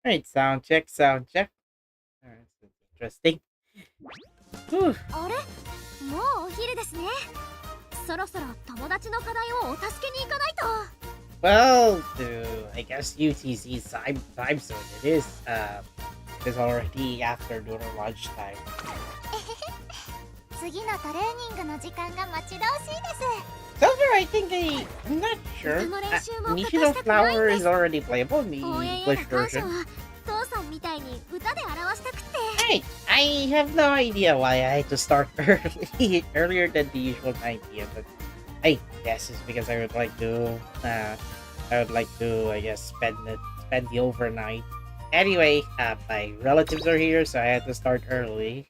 Alright, sound check, sound check. Alright, interesting. Whew. あれもうお昼ですね。そろそろ友達の課題をお助けに行かないと。 Well, I guess UTC's time zone, it is already after during lunchtime. 次のトレーニングの時間が待ち遠しいです。 So far, I'm not sure. Nishino Flower is already playable in the 応援へ English の感謝 version. は父さんみたいに歌で表したくって。 Right, I have no idea why I had to start earlier than the usual 9 p.m. But I guess it's because I would like to, I guess, spend the overnight. Anyway, my relatives are here, so I had to start early.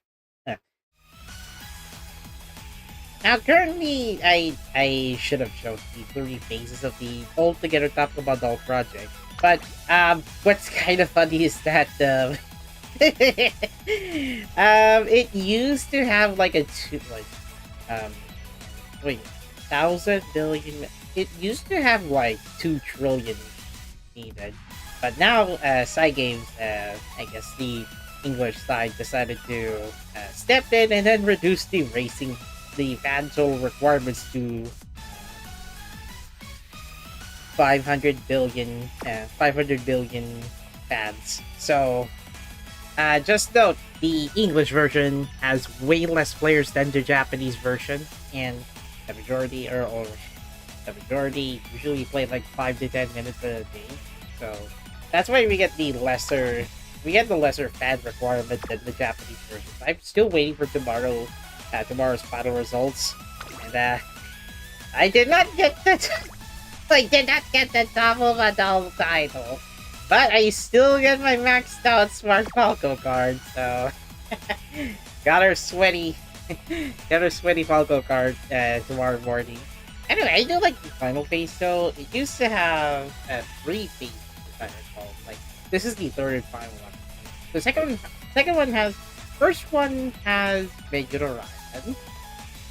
Now, currently, I should have shown the 3 phases of the altogether top of adult project. But what's kind of funny is that it used to have like a thousand billion. It used to have like 2 trillion needed, but now Cygames, I guess the English side decided to step in and then reduce the financial requirements to 500 billion fans. So just note, the English version has way less players than the Japanese version, and the majority usually play like 5 to 10 minutes a day. So that's why we get the lesser fan requirement than the Japanese version. I'm still waiting for tomorrow's battle results, and I did not get the top of adult title, but I still get my maxed out Smart Falco card. So got her sweaty Falco card tomorrow morning. Anyway, I do like the final phase though. It used to have 3 phases, if I recall. Like, this is the third and final one. The second one has, first one has Majuro Ryan.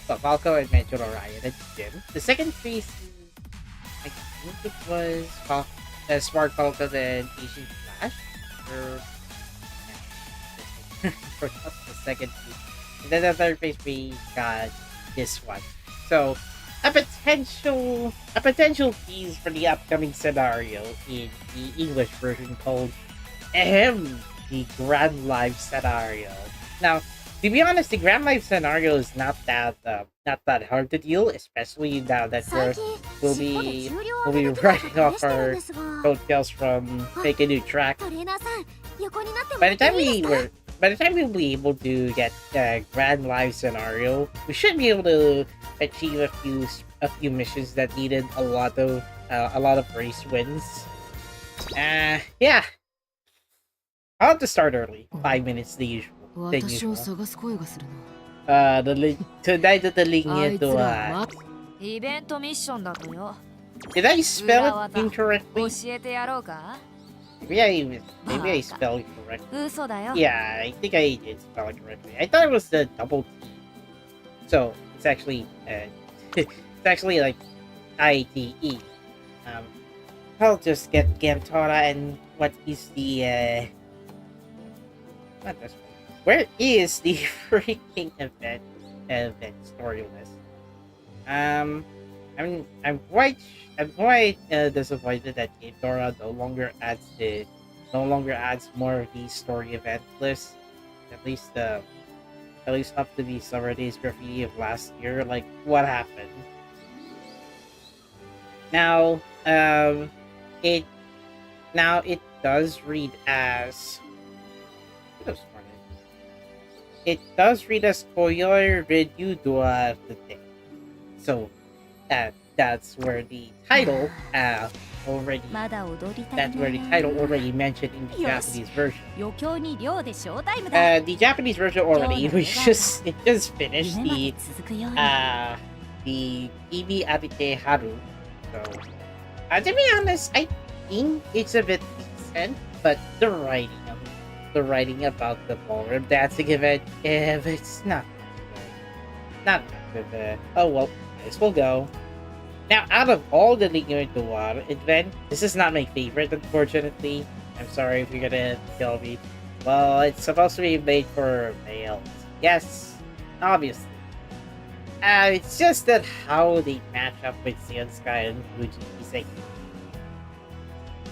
So Falco and Majuro Ryan and Jim. The second phase is, I think it was Smart Falco and Asian Flash. Forgot the second phase. And then the third phase we got this one. So a potential tease for the upcoming scenario in the English version called the Grand Life scenario. Now, to be honest, the Grand Life scenario is not that hard to deal, especially now that we'll be writing off our coattails from Make a New Track. By the time we'll be able to get Grand Life scenario, we should be able to achieve a few missions that needed a lot of race wins. Yeah. I'll have to start early. 5 minutes the usual. Tonight at the Ligne Droite. イベントミッションだとよ。 Did I spell it incorrectly? 教えてやろうか? Maybe I spelled it correctly. 嘘だよ。 Yeah, I think I did spell it correctly. I thought it was the double T. So it's actually like ITE. I'll just get Gamtora and what is the not this one. Where is the freaking event story list? I'm quite disappointed that Gamtora no longer adds more of the story event lists. At least up to the Summer Days graffiti of last year. Like, what happened? Now, it does read as. It does read as Koyor Ryu Dua the thing. So that's where the title already mentioned in the Japanese version. The Japanese version already it just finished the Ibi Abite Haru. So to be honest, I think it's a bit decent, but the writing about the ballroom dancing event, it's not good. Oh well, this will go. Now, out of all the Ligne Droite event, this is not my favorite, unfortunately. I'm sorry if you're gonna kill me. Well, it's supposed to be made for males. Yes, obviously. It's just that how they match up with Seiun Sky and Fuji Kiseki.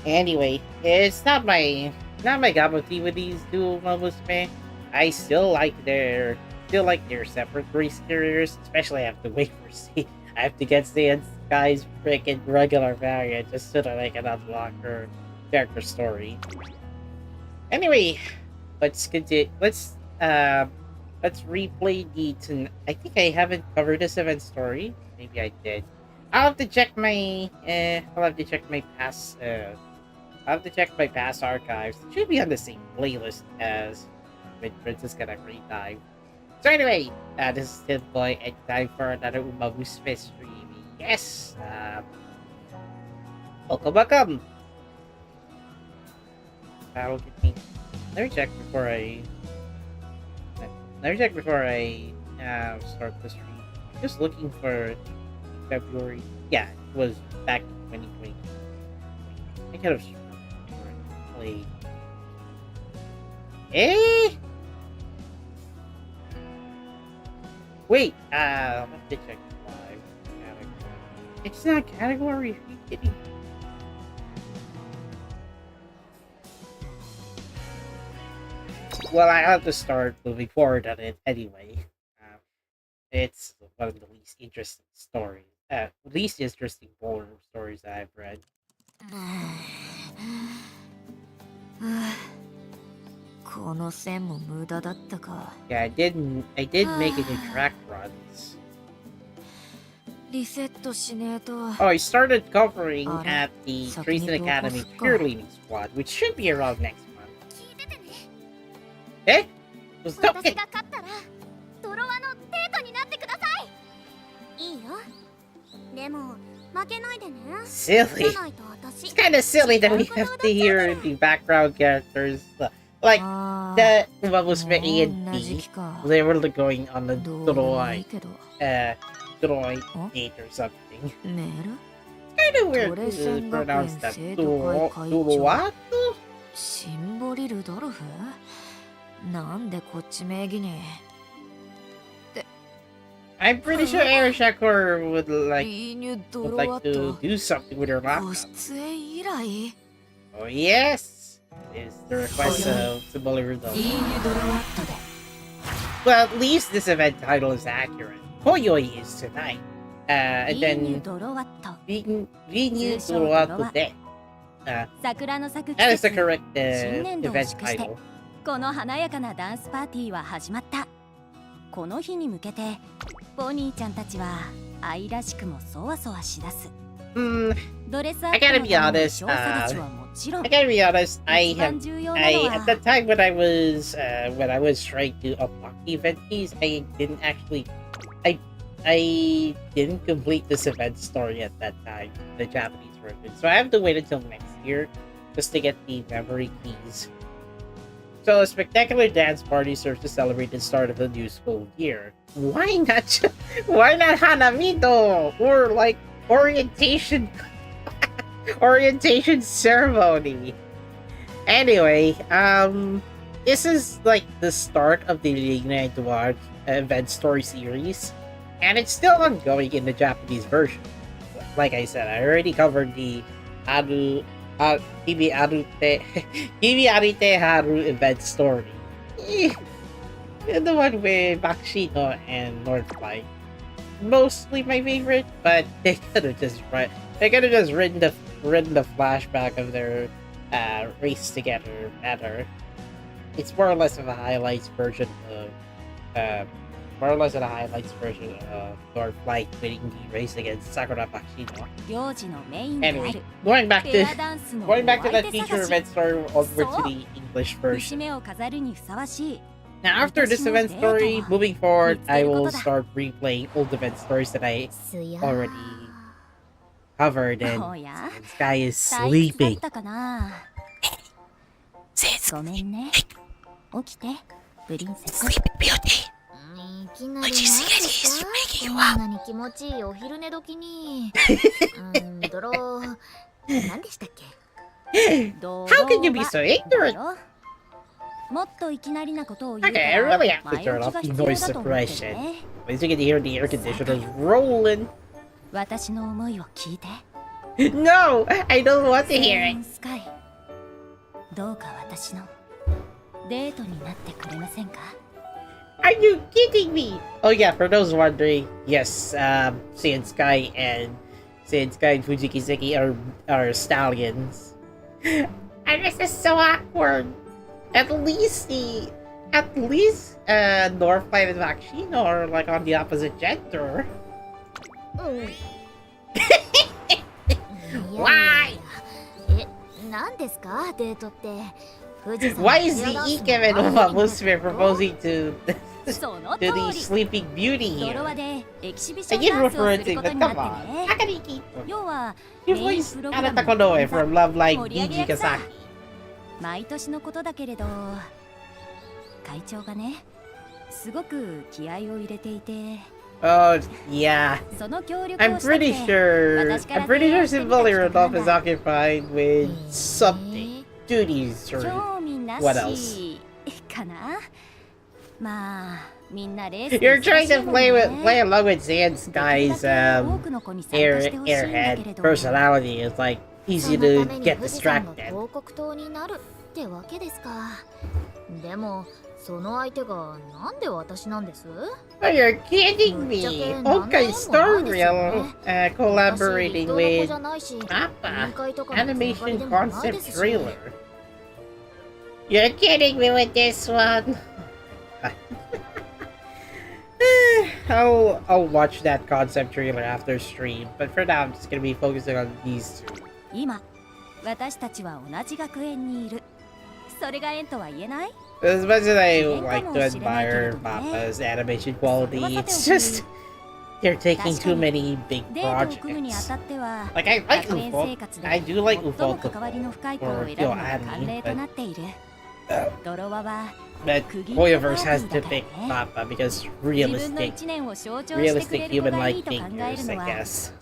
Anyway, it's not my cup of tea with these two Umamusume. I still like their separate race carriers, especially I have to wait for I have to get Seiun Sky's freaking regular variant just so that I can unlock her character story. Anyway, let's continue. Let's replay the. I think I haven't covered this event story. Maybe I did. I'll have to check my. I'll have to check my past. I'll have to check my past archives. It should be on the same playlist as with Princess Gonna Dive. So anyway, this is Tin Boy, and time for another Umamusume stream. Yes. Welcome. That'll get me. Let me check before I start the stream. Just looking for February. Yeah, it was back in 2020. I could have played. Wait, I'll have to check live category. It's not category. Are you kidding? Well, I have to start moving forward on it anyway. It's one of the least interesting stories. Least interesting Ballroom stories I've read. Yeah, I did make it in track runs. Oh, I started covering at the Ryzen Academy cheerleading squad, which should be around next month. Eh? Was that it? Silly. It's kind of silly that we have to hear the background characters. Like, the Umamusume A and B, they were going on the droid date or something. Kind of weird to pronounce that. Droid? I'm pretty sure Arashakor would like to do something with her laptop. Oh yes! Is the request of Siboli Well, at least this event title is accurate. Koyoi is tonight. And then Ligne Droite de. That is the correct event title. この華やかなダンスパーティーは始まった。この日に向けてポニーちゃんたちは愛らしくもそわそわしだす。ドレスアップのための少佐たちはもちろん。I gotta be honest. At the time when I was trying to unlock the event keys, I didn't complete this event story at that time, the Japanese version. So I have to wait until next year just to get the memory keys. So a spectacular dance party serves to celebrate the start of the new school year. Why not Hanamito? Or like orientation ceremony. Anyway, this is like the start of the Ligne Droite Event Story series, and it's still ongoing in the Japanese version. Like I said, I already covered the Hibi Arite Haru Event Story. The one with Bakshino and Northlight. Mostly my favorite, but they could have just written the flashback of their race together better. It's more or less of a highlights version of Northlight winning the race against Sakura Bakshino. Anyway, going back to that feature event story over to the English version. Now, after this event story, moving forward, I will start replaying old event stories that I already covered, and this guy is sleeping. Sleeping Beauty. Kiseki is making you up. 何でしたっけ How can you be so ignorant? Okay, I really have to turn off the noise suppression. At least you can hear the air conditioners rolling. No! I don't want to hear it! Are you kidding me? Oh yeah, for those wondering, yes, Seiun Sky and Fuji Kiseki are stallions. And this is so awkward. At least Northlight and Maxino are like on the opposite gender. Why? Why is the Ikem and Umamusume proposing to the Sleeping Beauty here? I get referencing, but come on. Akaniki. You voiced Anata Konoe from Love Like Gigi Kasaki. 毎年のことだけれど会長がねすごく気合を入れていて Oh, yeah. I'm pretty sure Symbolic Rodolph is occupied with something. Duties or what else? You're trying to play along with Seiun Sky's airhead personality. It's like easy to get distracted. Oh, you're kidding me! Okay, Starreal collaborating with Mappa animation concept trailer. You're kidding me with this one. I'll watch that concept trailer after stream, but for now I'm just gonna be focusing on these two. As much as I like to admire Mappa's animation quality, it's just they're taking too many big projects. Like I like UFO, I do like UFO or anime, but Hoyoverse has to pick Mappa because realistic human-like figures, I guess.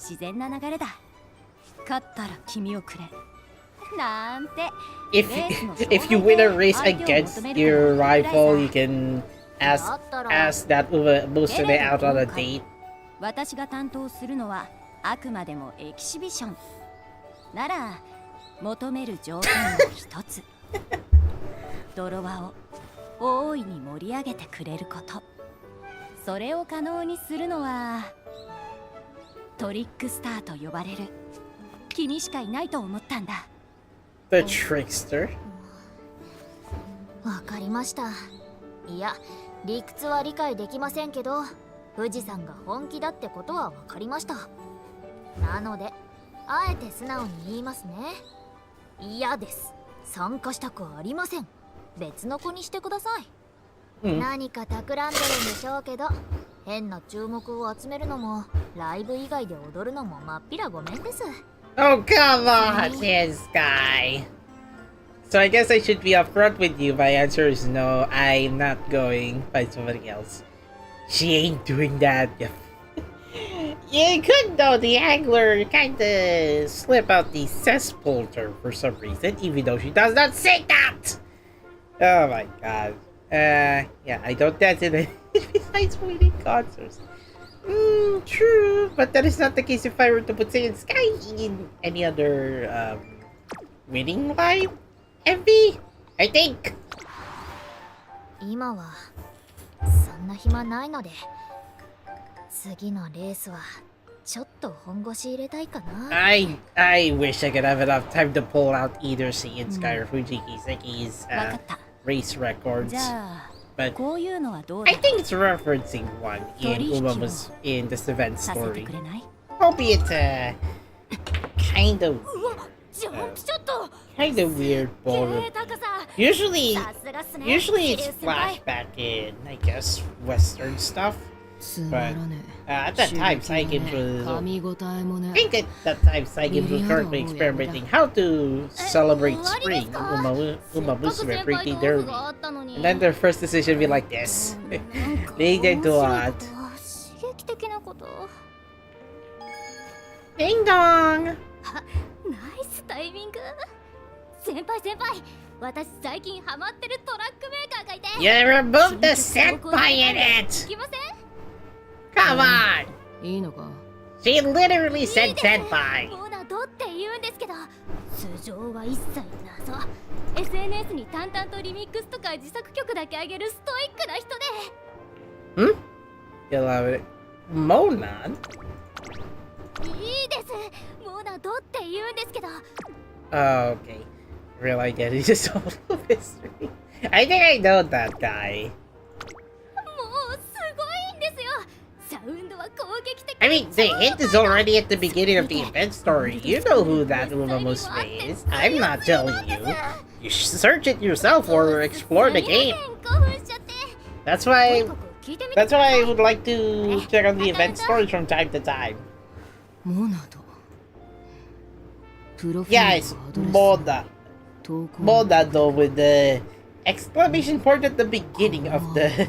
If you win a race against your rival, you can ask that Umamusume out on a date. The trickster? わかりました。いや、理屈は理解できませんけど、富士山が本気だってことはわかりました。なので、あえて素直に言いますね。嫌です。参加したくありません。別の子にしてください。何か企んでるんでしょうけど、変な注目を集めるのも、ライブ以外で踊るのもまっぴらごめんです。Oh, come on, Seiun Sky. So I guess I should be upfront with you. My answer is no, I'm not going. Find somebody else. She ain't doing that. You could though, the angler kinda slip out the cesspool term for some reason, even though she does not say that! Oh my god. Yeah, I don't dance in it besides winning concerts. True, but that is not the case if I were to put Seiun Sky in any other, winning live MV, I think. 今はそんな暇ないので、次のレースはちょっと本腰入れたいかな。I wish I could have enough time to pull out either Seiun Sky or Fuji Kiseki's race records. But I think it's referencing one in this event story. Albeit kind of weird ballroom. Usually it's flashback in, I guess, Western stuff. But at that time, Saigames was... I think at that time, Saigames was currently experimenting how to celebrate spring, Umamusume Pretty Derby. And then their first decision be like this. They did what? Ding dong! ナイスタイミング。You removed the senpai in it! Come on! いいのか She literally said senpai! モナドって言うんですけど、素性は一切謎。SNS に淡々とリミックスとか自作曲だけ上げるストイックな人で。Hmm? You love it. Monan? いいです。モナドって言うんですけど。Oh, okay. Real identity is all of history. I think I know that guy. もうすごいんですよ。サウンドは攻撃的。I mean, the hint is already at the beginning of the event story. You know who that Umamusume is. I'm not telling you. You should search it yourself or explore the game. That's why I would like to check out the event stories from time to time. モナドプロフィール Yes, のアドレス Moda. 投稿 Moda though with the exclamation point at the beginning of the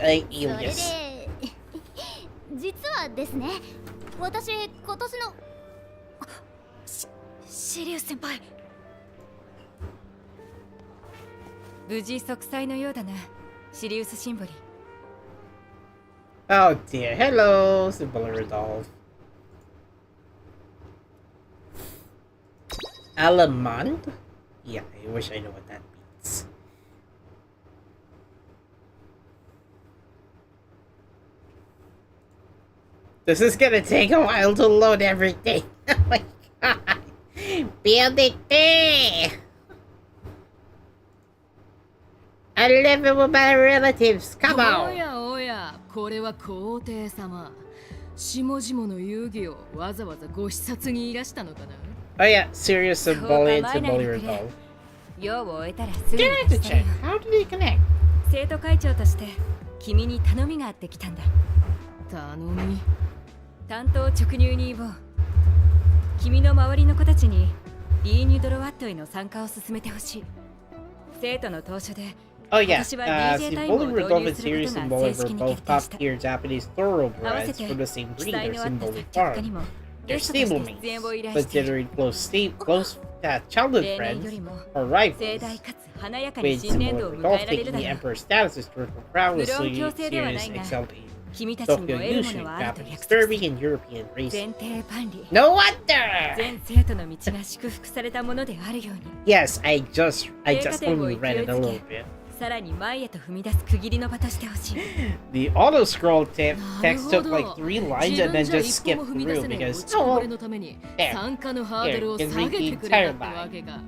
alias. 実はですね、私今年のシリウス先輩。無事息災のようだな、シリウスシンボリ。 Oh dear, hello, Symbol Rudolph. Alamand? Yeah, I wish I knew what that means. This is gonna take a while to load everything. Oh my god. Build it there. I live with my relatives. Come お on. やおや、これは皇帝様。下々の遊戯をわざわざご視察にいらしたのかな。 Oh yeah, serious Symbol and Symbol Rudolph. 用を終えたらすぐに Get to 伝え check. よ How did he connect? 生徒会長として君に頼みがあってきたんだ。頼み。担当直入に言おう。君の周りの子たちにリーニュドロワットへの参加を進めてほしい。生徒の当初で Oh yeah,私は DJ タイムを Symbol 導 Rudolph 入 and する Serious ことが Symbol 正 are 式に both 決定した top-tier Japanese 合わ thoroughbreds せて from the same 期 breed 待 or のあった Symbol 作曲家に farm. も They're ゲストとして出演を stablemates, 依頼している。 considering close childhood 例年よ friends りも or 盛 rivals. 大かつ華やかに With 新年度を Symbol 迎え Rudolph られる taking だ the ろう。 Emperor's status as to proudly 無論強制ではないが excelling 君たちにも Tokyo 得るもの Yushin, はあると Japanese 約束す derby る。 and European racing. 前提管理 No wonder! 全生徒の道が祝福されたものであるように Yes, I just only read it a little bit. さらに前へと踏み出す区切りの場としてほしい。 The auto scroll text took like 3 lines and then just skipped through because これのために参加のハードルを下げてくれたってわけか。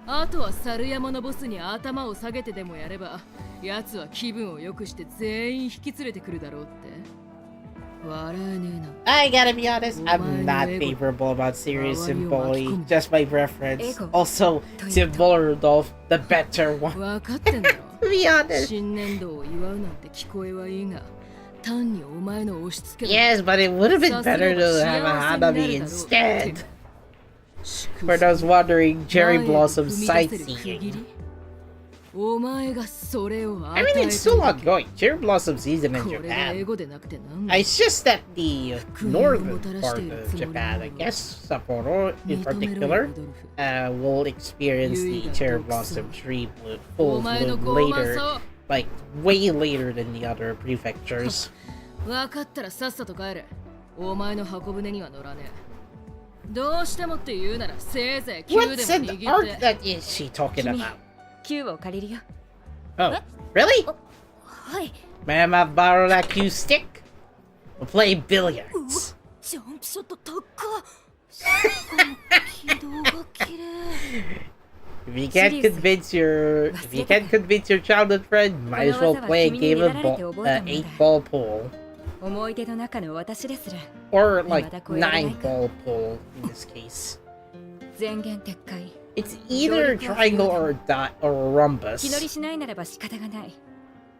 あとは猿山のボスに頭を下げてでもやれば、奴は気分を良くして全員引き連れてくるだろうって。笑えねえな。 I gotta be honest, I'm not favorable about Serious Symbol, just my preference. Also, Symbol Rudolph, the better one. 分かってんだろ。 To be honest. 新年度を祝うなんて聞こえはいいが、単にお前の押し付け Yes, but it would have been better to have a Hanabi instead. For those wondering, Cherry Blossom sightseeing. お前がそれを I mean, it's still ongoing. Cherry Blossom season in これが英 Japan. 語でなくてなんだ。 It's just that the northern part of Japan, I guess Sapporo in particular, will experience the cherry blossom tree full bloom later, like way later than the other prefectures. 分かったらさっさと帰れ。お前の箱舟には乗らねえ。どうしてもって言うならせいぜい What's 9 an でも art 握って。 that is she talking about? Q を借りるよ。 Oh, really? はい。 Ma'am, I borrow that cue stick? We'll play billiards. ジャンプショット高っ。軌道が綺麗。 If you can't convince your childhood friend, might as well play a game of 8-ball pool. 思い出の中の私ですら Or like 9-ball pool in this case. 全言撤回。 It's either a triangle or a dot or a 気乗り rhombus. しないならば仕方がない。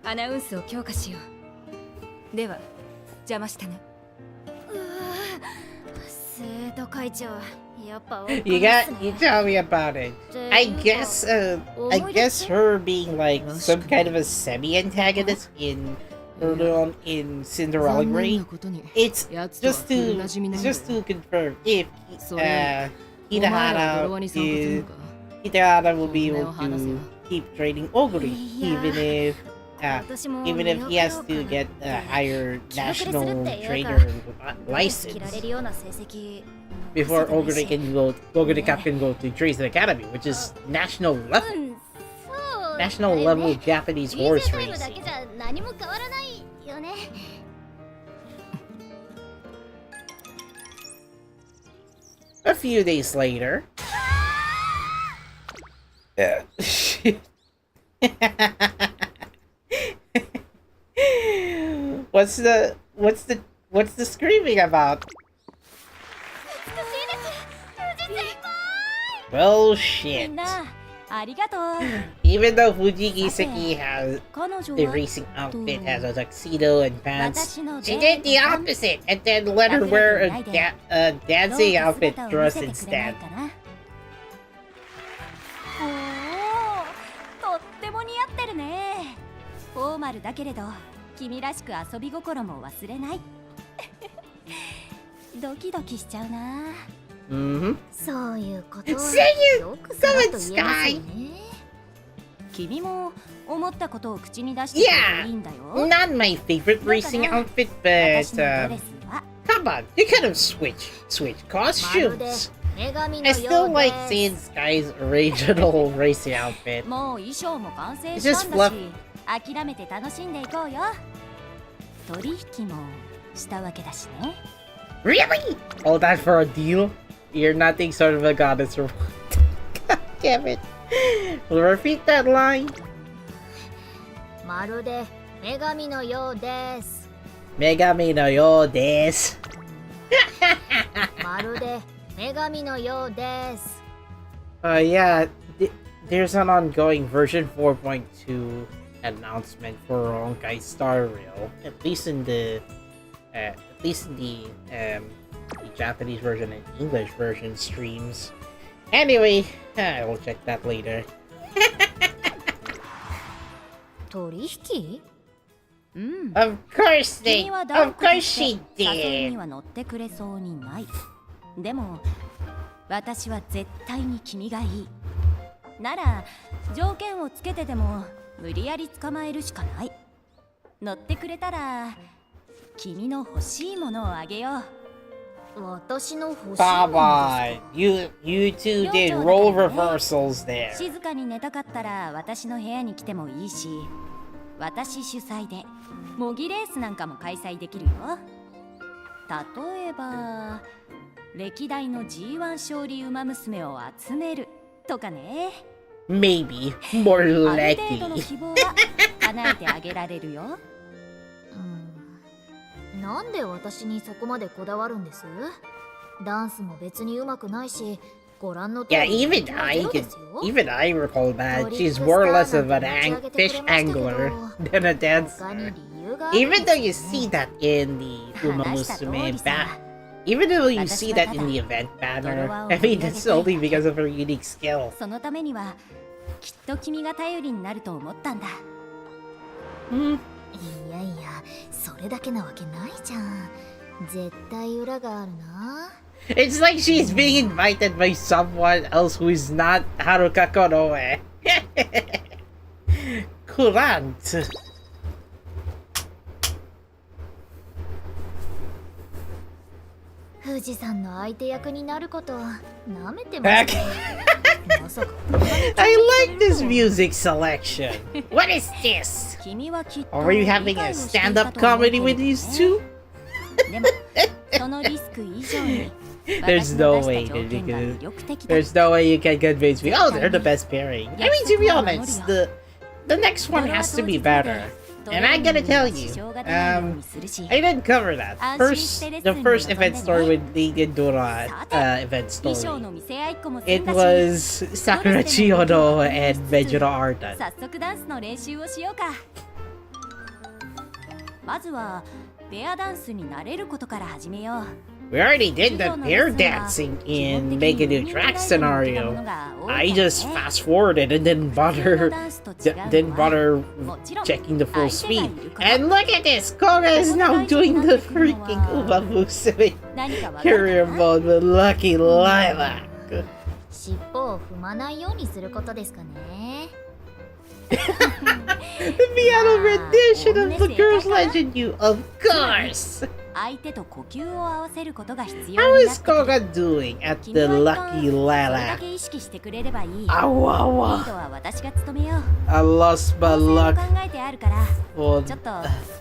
アナウンスを強化しよう。では邪魔したな。生徒会長、やっぱ You tell me about it. I guess her being like some kind of a semi-antagonist in Cinderella Green. It's just to confirm if Hinahara Kitahara will be able to keep trading Oguri, even if he has to get a higher national trader license before Oguri Cap can go to Tracer Academy, which is national level Japanese horse racing. A few days later. What's the screaming about? Well, shit. Even though Fuji Kiseki has a racing outfit, has a tuxedo and pants, she did the opposite and then let her wear a dancing outfit dress instead. Mm-hmm. Seiun! Summon Sky! Yeah! Not my favorite racing outfit, but come on, you could have switch costumes. I still like seeing Sky's original racing outfit. It's just fluff. Really? All that for a deal? You're nothing sort of a goddess or what? God damn it. We'll repeat that line. Megami no yo desu. Megami no yo desu. Yeah, there's an ongoing version 4.2 announcement for Honkai Star Rail, at least in the Japanese version and English version streams. Anyway, I will check that later. Of course she did. でも私は絶対に君がいいなら条件をつけてでも無理やり捕まえるしかない乗ってくれたら君の欲しいものをあげよう私の欲しいもの Come on, you two did role reversals there. 静かに寝たかったら私の部屋に来てもいいし私主催で模擬レースなんかも開催できるよ例えば歴代の G1 勝利馬娘を集めるとかね Maybe more ある lucky. 程度の希望は叶えてあげられるよなんで私にそこまでこだわるんですダンスも別に上手くないしご覧の通 Yeah, り even I recall that she's more or less of an fish angler than a dancer. Even though you see that in the Umamusume even though you see that in the event banner, I mean, it's only because of her unique skill. そのためにはきっと君が頼りになると思ったんだHmm. いやいやそれだけなわけないじゃん絶対裏があるな It's like she's being invited by someone else who is not Haruka Konoe. Courant. 富士山の相手役になることなめてますねまさか I like this music selection. What is this? 君はきっと Are you having a stand-up comedy with these two? でもそのリスク以上に There's no way, dude. There's no way you can convince me. Oh, they're the best pairing. I mean, to be honest, the next one has to be better. And I gotta tell you, I didn't cover that. The first event story with Ligne Droite Event Story. It was Sakura Chiyono and Mejuro Arden. 早速ダンスの練習をしようかまずはペアダンスに慣れることから始めよう We already did the pair dancing in Make a New Track scenario. I just fast forwarded and didn't bother checking the full speed. And look at this! Koga is now doing the freaking Umamusume career mode with Lucky Lilac. 尻尾を踏まないようにすることですかね。The piano rendition of the girl's legend, you, of course! 相手と呼吸を合わせることが必要に How なって is くる。 Koga doing at 君 the は一 lucky 旦それだ Lala? け意識してくれればいい。リー Awawa! ドは私が務めよう。 I lost my 構成を luck 考えてあるから、 for ちょっと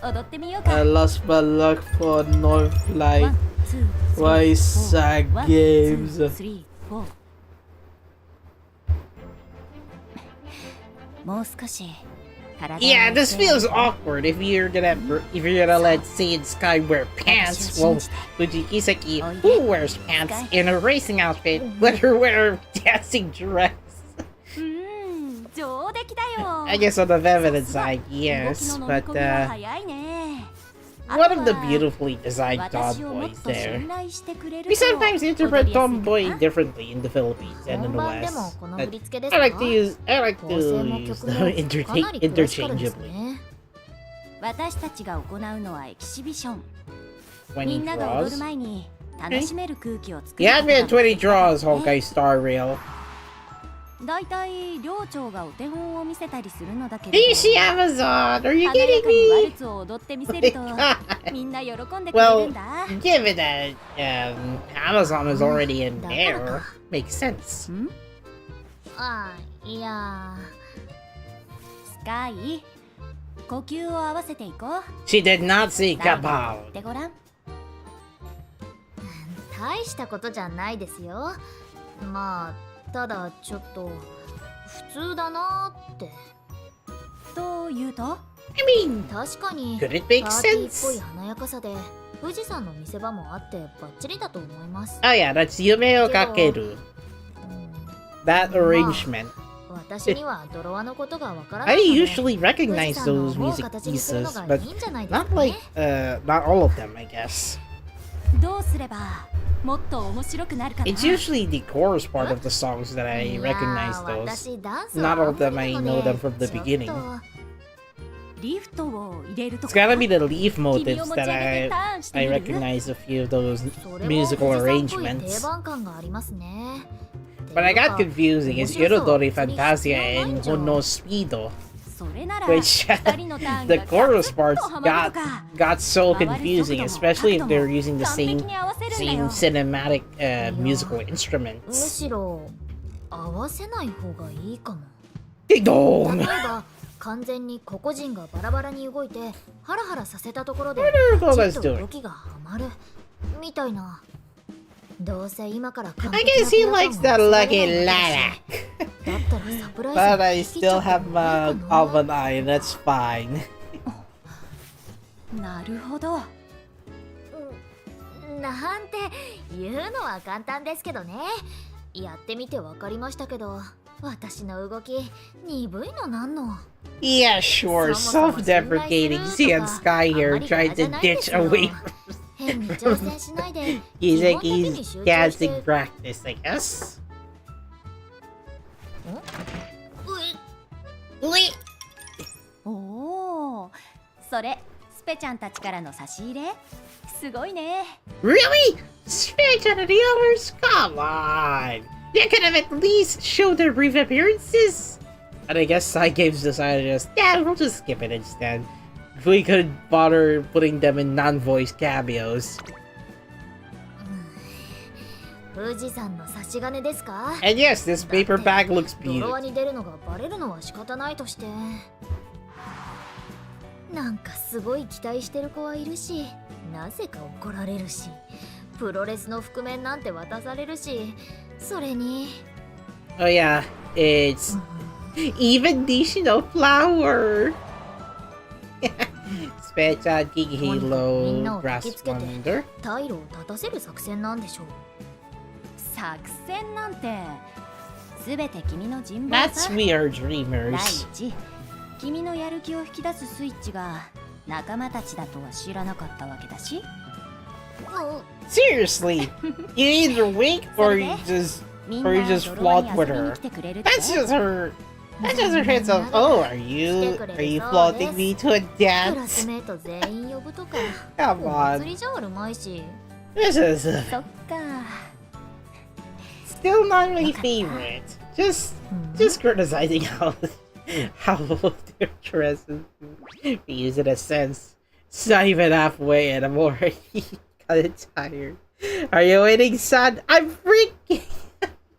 踊ってみよう I か。 lost my luck for North ワ Light. ン、ツー、スリー、 Why フォ sad ー。ワン、ツ games? ー、スリー、フォー。もう少し体を Yeah, this 寄せ feels awkward if you're gonna let Seiun Sky wear pants while Fuji Kiseki, who wears pants in a racing outfit, let her wear a dancing dress. 上出来だよ。 I guess on the feminine side, 動 yes, きの飲み but 込みは早いね。 one of the beautifully designed 私をもっ tomboys と信 there. 頼してくれる We と sometimes 踊り interpret やすいか tomboy な。 differently in the Philippines and in 本 the 番でも West. この But 振り付けです I か？ like to構成も use 曲 them もかなりクラシカルです interchangeably ね。私たちが行うのはエキシビション。 when み he んなが踊る draws. 前に楽しめる空気を作る Yeah, こ man, とが 20 draws, Honkai Star Rail. だいたい寮長がお手本を見せたりするのだけど、 DC Amazon, are you 華や kidding かにワル me? ツを踊ってみせると God. みんな喜んでくれる Well, んだ。 given that Amazon is already in there, makes sense. ああ、いやスカイ、呼吸を合わせていこう。 She did not say 誰か言 kapow. ってごらん。大したことじゃないですよ。まあただちょっと普通だなーって。というと、 I mean, 確かに could it パ make ーティーっぽい sense? 華やかさで富士山の見せ場もあってバッチリだと思います。 Oh yeah, that's Yume o Kakeru. うん That arrangement. 私にはドロワのことがわからな I いので usually 富 recognize 士山の those 思う music 形にするの pieces, が but いいんじゃないですか not ね like, not all of them, I guess. どうすればもっと面白くなるかな。 It's usually the chorus part of the songs that I いや recognize ー those. 私ダンス Not は all あ of んま them り I な know ので them from the ちょっと beginning. リフトを入れると It's か。 gotta be the leaf 君を motifs 持ち that 上げてターンして I みる？ recognize a few of those それも musical 富士山っぽい arrangements. 定番感がありますね。 But I got confusing. It's 面白さは Irodori 別に Fantasia 必要ない and んじゃん。 Hono Speedo, それなら which 二人のターン the が chorus ガ parts ツッとはまると got か。 got so 回り速 confusing, 度も especially if 角度 they're も using the 完 same 璧に合わせるんだよ。 cinematic musical む instruments. しろ合わせない方がいいかも。 Ding 例 dong! えば完全に個々人がバラバラに動いてハラハラさせたところで What are ち Koga's ょっと doing? 動きがはまるみたいな。どうせ今から完 I 璧 guess な he ペア likes 感 that が lucky 見せられないわけだ Lala. しだったらサプライズ But I できち still ゃった have 方がいい my かな。 of an eye, that's fine. なるほど。なんて言うのは簡単ですけどね。やってみてわかりましたけど、私の動き鈍いのなんの。 Yeah, sure, self-deprecating Seiun Sky here tried to ditch away 変に挑戦しないで from 基本的に Kiseki's 集中し dancing て。 practice, I guess. おお、それスペちゃんたちからの差し入れ。すごいね。 Really? Speech on the others? Come on! You could have at least showed their brief appearances! And I guess Side Games decided just, yeah, we'll just skip it instead. If we couldn't bother putting them in non-voice cameos. 富士山の差し金ですか？ And yes, this paper bag looks ドロワ beautiful. に出るのがバレるのは仕方ないとして。なんかすごい期待してる子はいるし、なぜか怒られるし、プロレスの覆面なんて渡されるし、それに Oh yeah, it's even Nishino Flower! Speech on King みん Halo なを焚 Grass きつけて Wonder. 退路を立たせる作戦なんでしょう。作戦なんてすべて君の人望 That's さ。 we are 第 dreamers. 一、君のやる気を引き出すスイッチが仲間たちだとは知らなかったわけだし。 Seriously, you either wink or you just みん or you な just ドロワに flaunt 遊 with びに her. 来てくれるって。 That's just her. That's just her hints of, oh, are you flaunting me to a クラス dance? メート全員呼ぶとか、 Come お祭 on, りじゃあるまいし。 this is そっか。still not my favorite. Just criticizing how their dresses be used in a sense. It's not even halfway and I'm already kind of tired. Are you waiting, son? I'm freaking...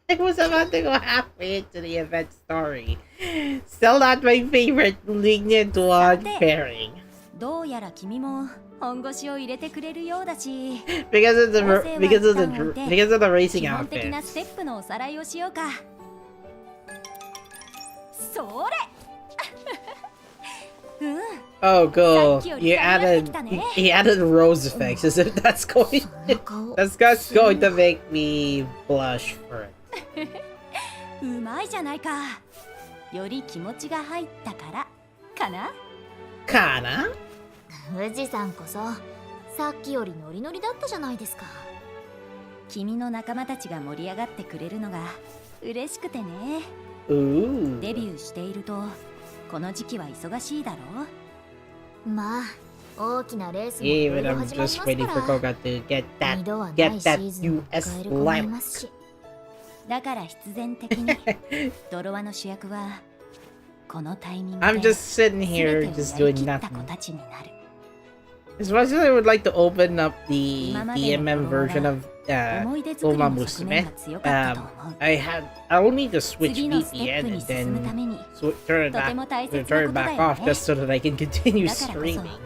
I was about to go halfway into the event story. Still not my favorite Ligne Droite pairing. Because of the racing outfits. Oh, cool. He added rose effects as if that's going to make me blush for it. Kana? 富士山こそさっきよりノリノリだったじゃないですか。君の仲間たちが盛り上がってくれるのが嬉しくてね。デビューしているとこの時期は忙しいだろう。まあ大きなレースも Even I'm 始まります just か waiting for ら Koga to get 二度は that ないシーズンを迎える子もいますし。だから必然的にドロワの主役はこのタイミング I'm で just sitting here 全てを just やり doing きった子 nothing. たちになる。 As much as I would like to open up the DMM version of Umamusume, I'll need to switch VPN and then turn it back off just so that I can continue だからこそ streaming.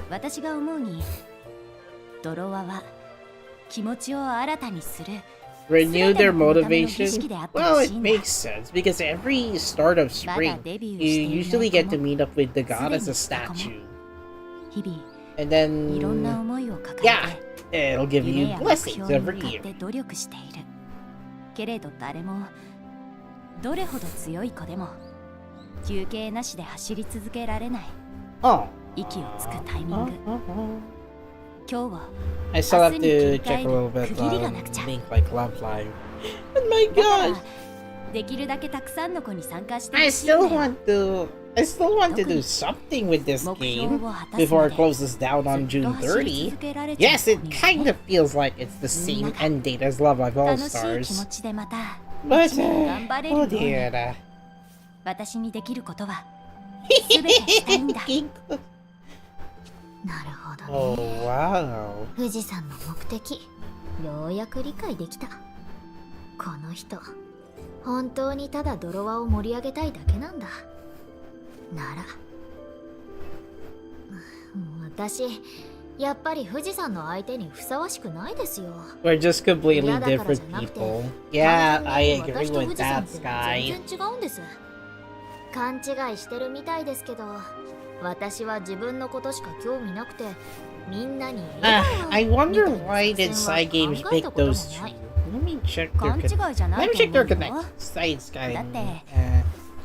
私が思うにドロワは気持ちを新たにする Renew their motivation? Well, it makes sense because every start of spring, you usually get to meet up with the god as a statue. 日々 And いろんな then, 思いを抱 yeah, え it'll て give 夢 you や目 blessings 標に every 向かっ year. て努力しているけれど誰もどれほど強い子でも休憩なしで走り続けられない Oh. 息をつくタイミング今日は I still have to check a little bit on Link like Love Live. Oh my だから gosh! できるだけたくさんの子に参加してほ I しいんだ still よ want to do something with this game before it closes down on June 30. Yes, it kind of feels like it's the same end date as Love Live All 楽しい気持 Stars. ちでまた But, 一年頑張れるよ oh うに dear. 私にできることは全てしたいんだなるほど Oh ね。 wow. 富士山の目的ようやく理解できた。この人本当にただドロワを盛り上げたいだけなんだ。なら私やっぱり富士山の相手にふさわしくないですよ。 We're just completely 嫌だから different じゃなくて people. Yeah, 完 I 全に agree 私と with 富士山 that, って Sky. 全然違うんです。勘違いしてるみたいですけど、私は自分のことしか興味なくて、みんなに I wonder why did Side Games pick those two. Let me check 勘 their 違いじゃな Let い me と check their 思う connect. よ Side Sky だ and って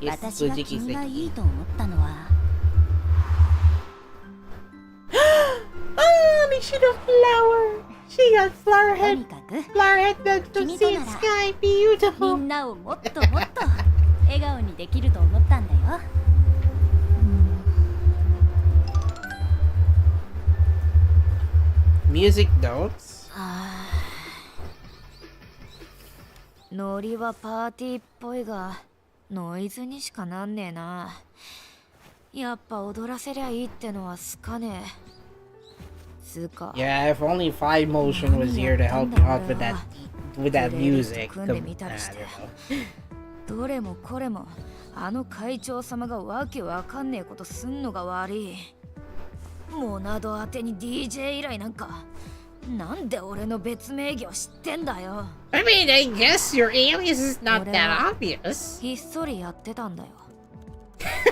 yes, 私が Fuji 君がい Kiseki. いと思ったのは Oh, they should have flower. She got flower と head. にかく Flower head that from 君と Sea なら Sky. み Beautiful. んなをもっともっと笑顔にできると思ったんだよ。 Music notes. ノリはパーティーっぽいがノイズにしかなんねえな。やっぱ踊らせりゃいいってのはすかねえ。つか Yeah, if only Five Motion was here to help you out with that music. 組んでみたりして どれもこれもあの会長様がわけわかんねえことすんのが悪い。モナド宛てに DJ 依頼なんかなんで俺の別名義を知ってんだよ。 I mean, I guess your alias is not that obvious. ひっそりやってたんだよ。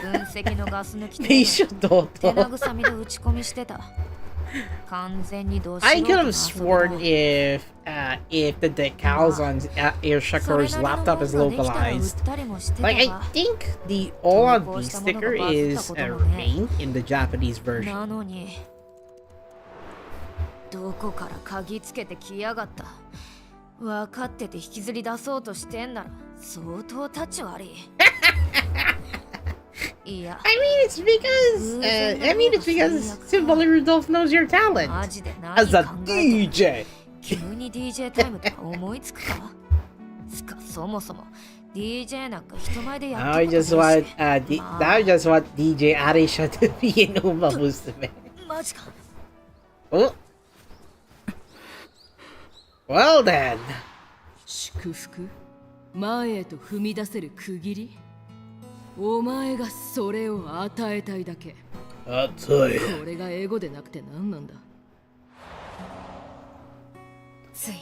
分析のガス抜きThey should 手 do. 慰みで打ち込みしてた。完全にどうしよ I う could と have の遊び sworn だ。 if the decals on Airshucker's laptop is localized. Like, I think the all on B sticker is rain in the Japanese version. なのにどこから鍵つけてきやがった。分かってて引きずり出そうとしてんなら相当タチ悪い。いや I mean, it's because Symbol Rudolph knows your talent マジで何 as a 考えて DJ. 急に DJ タイムとか思いつくか。つかそもそも DJ なんか人前でや Now った I こと just ない want し now I just want DJ Arisha to be in Umamusume. マジか Oh. Well then. 祝福前へと踏み出せる区切りお前がそれを与えたいだけこれがエゴでなくて何なんだつい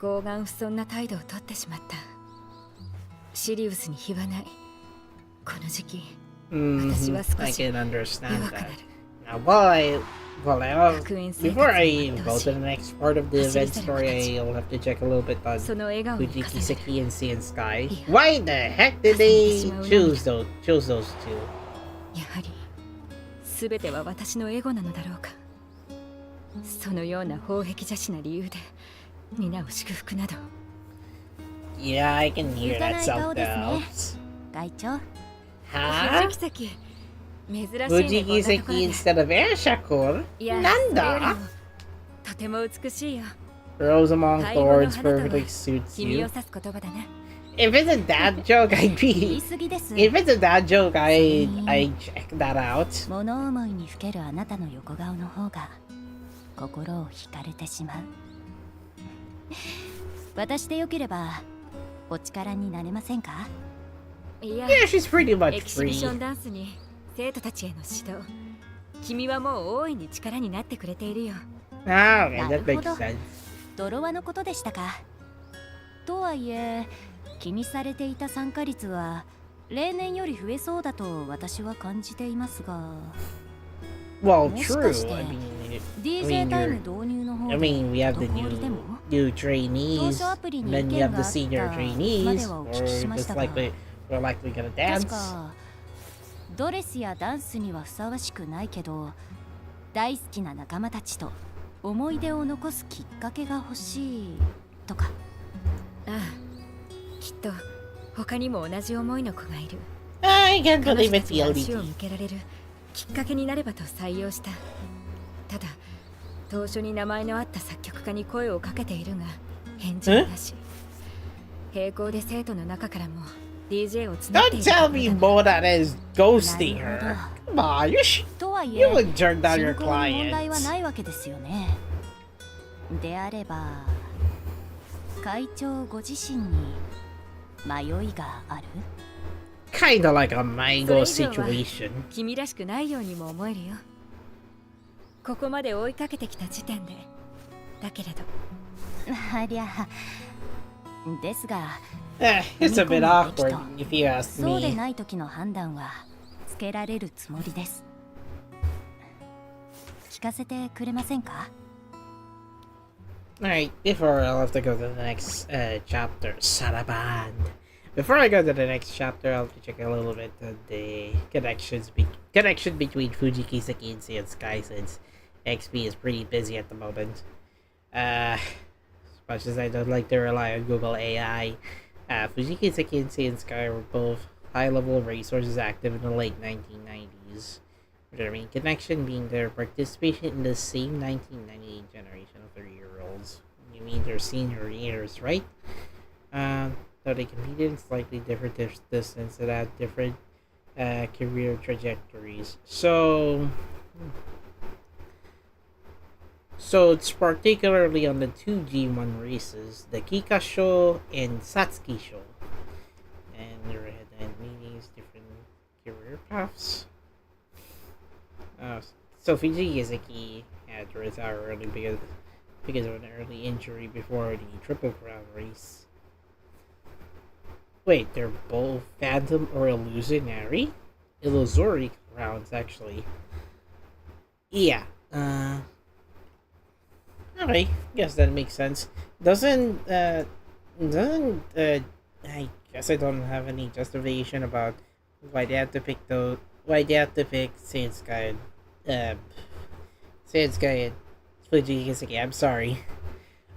傲岸不遜な態度をとってしまったシリウスに非はないこの時期 I can understand that. Now, before I go to the next part of the event story, I'll have to check a little bit on Fuji, Kiseki, and Seiun Sky. Why the heck did they choose those two? やはり全ては私のエゴなのだろうかそのような放壁邪視な理由で皆を祝福など Yeah, I can hear that something else. 会長 Huh? 藤木珍しいね Fuji こんなところ Kiseki で instead of Air Shakur? いや Nanda? とても美しいよ Rose among 買い物 thorns 花とは perfectly suits 君 you. を指す言葉だね If it's a dad joke, I'd 言い be. 過ぎです If it's a dad joke, I'd check that out. 物思いにふけるあなたの横顔の方が心を惹かれてしまう私でよければお力になれませんかいや Yeah, she's pretty エ much キシビショ free. ンダンスに生徒たちへの指導君はもう大いに力になってくれているよ Ah, okay, that makes なるほど。 sense. 泥輪のことでしたかとはいえ気にされていた参加率は例年より増えそうだと私は感じていますが Well, もし true. かして I mean, DJ タイム導入の方 I で mean, we have the 滞りでも new 当 trainees, 初アプリ and に意 then 見 you が have あ the った senior ま trainees, ではお or 聞きしました just が likely we're likely gonna 確 dance. かドレスやダンスにはふさわしくないけど大好きな仲間たちと思い出を残すきっかけが欲しいとかああきっと他にも同じ思いの子がいる I can't 彼 believe 女た it's ち the が only 足を team. 向けられるきっかけになればと採用したただ当初に名前のあった作曲家に声をかけているが返事はなし並行で生徒の中からも DJ を募って Don't いる tell me Moda is ghosting her. Come on, you とはい you え would turn down 進 your 行に問題は clients. ないわけですよねであれば会長ご自身に迷いがある Kinda like a そ mango れ以上は situation. 君らしくないようにも思えるよここまで追いかけてきた時点でだけれどありゃですが It's a bit awkward if you ask そうで me. ない時の判断はつけられるつもりです聞かせてくれませんか Alright, before I'll have to go to the next chapter, Saraband. Before I go to the next chapter, I'll have to check a little bit of the connection between Fuji, Kiseki, and Seiun Sky, since XP is pretty busy at the moment. As much as I don't like to rely on Google AI, Fuji, Kiseki, and Seiun Sky were both high-level resources active in the late 1990s. Their main connection being their participation in the same 1998 generation of 30-year-olds. You mean their senior years, right? Though they competed in slightly different distance and had different career trajectories. So it's particularly on the two G1 races, the Kikasho and Satsuki Sho. And their head-to-head meetings, different career paths. So Fiji Kiseki had to retire early because of an early injury before the Triple Crown race. Wait, they're both Phantom or Illusionary? Illusory rounds, actually. Yeah. Okay, guess that makes sense. I guess I don't have any justification about why they have to pick Seiun Sky and Fuji Kiseki. I'm sorry.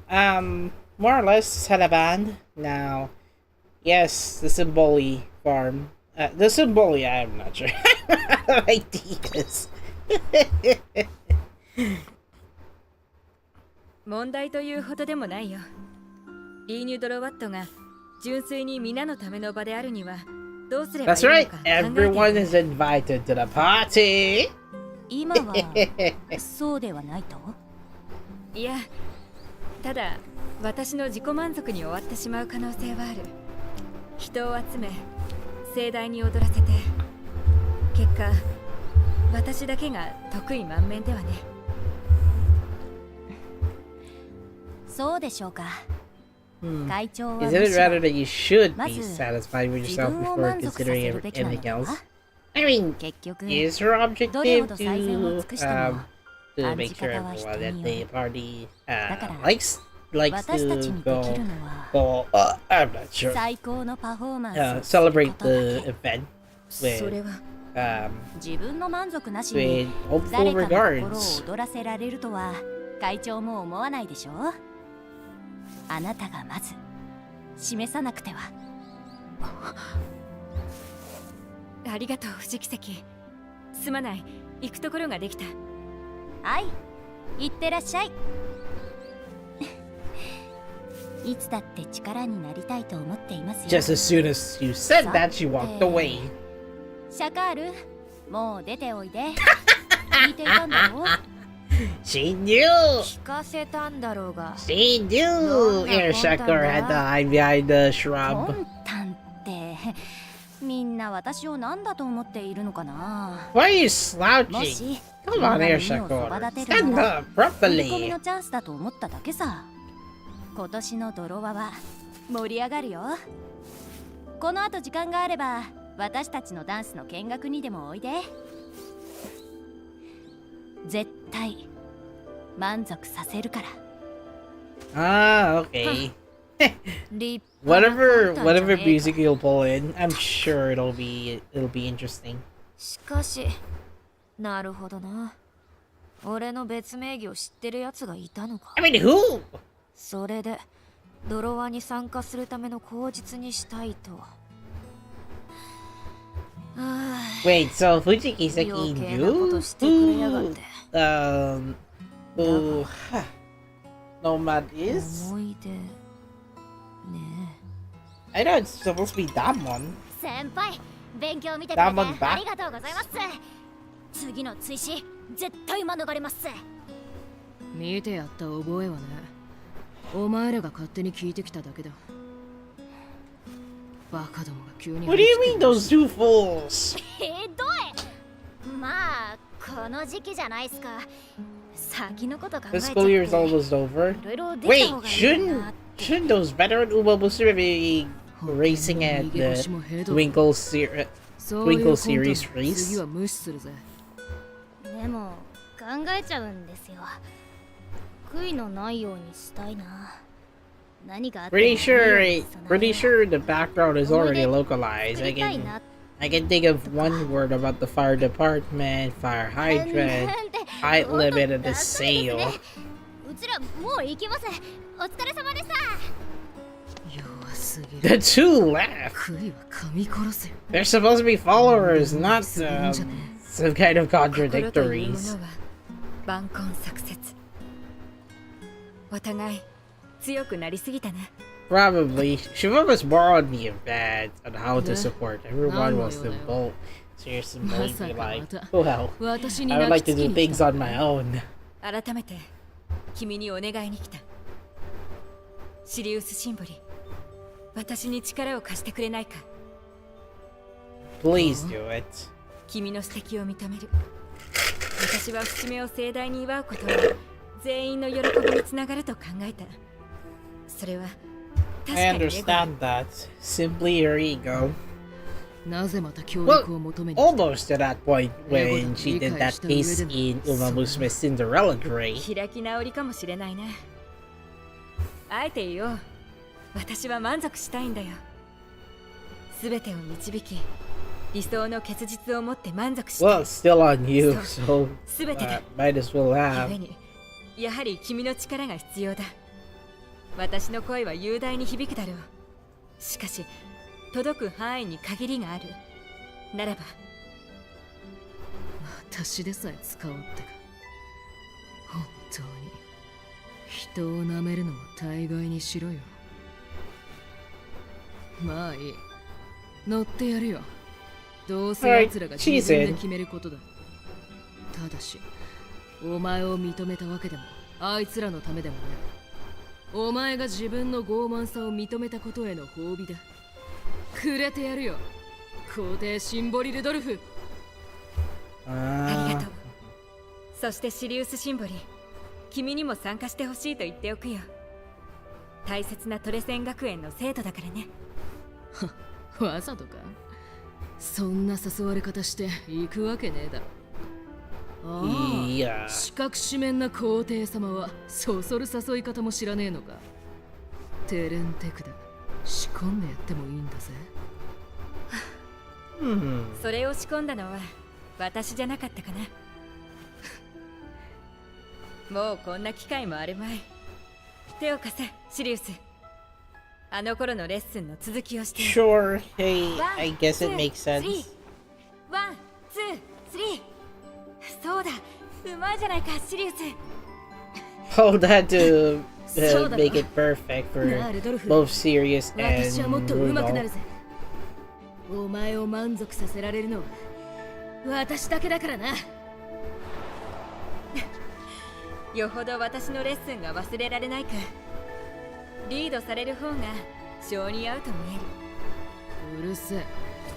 More or less Salaband. Now, yes, the Symboli farm. The Symboli, I'm not sure. Ideas. 問題というほどでもないよリーニュドロワットが純粋に皆のための場であるにはどうすればいい That's の right. か考えている。 Everyone is invited to the party. 今はそうではないと。いや、ただ私の自己満足に終わってしまう可能性はある。人を集め盛大に踊らせて、結果私だけが得意満面ではね。そうでしょうか。 会長は Isn't it rather that you should ま be ず satisfied with 自 yourself 分を before 満足させ considering るべきなの everything だわ。 else? I mean, 結局 is her どれほ objective ど最善を尽くしても to 感 make じ sure 方は人 everyone に at よ the party だから likes 私たち to にできるのは go I'm not sure 最高のパフォーマンスをする celebrate ことだ the け。 event それ with は 自分の満足なし with に hopeful 誰かの心を regards. 躍らせられるとは会長も思わないでしょう。あなたがまず示さなくては。ありがとう藤木関。すまない、行くところができた。はい、いってらっしゃい。いつだって力になりたいと思っていますよ。 Just as soon as you said that, she walked away. シャカール、もう出ておいで。聞いていたんだろう。 She knew! 聞かせたんだろうが。 She knew! Air Shakur had to hide behind the 魂 shrub. 胆ってみんな私を何だと思っているのかな。 Why are you も slouching? し Come on, Air みんなの Shakur. 耳をそば立てる Stand なら up 振り込み properly. のチャンスだと思っただけさ。今年のドロワは盛り上がるよ。この後時間があれば私たちのダンスの見学にでもおいで。絶対満足させるから。 Ah, okay. 立派な Whatever 魂胆じゃ whatever ねえか。 music you'll pull in, I'm sure it'll be interesting. しかし、なるほどな。俺の別名義を知ってるやつがいたのか。 I mean, who? それで、ドロワに参加するための口実にしたいと。あ Wait, so Fuji あ、 Kiseki 余計なこ knew としてくれやがっ who て。 who Nomad is? 思い出ね I know it's supposed to be Damon. 先輩、勉強見てくれてあダーモンバりがとうございます。次の追試絶対免れます。見てやった覚えはね。お前らが勝手に聞いてきただけだ。バカどもが急に。 What do you mean those two fools? ひどい。まあこの時期じゃないっすか。先のこと考え The ちゃっ school て year's almost over. いろいろできた Wait, 方がいいな shouldn't those veteran Umamusume be racing at the Twinkle Series そういう魂胆 Series 次 race? は無視するぜ。でも考えちゃうんですよ。悔いのないようにしたいな。何かあっても Pretty sure いいように pretty 備え sure the background is already localized. 作りたいな。 I can think of one word about the fire department, fire hydrant, なんて height ほんと limit, and the ダサいです sail. ね。うちらもう行きます。お疲れ様でした。弱すぎ The る。 two laugh. 悔いは噛み殺せよ。 They're supposed to be followers, not するんじゃね some kind of 心というも contradictories. のは晩婚作説。お互い強くなりすぎたな。 Probably. She focused more on the event, on how to support. Everyone wants to vote. Seriously, be like, well, 私に I would 泣 like き to つき do に来 things た。 on my own. 改めて君にお願いに来た。シリウスシンボリ、私に力を貸してくれないか。 Please do it. 君の指摘を認める。私は節目を盛大に祝うことが全員の喜びにつながると考えた。それは確 I かにエゴ。 understand that. Simply your ego. なぜまた協力を求めに来た。 Almost to that point when she did that piece in Umamusume's Cinderella Grey. 開き直りかもしれないな。あえて言おう。私は満足したいんだよ。すべてを導き、理想の結実を持って満足した Well, い。 it's still on you, so すべてだ。 might as well ゆ have. えに、やはり君の力が必要だ。私の声は雄大に響くだろう。しかし、届く範囲に限りがある。ならば、私でさえ使おうってか。本当に、人を舐めるのも大概にしろよ。まあいい。乗ってやるよ。どうせ奴らが自分で決めることだ。ただし、お前を認めたわけでも、あいつらのためでもね。お前が自分の傲慢さを認めたことへの褒美だ。くれてやるよ。皇帝シンボリ・ルドルフ。ありがとう。そしてシリウス・シンボリ、君にも参加してほしいと言っておくよ。大切なトレセン学園の生徒だからね。わざとか？そんな誘われ方して行くわけねえだろ。いや、四角四面な皇帝様はそそる誘い方も知らねえのか。テレンテクだ。仕込んでやってもいいんだぜ。それを仕込んだのは私じゃなかったかな。もうこんな機会もあるまい。手を貸せ、シリウス。あの頃のレッスンの続きをして。Sure, hey, I guess it makes sense. ワン、ツー、スリー。そうだ、うまいじゃないか、シリウス。Hold that to make it perfect for both serious and 私はもっと上手くなる brutal. ぜ。お前を満足させられるのは私だけだからな。よほど私のレッスンが忘れられないか。リードされる方が性に合うと見える。うるせえ。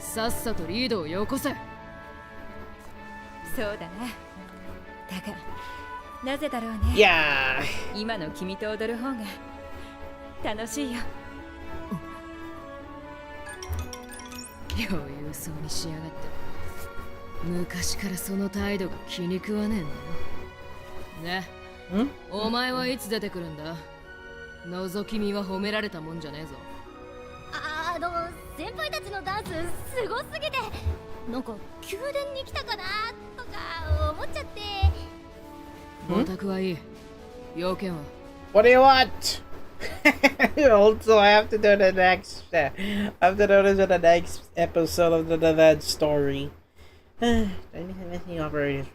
さっさとリードをよこせ。そうだな。だがなぜだろうね。Yeah. 今の君と踊る方が楽しいよ。余裕そうにしやがって。昔からその態度が気に食わねえんだよ。ね。お前はいつ出てくるんだ？覗き見は褒められたもんじゃねえぞ。先輩たちのダンスすごすぎて、なんか宮殿に来たかなとか思っちゃって。オタクはいい。要件は What do you want? Also, I have to do the next. I have to do this in the next episode of the Event Story. Anything operators.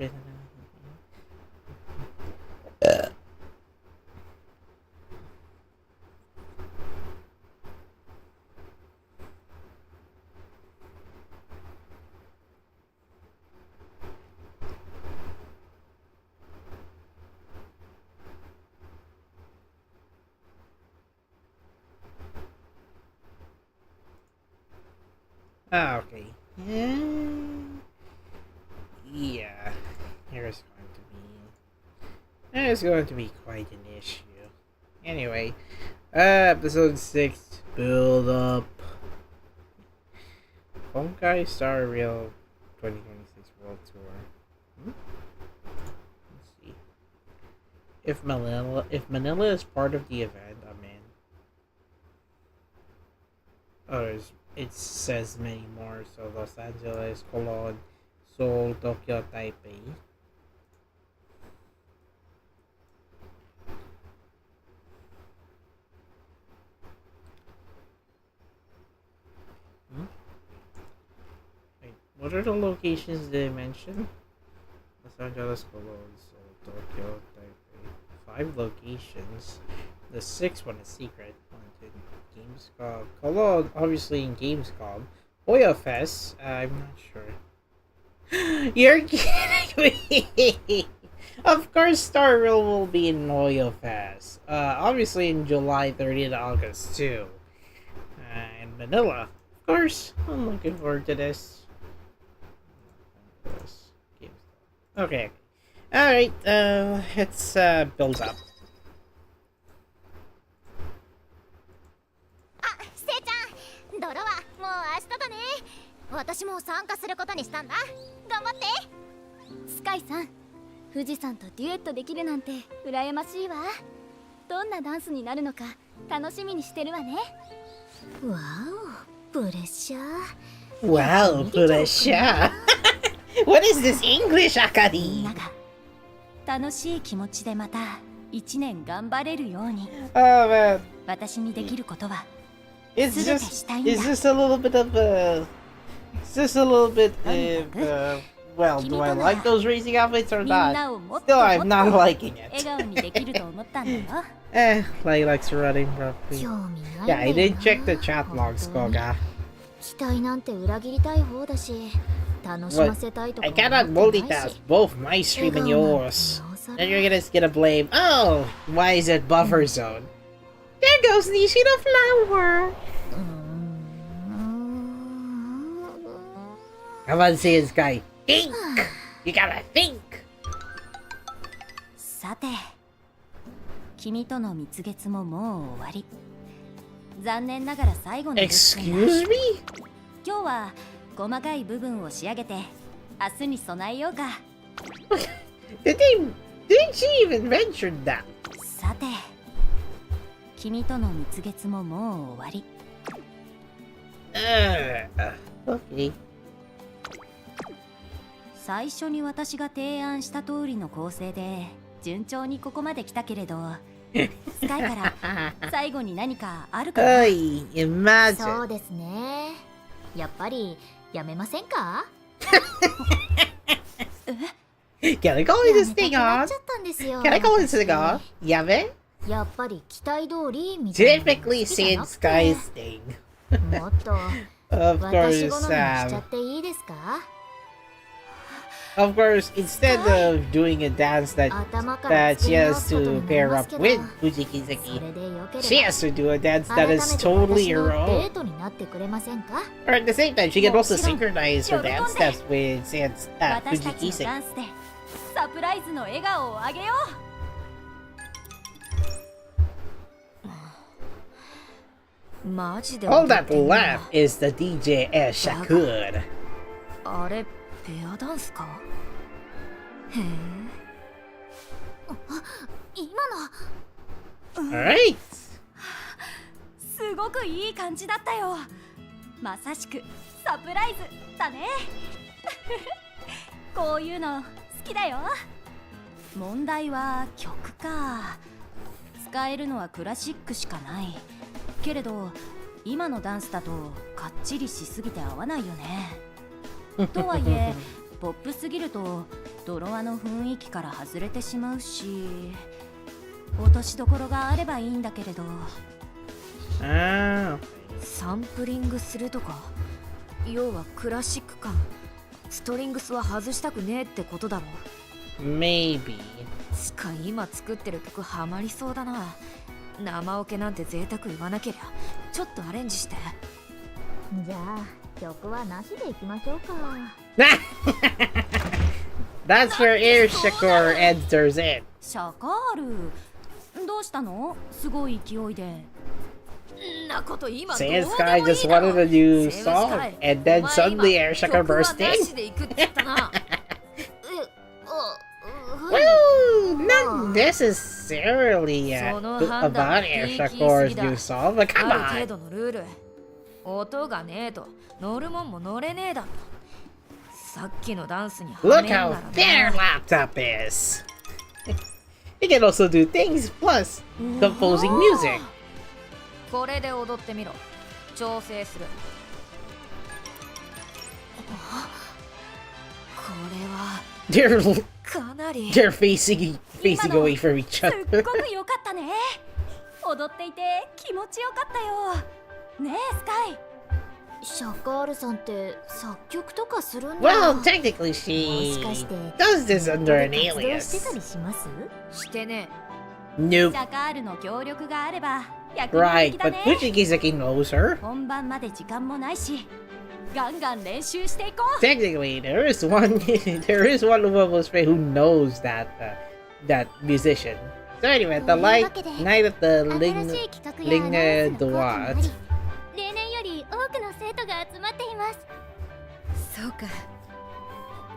Ah, okay. Yeah. There's going to be quite an issue. Anyway, episode 6, build up. Honkai Star Rail 2026 World Tour. Let's see. If Manila is part of the event, I'm in. Oh, it says many more. So Los Angeles, Cologne, Seoul, Tokyo, Taipei. Wait, what are the locations they mentioned? Los Angeles, Cologne, Seoul, Tokyo, Taipei. 5 locations. The 6th one is secret. Gamescom. Cologne, obviously in Gamescom. Oya Fest, I'm not sure. You're kidding me! Of course, Star Rail will be in Oya Fest. Obviously in July 30th and August too. In Manila. Of course, I'm looking forward to this. Okay. Alright, let's build up. 泥はもう明日だね。私も参加することにしたんだ。頑張って。スカイさん、富士山とデュエットできるなんて羨ましいわ。どんなダンスになるのか楽しみにしてるわね。わお、プレッシャー。Wow, pressure. What is this English, Akari? みんなが楽しい気持ちでまた1年頑張れるように。Oh man. 私にできることは It's just a little bit of well, do I like those racing outfits or not? Still, I'm not liking it. Like likes running properly. Yeah, I did check the chat logs, Koga. But I cannot multitask both my stream and yours. Then you're gonna get a blame. Oh, why is it buffer zone? There goes Nishi the flower. Come on, say this guy. Think! You gotta think! さて、君との蜜月ももう終わり。残念ながら最後のレッスンだ。 Excuse me? 今日は細かい部分を仕上げて明日に備えようか。Didn't she even mention that? さて、君との蜜月ももう終わり。Okay. 最初に私が提案した通りの構成で順調にここまで来たけれど、スカイから最後に何かあるかな。Hey, imagine. そうですね。やっぱりやめませんか？ Can I call this thing な on? っちゃったんですよ。 Can I call this thing on? Yabe? やっぱり期待通りみたいな。 Typically saying Sky's thing. もっと Of 私 course, 好みにしちゃっていいですか？ Of course, instead of doing a dance that she has to pair up with Fuji Kiseki, それでよけ she れば has to do a dance 改 that め is て totally 私の her デ own. ートになってくれませんか？ Or at the same time, she can also もちろん。 synchronize her dance steps with 私 Fuji たちの Kiseki. ダンスでサプライズの笑顔をあげよう。マジで All that left is the DJ as Shakur. あれ、ペアダンスか？へえ。今の Alright. すごくいい感じだったよ。まさしくサプライズだね。こういうの好きだよ。問題は曲か。使えるのはクラシックしかない。けれど今のダンスだとかっちりしすぎて合わないよね。とはいえポップすぎるとドロワの雰囲気から外れてしまうし、落としどころがあればいいんだけれど。Ah. サンプリングするとか、要はクラシック感、ストリングスは外したくねえってことだろ。 Maybe. しか今作ってる曲ハマりそうだな。生オケなんて贅沢言わなけりゃちょっとアレンジして。じゃあ曲はなしでいきましょうか。 That's where Air Shakur enters in. シャカール、どうしたの？すごい勢いで。んなこと今どう Say で this も guy いい just だろ。 wanted a new セーブス song, カイ and then お前 suddenly 今 Air Shakur 曲は burst なし in. で行くって言ったな。Well, not necessarily So no hand about up, Air peaky Shakur's sigida. new song, but come ある程 on. 度のルール。音がねえと乗るもんも乗れねえだろ。さっきのダンスには Look めんなら how な。 their laptop is. It can also do things plus composing music. これで踊ってみろ。調整する。これは They're かなり they're facing away from each すっ other. ごく良かったね。踊っていて気持ちよかったよ。ねえスカイ。シャカールさんって作曲とかするんだ。 Well, technically も she しかして does this under an 活動してた alias. りします？してね。 Nope. シャカールの協力があれば役に立 Right, きだ but ね。 Fuji Kiseki knows her. 本番まで時間もないし、ガンガン練習していこう。 Technically, there is one Umamusume who knows that musician. So anyway, the night at the 新しい企画やアナウ Ligne ンスの効果もあり Droite. 例年より多くの生徒が集まっています。そうか。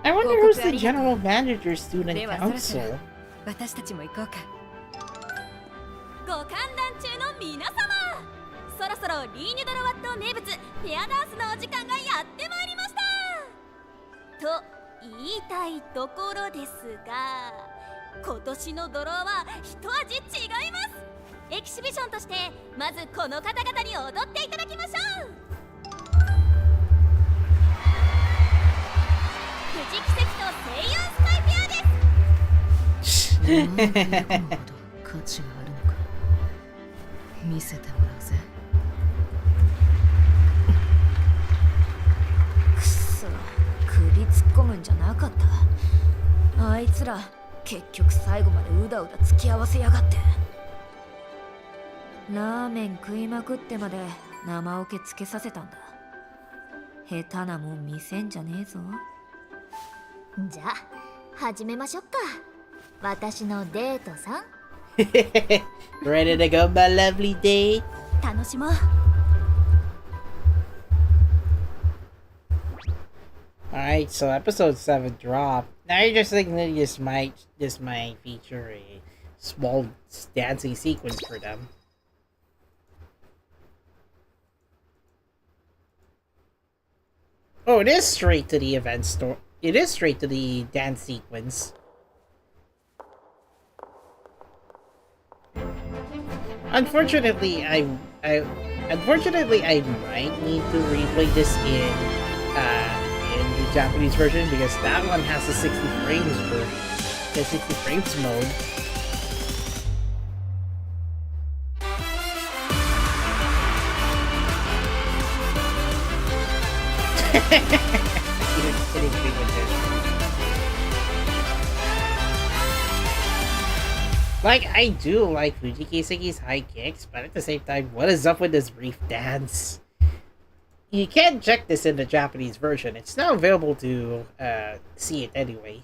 I wonder who's the general manager student ではそろそろ council. 私たちも行こうか。ご歓談中の皆様、そろそろリーニュドロワット名物ペアダンスのお時間がやってまいりましたと言いたいところですが、今年のドロワは一味違います。エキシビションとしてまずこの方々に踊っていただきましょう。藤奇跡と声優スパイペアです。く価値があるのか見せてもらうぜ。くそ、首突っ込むんじゃなかった。あいつら結局最後までうだうだ付き合わせやがって。ラーメン食いまくってまで生オケつけさせたんだ。下手なもん見せんじゃねえぞ。じゃあ始めましょうか。私のデートさん。Ready to go, my lovely date? 楽しもう。Alright, so episode 7 dropped. Now you're just thinking that this might feature a small dancing sequence for them. Oh, it is straight to the event store. It is straight to the dance sequence. Unfortunately, I might need to replay this in the Japanese version because that one has the 60 frames mode. Like, I do like Fuji Kiseki's high kicks, but at the same time, what is up with this brief dance? You can check this in the Japanese version. It's now available to see it anyway.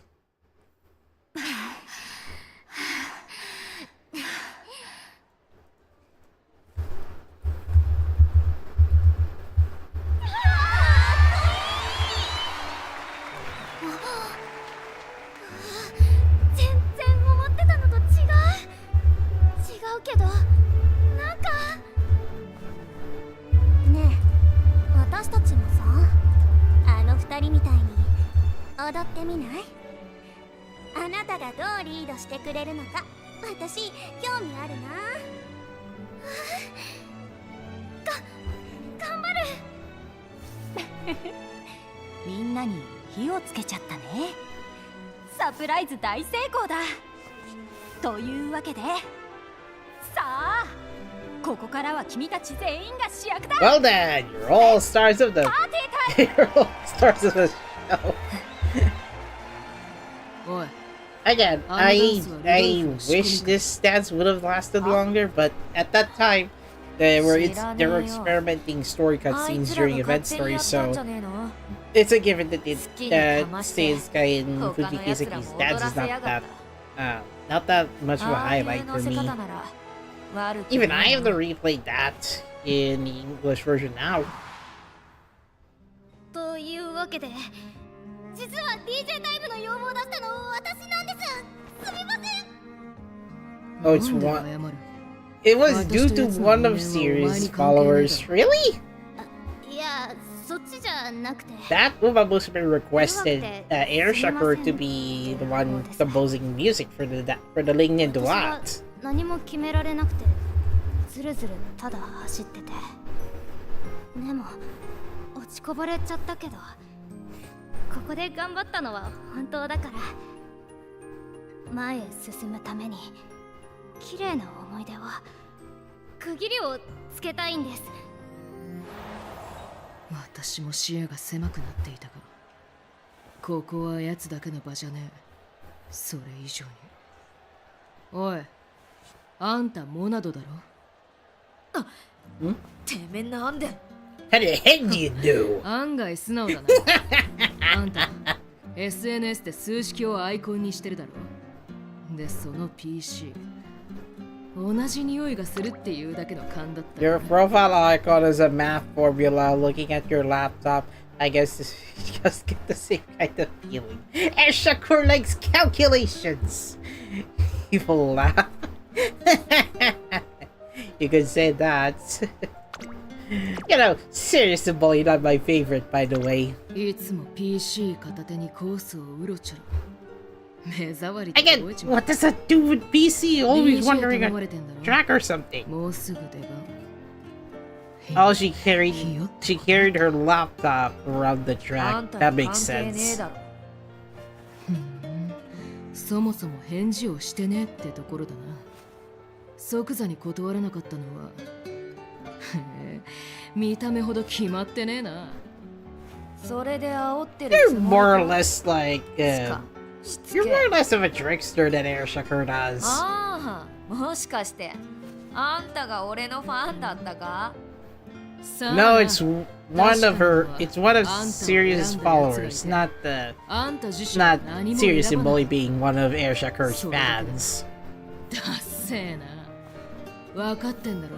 Well then, you're all stars of the you're all stars of the show. Again, I wish this dance would have lasted longer, but at that time they were experimenting story cutscenes during event stories, so it's a given that Seiun and Fuji Kiseki's dance is not that much of a highlight for me. Even I have to replay that in the English version now. Oh, it's one. It was due to one of series followers. Really? That Umamusume requested Air Shakur to be the one composing music for the Ligne Droite. 何も決められなくてずるずるただ走っててでも落ちこぼれちゃったけどここで頑張ったのは本当だから前へ進むために綺麗な思い出を区切りをつけたいんです。私も視野が狭くなっていたがここは奴だけの場じゃねえ。それ以上においあんたモナドだろ。ん？てめえなんで How the heck do you do? 案外素直だな。あんた SNS で数式をアイコンにしてるだろ。でその PC 同じ匂いがするっていうだけの勘だった。Your profile icon is a math formula. Looking at your laptop, I guess you just get the same kind of feeling. And Shakur likes calculations. Evil laugh. You could say that. You know, serious bully, not my favorite, by the way. いつも PC 片手にコースをうろちょろ。Again, what does that do with PC? Always wondering a track or something. Oh, she carried her laptop around the track. That makes sense. そもそも返事をしてねってところだな。即座に断らなかったのは見た目ほど決まってねえな。それで煽ってる You're つも more り or か less like しつ you're け more or less of a trickster than Airsucker does. ああ、もしかしてあんたが俺のファンだったか？ No, it's one of Sirius's followers, not あんた自身 not 何も Sirius 選 and ばな Bully い。 being one of Airsucker's fans. だっせえな。分かってんだろ。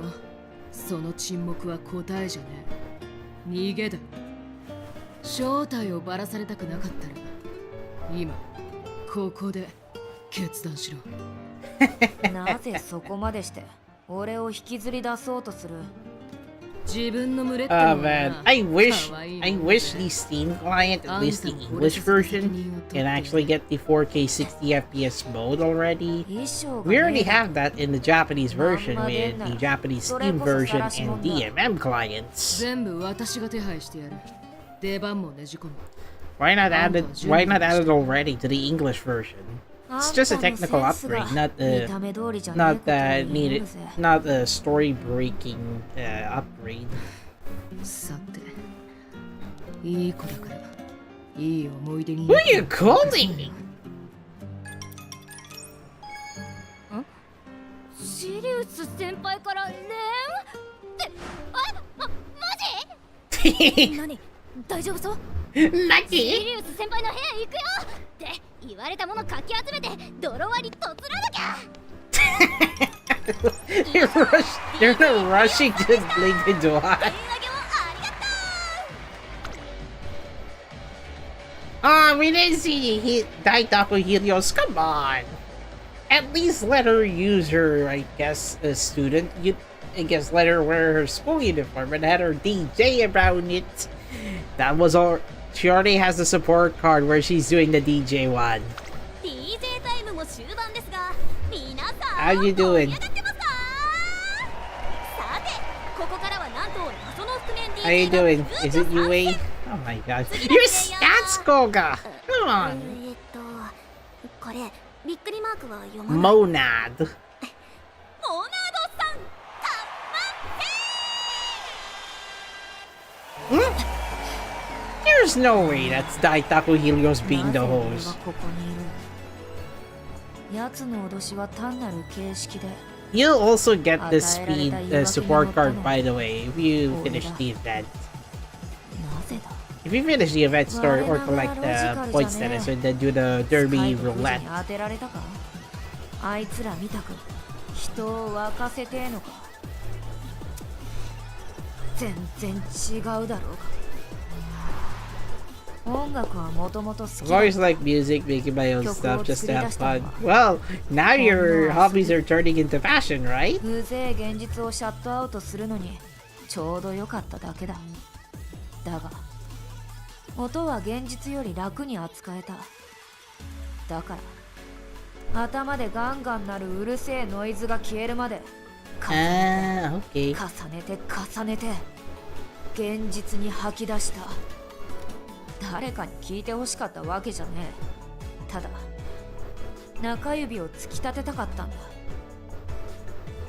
その沈黙は答えじゃねえ。逃げだ。正体をばらされたくなかったら今ここで決断しろ。なぜそこまでして俺を引きずり出そうとする？自分の群れっての Oh は man, な I wish 可愛い I もん wish だ。 the Steam client, at least the あんたも English これさせた責 version, 任を取 can って actually get the 4K 60 FPS mode already. 衣装が We ね already えだ have that in the Japanese version まんまで with んな the ら Japanese それ Steam こそ version 晒し and 者だ。 DMM clients. 全部私が手配してやる。出番もねじ込む。 Why not add it already to the English version? It's just a technical upgrade, not 見 a た目通りじゃねえ not ことを that 言う needed ぜ。 not a story breaking upgrade. さて、いい子だからいい思い出に。 Who are you calling? シリウス先輩から連ってマジ何大丈夫そう？シ Lucky. リウス先輩の部屋行くよって言われたものかき集めて泥割りとつらなきゃ。 They're rushing to Ligne Droite. 手上げもありがとう。 Ah, we didn't see Daitaku Helios. Come on. At least let her use her, I guess, a student. I guess let her wear her school uniform and had her DJ around it. That was all. She already has the support card where she's doing the DJ one. DJ タイムも終盤ですが、皆さん How you doing? 盛り上がってますか？さて、ここからはなんと謎の覆面 DJ How you doing? Is it UA? Oh my god. Your stats, Koga! Come on. これびっくりマークは読まない。 Monad. モナードさん、た There's no way that's Daitaku Helios being the なぜ俺は host. ここにいる？奴の脅しは単なる形式で You'll also get the speed support card, by the way, if you finish the event. なぜだ？ If you finish the event story or collect the point status and then do the derby スカイと富士 roulette. に当てられたか？あいつらみたく人を沸かせてえのか？全然違うだろうか。音楽はもともと好 I've きだ。 always liked music, making my own stuff just to have fun. Well, now your hobbies are turning into fashion, right? うぜえ現実をシャットアウトするのにちょうど良かっただけだ。だが音は現実より楽に扱えた。だから頭でガンガン鳴るうるせえノイズが消えるまで Ah, okay. 重ねて重ねて現実に吐き出した。誰かに聞いてほしかったわけじゃねえ。ただ中指を突き立てたかったんだ。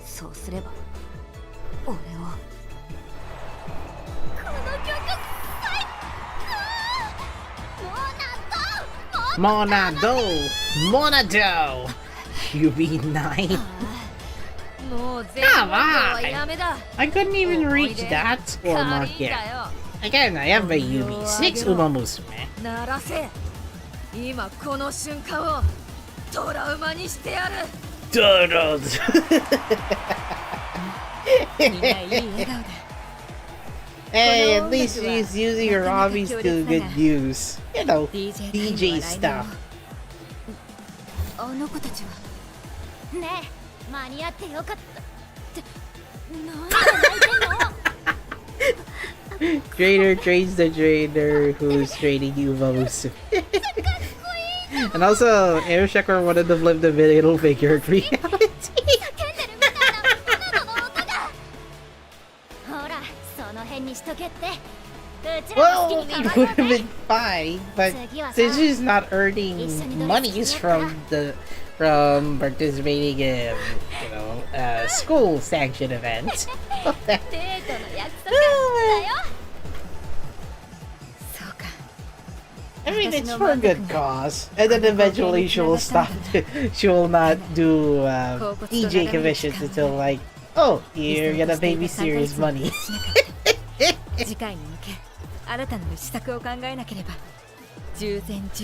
そうすれば俺をこの曲最高。モナード Monado! UB9. もう全部はやめだ。 I couldn't even reach that score mark 軽いん yet. だよ。 Again, I have a UB6 Umamusume. 鳴らせ。今この瞬間をトラウマにしてやる。 Doodled. みんないい笑顔で。 Hey, at least she's using her hobbies to good use. You know, DJ stuff. あの子たちはねえ、間に合ってよかったって何が泣いてんの？ Trainer trains the trainer who's training Umamusume. And also, Airsucker wanted to flip the middle figure in reality. 叫んでるみたいなモナドの音が。ほら、その辺にしとけって。Well, it would have been fine, but since she's not earning monies from participating in, school sanctioned events. I mean, it's for a good cause, and then eventually she will stop. She will not do DJ commissions until like, oh, you're gonna pay me serious money.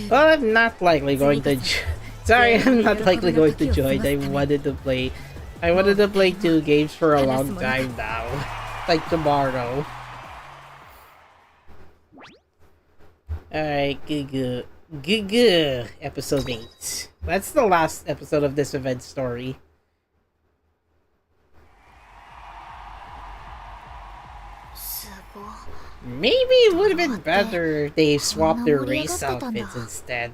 Well, I'm not likely going to. Sorry, I'm not likely going to join. I wanted to play 2 games for a long time now, like tomorrow. Alright, good. Episode 8. That's the last episode of this event story. Maybe it would have been better if they swapped their race outfits instead.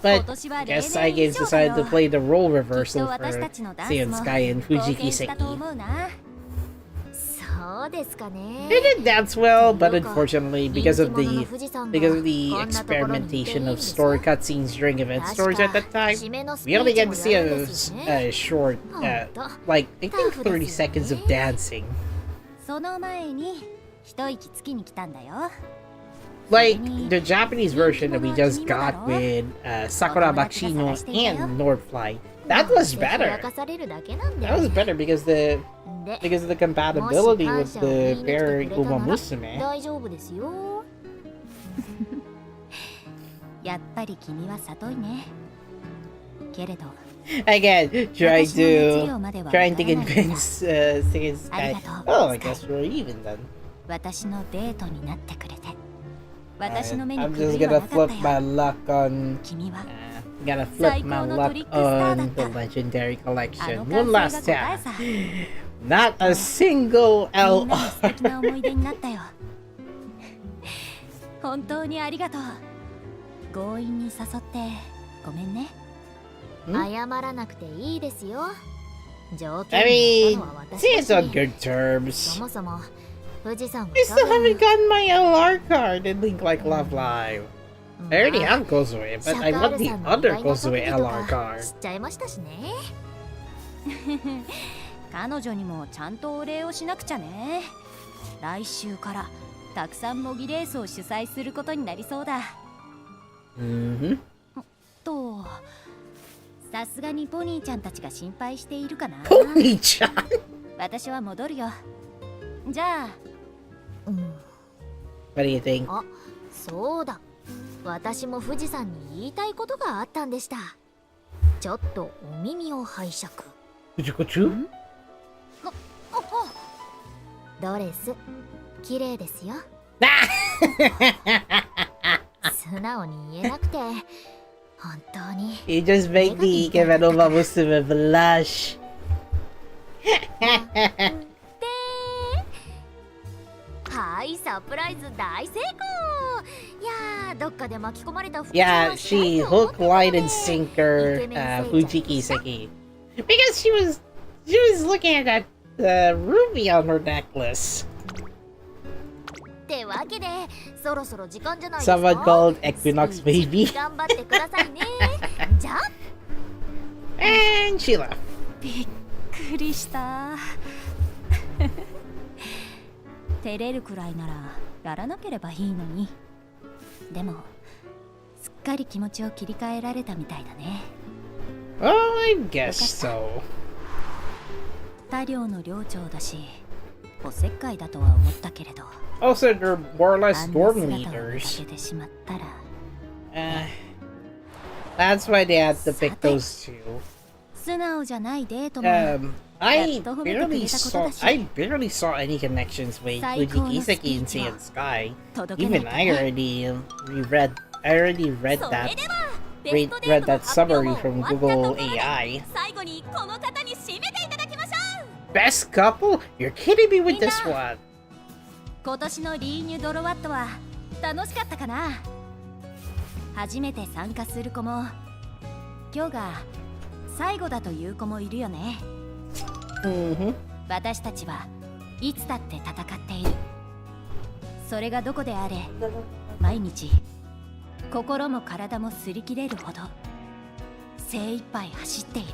But I guess Saigames decided to play the role reversal for Seiun Sky and Fuji Kiseki. They did dance well, but unfortunately, because of the experimentation of story cutscenes during event stories at that time, we only get to see a short, like I think 30 seconds of dancing. Like the Japanese version that we just got with Sakura Bakshino and Nordfly. That was better. That was better because of the compatibility with the pair Umamusume. Again, trying to convince Seiun Sky. Oh, I guess we're even then. I'm just gonna flip my luck on. Gonna flip my luck on the Legendary Collection one last time. Not a single LR. I mean, she's on good terms. I still haven't gotten my LR card in Link Like Love Live. I already have Kozue, but I want the other Kozue LR card. 彼女にもちゃんとお礼をしなくちゃね。来週からたくさん模擬レースを主催することになりそうだ。と、さすがにポニーちゃんたちが心配しているかな。ポニーちゃん。私は戻るよ。じゃあ。What do you think? あ、そうだ。私も富士山に言いたいことがあったんでした。ちょっとお耳を拝借。ドレス綺麗ですよ。素直に言えなくて本当に。You just make me give an Umamusume blush. はい、サプライズ大成功。いやー、どっかで巻き込まれた。Yeah, she hook, line, and sinker Fuji Kiseki because she was looking at that ruby on her necklace. ってわけで、そろそろ時間じゃないですか。Someone called Equinox Baby. 頑張ってくださいね。じゃあ。And she left. びっくりした。照れるくらいならやらなければいいのに。でもすっかり気持ちを切り替えられたみたいだね。Oh, I guess so. 他寮の寮長だし、おせっかいだとは思ったけれど。Also, they're more or less dorm leaders. That's why they had to pick those two. 素直じゃないデートも。I barely saw any connections with Fuji Kiseki and Seiun Sky. Even I already read that summary from Google AI. Best couple? You're kidding me with this one. 今年のリーニュドロワットは楽しかったかな。初めて参加する子も今日が最後だという子もいるよね。私たちはいつだって戦っている。それがどこであれ毎日心も体も擦り切れるほど精一杯走っている。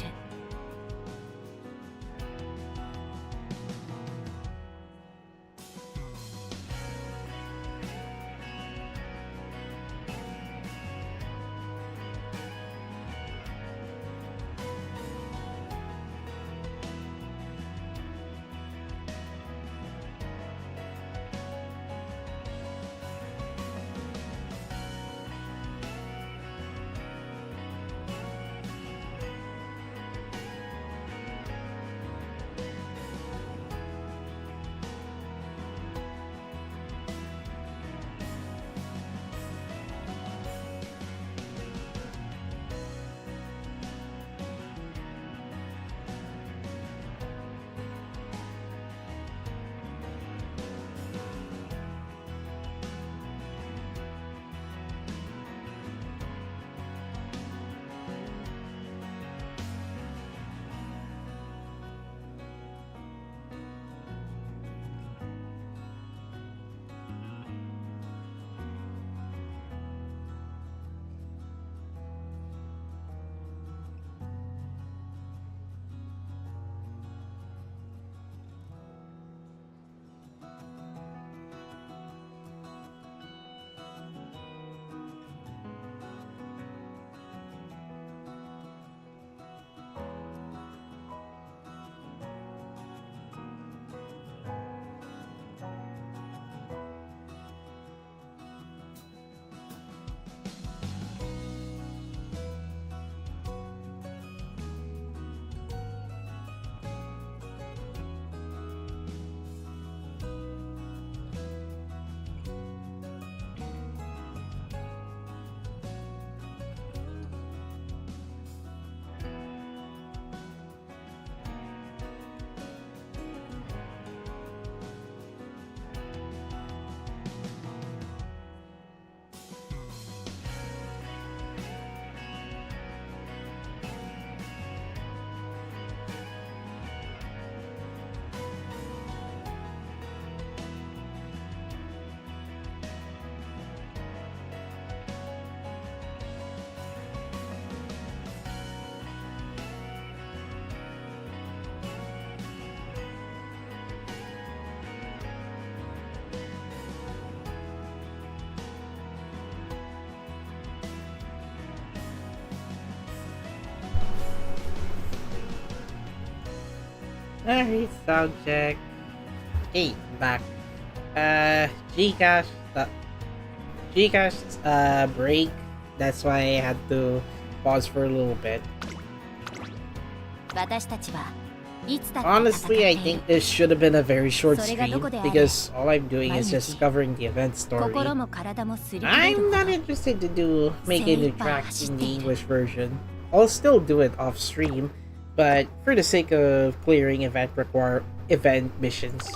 Alright, sound check. Hey, back. Gcash, break. That's why I had to pause for a little bit. Honestly, I think this should have been a very short stream because all I'm doing is just covering the event story. I'm not interested to make any tracks in the English version. I'll still do it off stream, but for the sake of clearing event missions.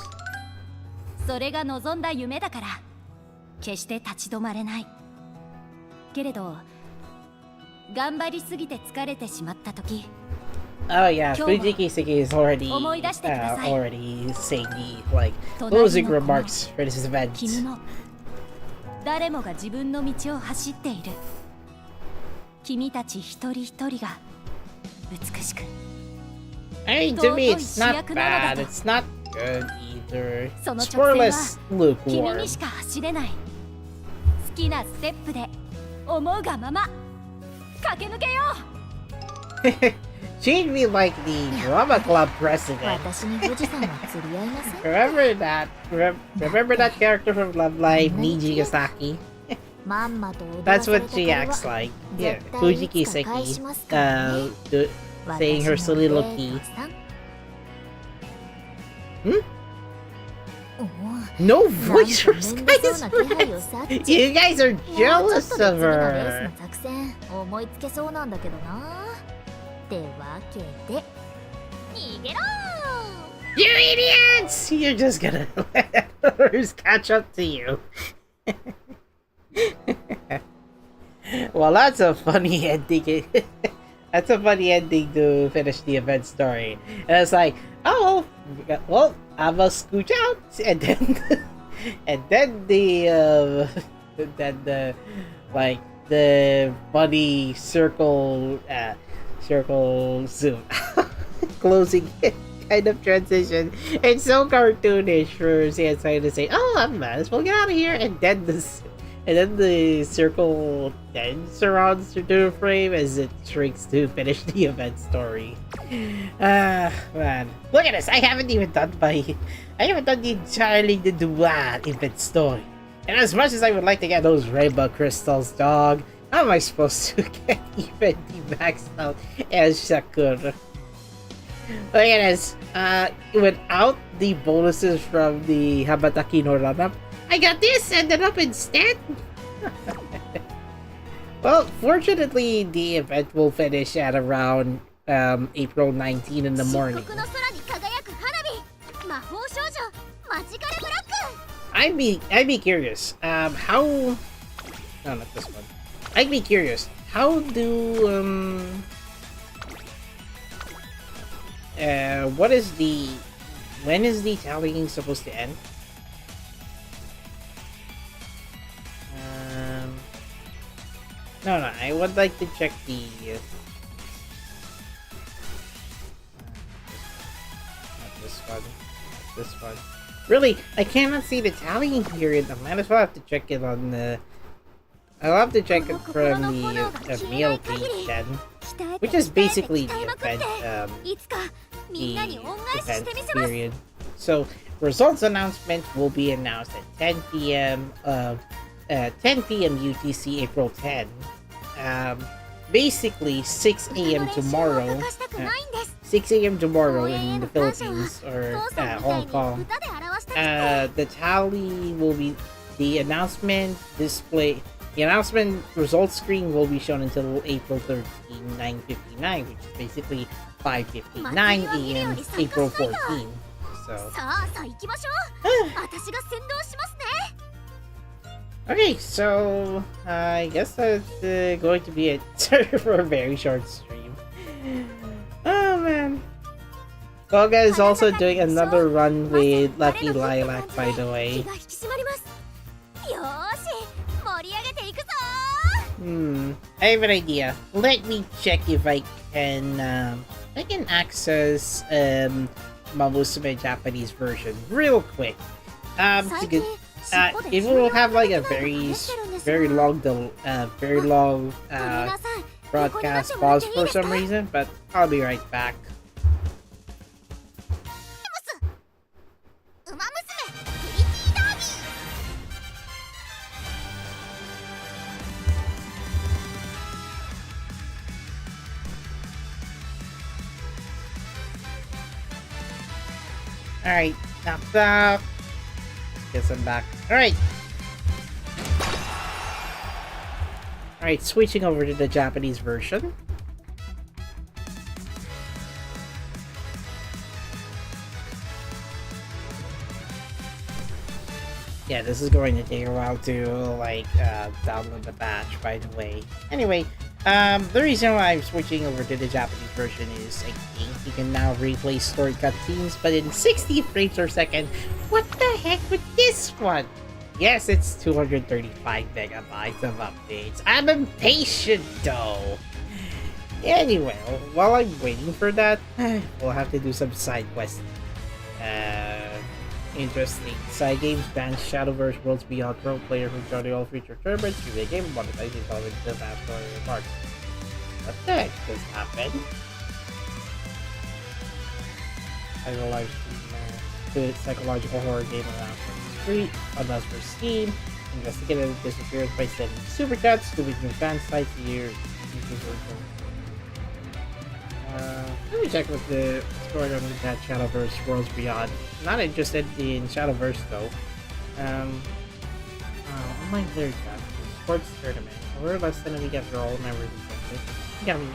それが望んだ夢だから決して立ち止まれないけれど頑張りすぎて疲れてしまった時 Oh yeah, Fuji Kiseki is already saying the like closing remarks for this event. 君も誰もが自分の道を走っている君たち一人一人が美しく I mean, to me, it's not bad. It's not good either. It's more or less lukewarm. 君にしか走れない好きなステップで思うがまま駆け抜けよう She'd be like the drama club president. Remember that? Remember that character from Love Live, Niji Gasaki? That's what she acts like. Yeah, Fuji Kiseki. Saying her soliloquy. No voice for Sky's friends. You guys are jealous of her. You idiots! You're just gonna let others catch up to you. Well, that's a funny ending. That's a funny ending to finish the event story. And it's like, oh, well, I must scooch out, and then and then the then the like the funny circle zoom closing kind of transition. It's so cartoonish for CSI to say, "Oh, I might as well get out of here," and then the circle then surrounds the frame as it shrinks to finish the event story. Ah, man, look at this! I haven't done the entire Ligne Droite Event Story. And as much as I would like to get those rainbow crystals, dog, how am I supposed to get even the maxed out as Sakura? Look at this. Without the bonuses from the Habataki no Run-Up, I got this ended up instead. Well, fortunately, the event will finish at around April 19 in the morning. I'd be curious. How? No, not this one. I'd be curious. How do what is the? When is the tallying supposed to end? No, I would like to check the. Not this one. Not this one. Really, I cannot see the tallying period. I might as well have to check it on the. I'll have to check it from the meal page then, which is basically the event. The event period. So results announcement will be announced at 10 p.m. 10 p.m. UTC April 10. Basically 6 a.m. tomorrow. 6 a.m. tomorrow in the Philippines or Hong Kong. The tally will be the announcement display. The announcement results screen will be shown until April 13, 9:59, which is basically 5:59 a.m. April 14. So. Okay, so I guess that's going to be it for a very short stream. Oh man. Koga is also doing another run with Lucky Lilac, by the way. I have an idea. Let me check if I can access Umamusume Japanese version real quick. It will have like a very long broadcast pause for some reason, but I'll be right back. Alright, stop. Guess I'm back. Alright, switching over to the Japanese version. Yeah, this is going to take a while to download the patch, by the way. Anyway, the reason why I'm switching over to the Japanese version is I think you can now replay story cutscenes, but in 60 frames per second. What the heck with this one? Yes, it's 235 megabytes of updates. I'm impatient though. Anyway, while I'm waiting for that, we'll have to do some side quests. Interesting. Side games ban Shadowverse Worlds Beyond Pro player who joined all feature tournaments. You may game monetizing following the map story remarks. What the heck just happened? I will live stream psychological horror game around from the street, unless for Steam. Investigated the disappearance by sending super chats to new fan sites here. Let me check what's going on with that Shadowverse Worlds Beyond. Not interested in Shadowverse though. Online player chat. Sports tournament. We're less than a week after all members infected. You gotta be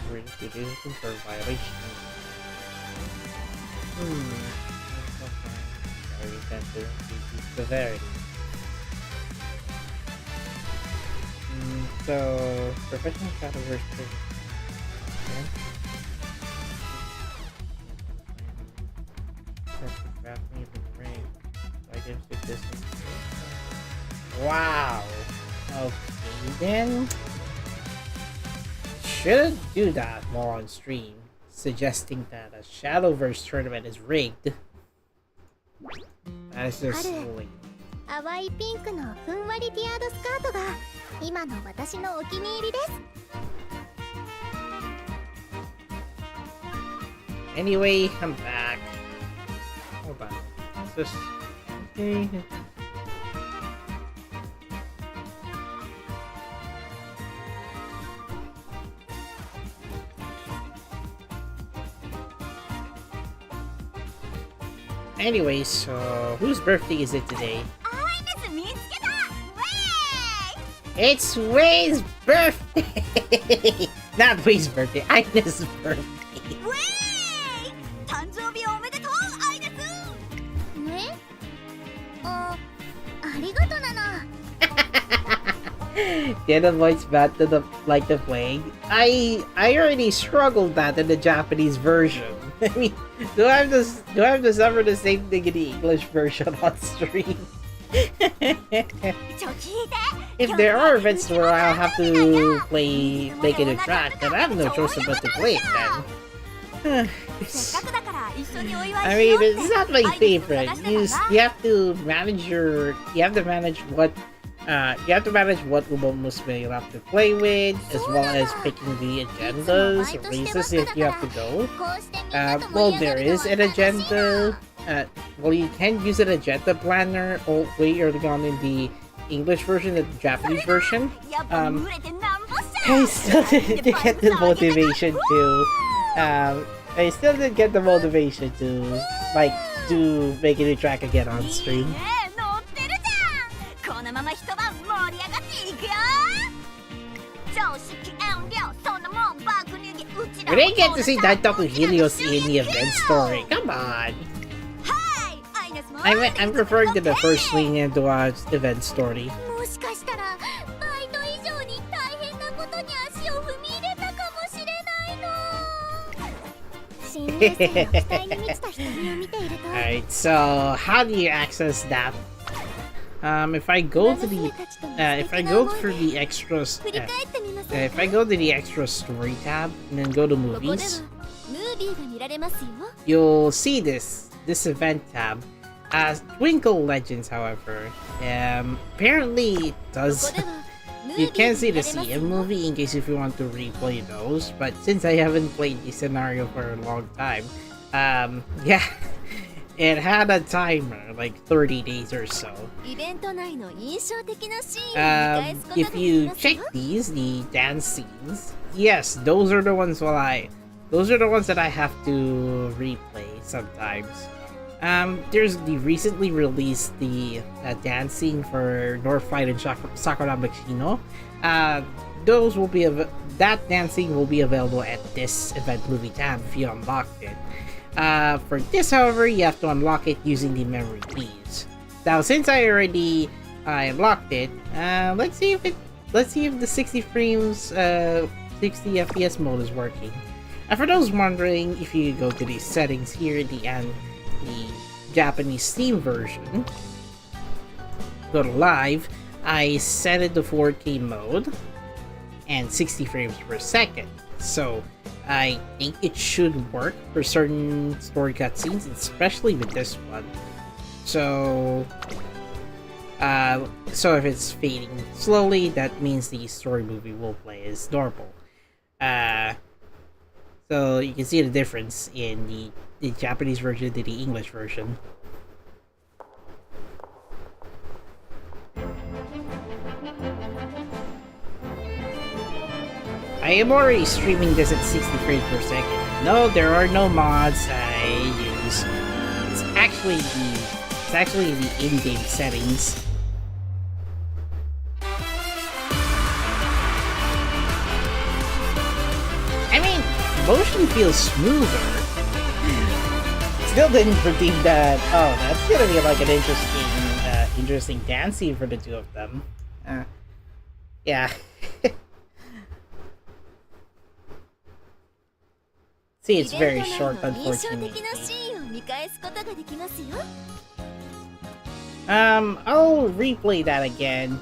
coming to duties for violations. Very sensitive to severity. So professional Shadowverse tournament. I can fit this one. Wow. Okay then. Shouldn't do that while on stream, suggesting that a Shadowverse tournament is rigged. That is just silly. 淡いピンクのふんわりティアードスカートが今の私のお気に入りです。 Anyway, I'm back. Hold on. Is this okay? Anyway, so whose birthday is it today? It's Way's birthday! Not Way's birthday, Aina's birthday. Get a voice back to the like the plague. I already struggled that in the Japanese version. I mean, do I have to suffer the same thing in the English version on stream? If there are events where I'll have to make it a track, then I have no choice but to play it then. I mean, it's not my favorite. You have to manage what Umamusume you'll have to play with, as well as picking the agendas, races if you have to go. Well, there is an agenda. Well, you can use an agenda planner way early on in the English version and the Japanese version. I still didn't get the motivation to, do make it a track again on stream. We didn't get to see Daitoku Helios in the event story. Come on. I'm referring to the first Ligne Droite Event Story. Alright, so how do you access that? If I go to the extras, if I go to the extra story tab and then go to movies, you'll see this event tab. Twinkle Legends, however, apparently it does. You can see the Seiun movie in case if you want to replay those, but since I haven't played the scenario for a long time, yeah, it had a timer, like 30 days or so. If you check the dance scenes, yes, those are the ones that I have to replay sometimes. There's the recently released dance scene for Northlight and Sakura Makino. That dancing will be available at this event movie tab if you unlocked it. For this, however, you have to unlock it using the memory keys. Now, since I already unlocked it, let's see if the 60 frames, 60 FPS mode is working. And for those wondering, if you go to the settings here at the end, the Japanese Steam version, go to live, I set it to 4K mode and 60 frames per second. So I think it should work for certain story cutscenes, especially with this one. So if it's fading slowly, that means the story movie will play as normal. So you can see the difference in the Japanese version to the English version. I am already streaming this at 60 frames per second. No, there are no mods I use. It's actually the in-game settings. I mean, motion feels smoother. Still didn't redeem that. Oh, that's gonna be like an interesting dance scene for the two of them. Yeah. See, it's very short, unfortunately. I'll replay that again.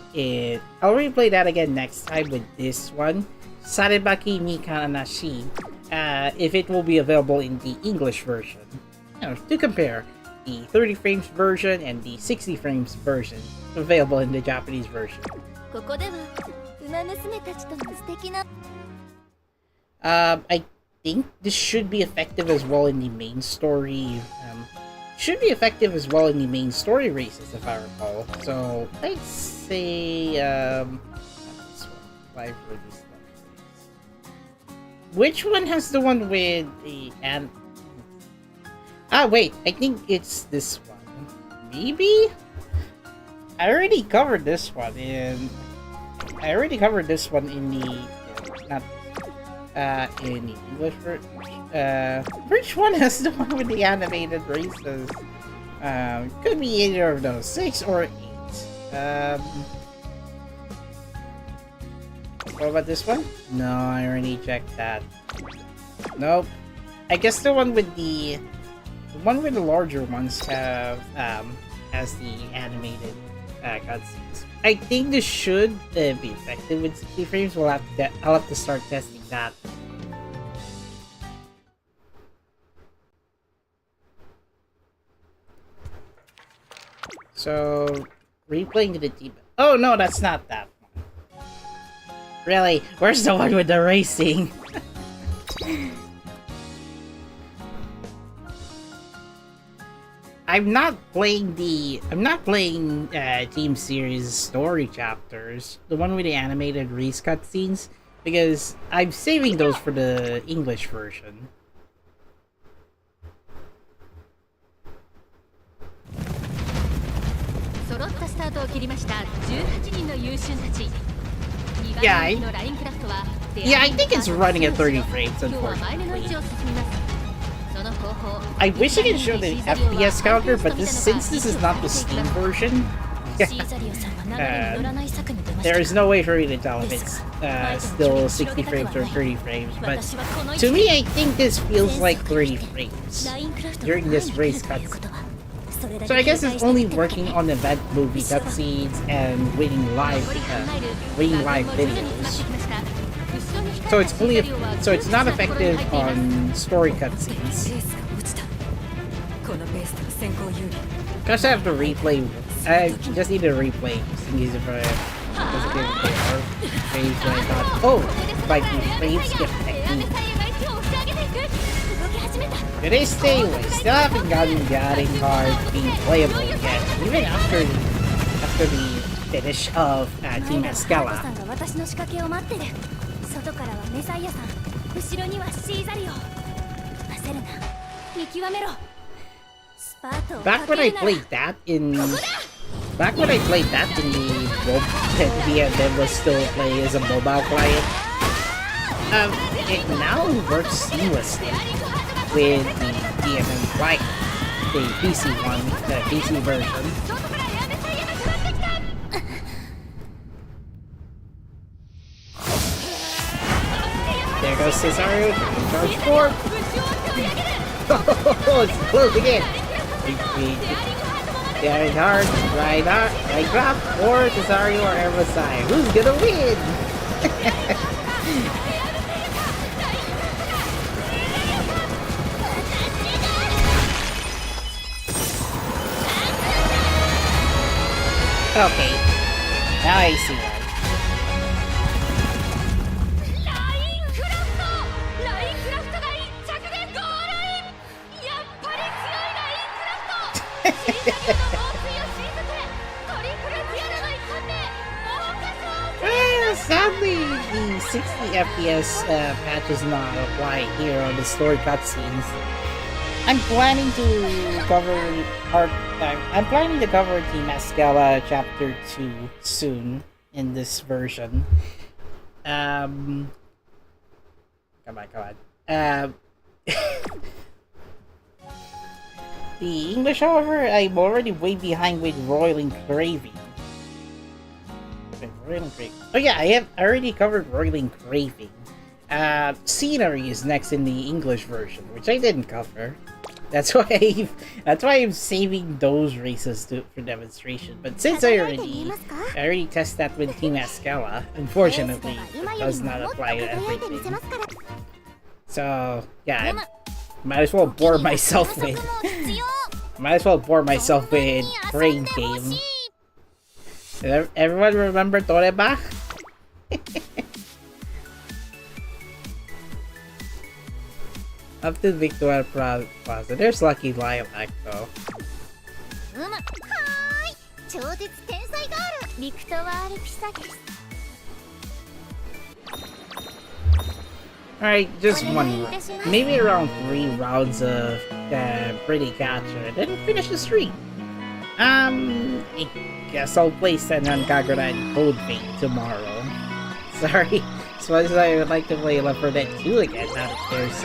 I'll replay that again next time with this one, Sarebaki Mikanashi. If it will be available in the English version, to compare the 30 frames version and the 60 frames version available in the Japanese version. I think this should be effective as well in the main story. Should be effective as well in the main story races, if I recall. So I'd say this one. Live release. Which one has the one with the wait, I think it's this one. Maybe? I already covered this one in the not in the English version. Which one has the one with the animated races? Could be either of those, 6 or 8. What about this one? No, I already checked that. Nope. I guess the one with the larger ones have has the animated cutscenes. I think this should be effective with 60 frames. I'll have to start testing that. So, replaying the team. Oh no, that's not that one. Really? Where's the one with the racing? I'm not playing Team Series story chapters, the one with the animated race cutscenes, because I'm saving those for the English version. Yeah, I think it's running at 30 frames, unfortunately. I wish I could show the FPS counter, but since this is not the Steam version, there is no way for me to tell if it's still 60 frames or 30 frames. But to me, I think this feels like 30 frames during this race cutscene. So I guess it's only working on event movie cutscenes and waiting live videos. So it's not effective on story cutscenes. Cause I have to replay. I just need to replay just in case if I thought, oh, like the frames get technique. Today's stay away. Still haven't gotten Gathering Card being playable yet, even after the finish of Team Escala. Back when I played that in the VM was still playing as a mobile client, it now works seamlessly with the DMM client, the PC one, the PC version. There goes Cesario, charge 4! Oh, it's closing in! Getting hard, right drop, or Cesario or Ermosai. Who's gonna win? Okay, now I see why. Sadly, the 60 FPS patch is not applied here on the story cutscenes. I'm planning to cover Team Escala Chapter 2 soon in this version. Come on. The English, however, I'm already way behind with Roiling Craving. Oh yeah, I already covered Roiling Craving. Scenery is next in the English version, which I didn't cover. That's why I'm saving those races for demonstration. But since I already tested that with Team Ascala, unfortunately, it does not apply to everything. So yeah, I might as well bore myself with brain game. Everyone remember Toreba? Up to Victoire Pisa. There's Lucky Lilac though. Alright, just one round. Maybe around 3 rounds of Pretty Catcher, and then finish the stream. I guess I'll play Seiun Kagura and Code Vein tomorrow. Sorry. As much as I would like to play Left 4 Dead 2 again, now that there's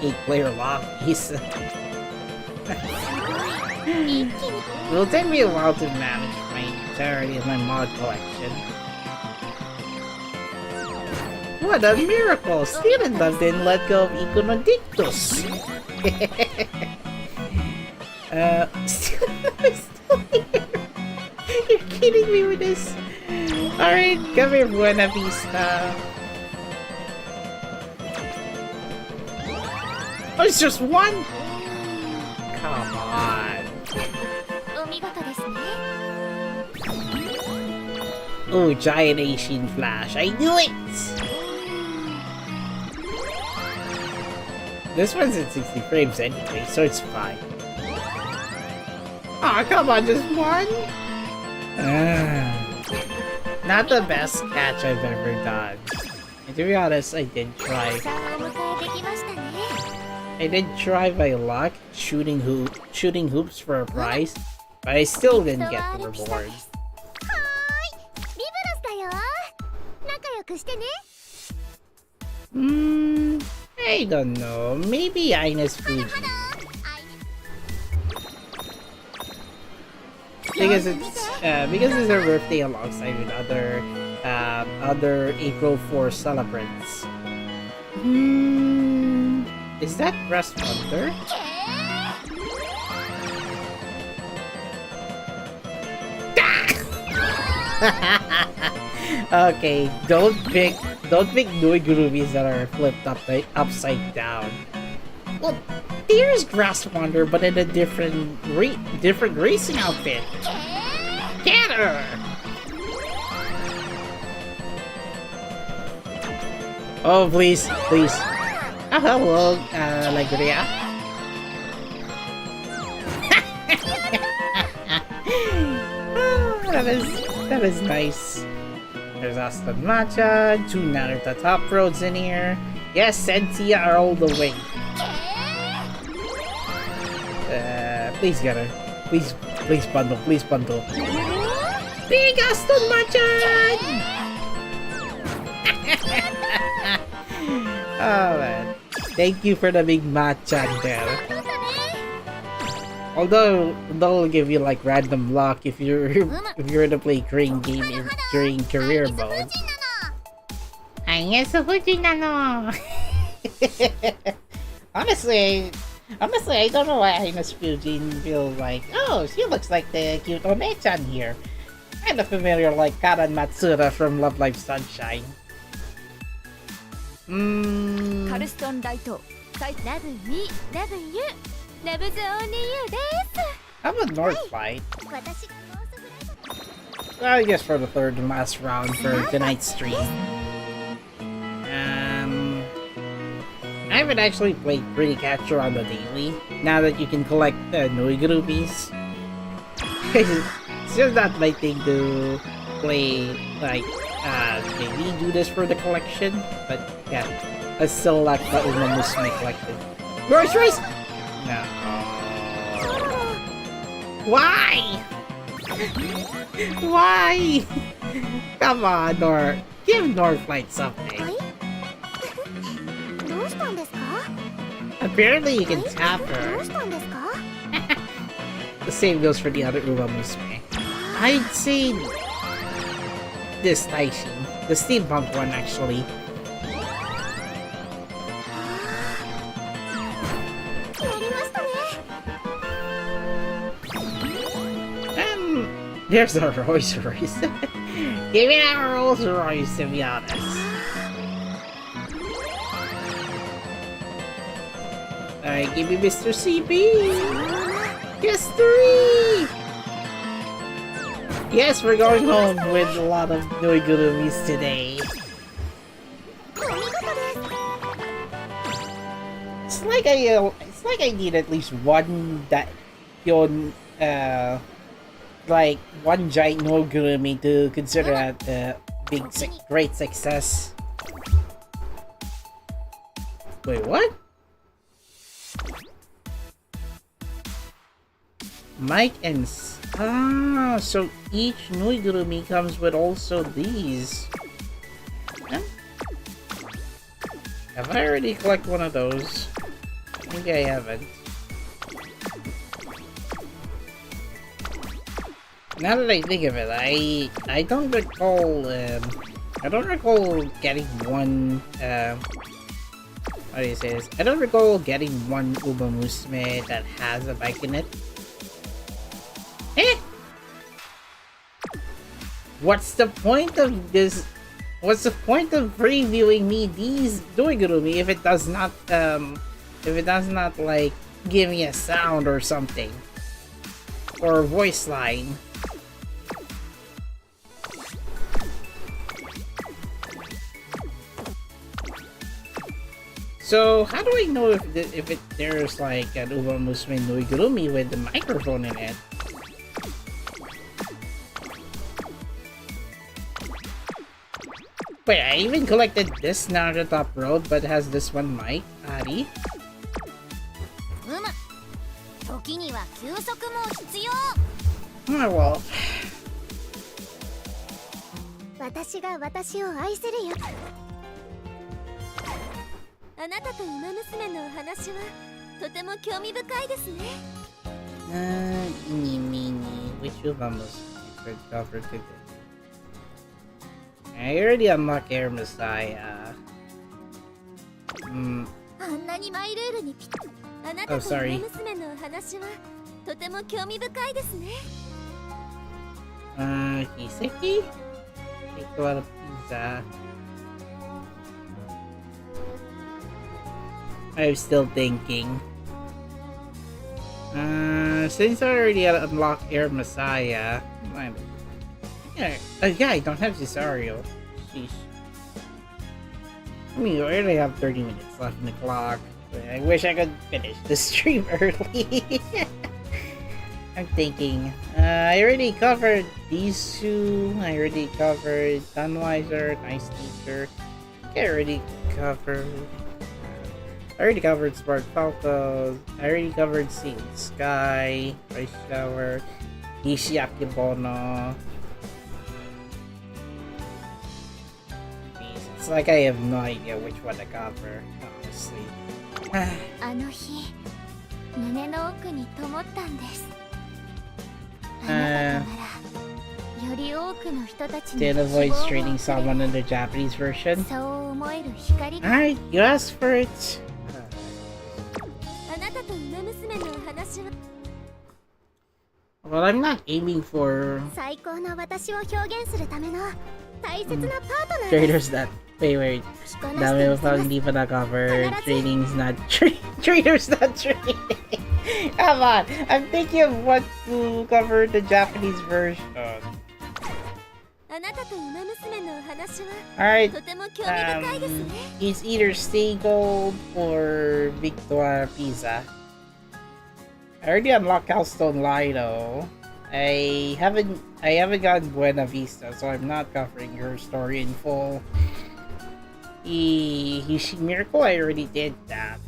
8-player lobbies. It will take me a while to manage my entirety of my mod collection. What a miracle! Steven Love didn't let go of Iconodictus! Steven Love is still here! You're kidding me with this! Alright, come here, Buena Vista. Oh, it's just one? Come on. Oh, giant Asian flash. I knew it! This one's at 60 frames anyway, so it's fine. Aw, oh, come on, just one? Not the best catch I've ever done. And to be honest, I did try. I did try my luck shooting hoops for a prize, but I still didn't get the reward. I don't know. Maybe Ines Fuji. Because it's her birthday alongside with other April 4 celebrants. Is that Breast Wonder? Okay, don't pick Noigurumis that are flipped upside down. Well, here's Grass Wander, but in a different racing outfit. Get her! Oh, please. Oh, hello, Legria. That is nice. There's Aston Matcha, 2 Naruto top roads in here. Yes, Sentia are all the way. Please get her. Please bundle. Big Aston Machan! Oh man. Thank you for the big Machan there. Although they'll give you like random luck if you're to play crane game during career mode. Fuji nano. Honestly, I don't know why Ines Fuji feels like, oh, she looks like the cute One-chan here. Kinda familiar like Karan Matsuda from Love Live Sunshine. How about Northlight? I guess for the third and last round for tonight's stream. I haven't actually played Pretty Catcher on the daily, now that you can collect Noigurumis. It's just not my thing to play, like, maybe do this for the collection, but yeah, I still like the Umamusume collected. Royce Race! No. Why? Why? Come on, give Northlight something. Apparently you can tap her. The same goes for the other Umamusume. I'd say this Taishin, the steampunk one actually. There's a Rolls Royce. Give me that Rolls Royce, to be honest. Alright, give me Mr. CP. Yes, 3. Yes, we're going home with a lot of Noigurumis today. It's like I need at least one like one giant Noigurumi to consider that great success. Wait, what? Mike and so each Noigurumi comes with also these. Huh? Have I already collected one of those? I think I haven't. Now that I think of it, I don't recall getting one how do you say this? I don't recall getting one Umamusume that has a bike in it. Eh? What's the point of this? What's the point of previewing me these Noigurumi if it does not like give me a sound or something? Or a voice line? So how do I know if there's like an Umamusume Noigurumi with the microphone in it? Wait, I even collected this now at the top road, but has this one mic, Ari? Oh well. 私が私を愛せるよ。あなたとウマ娘のお話はとても興味深いですね。Eeny meeny, which Umamusume covered today? I already unlocked Air Messiah. あんなにマイルールにぴったり。あなたとウマ娘のお話はとても興味深いですね。Kiseki? Victoire Pisa. I'm still thinking. Since I already unlocked Air Messiah, yeah, I don't have Cesario. Sheesh. I mean, we already have 30 minutes left in the clock. I wish I could finish the stream early. I'm thinking. I already covered these two. I already covered Sunwiser, Nice Teacher. I already covered Spark Falco. I already covered Sea Sky, Ice Shower, Ishiaki Bono. It's like I have no idea which one to cover, honestly. あの日、胸の奥に灯ったんです。あなたとなら、より多くの人たちに Still avoids trading someone in the Japanese version. そう思える光が。Alright, you asked for it. あなたとウマ娘のお話は。Well, I'm not aiming for 最高の私を表現するための大切なパートナー。 traders that wait. Dami mo pang hindi pa na-cover. Trading's not traders not trading. Come on, I'm thinking of what to cover the Japanese version. Alright, it's either Stay Gold or Victoire Pisa. I already unlocked Calstone Lido. I haven't gotten Buena Vista, so I'm not covering her story in full. Hishi Miracle, I already did that.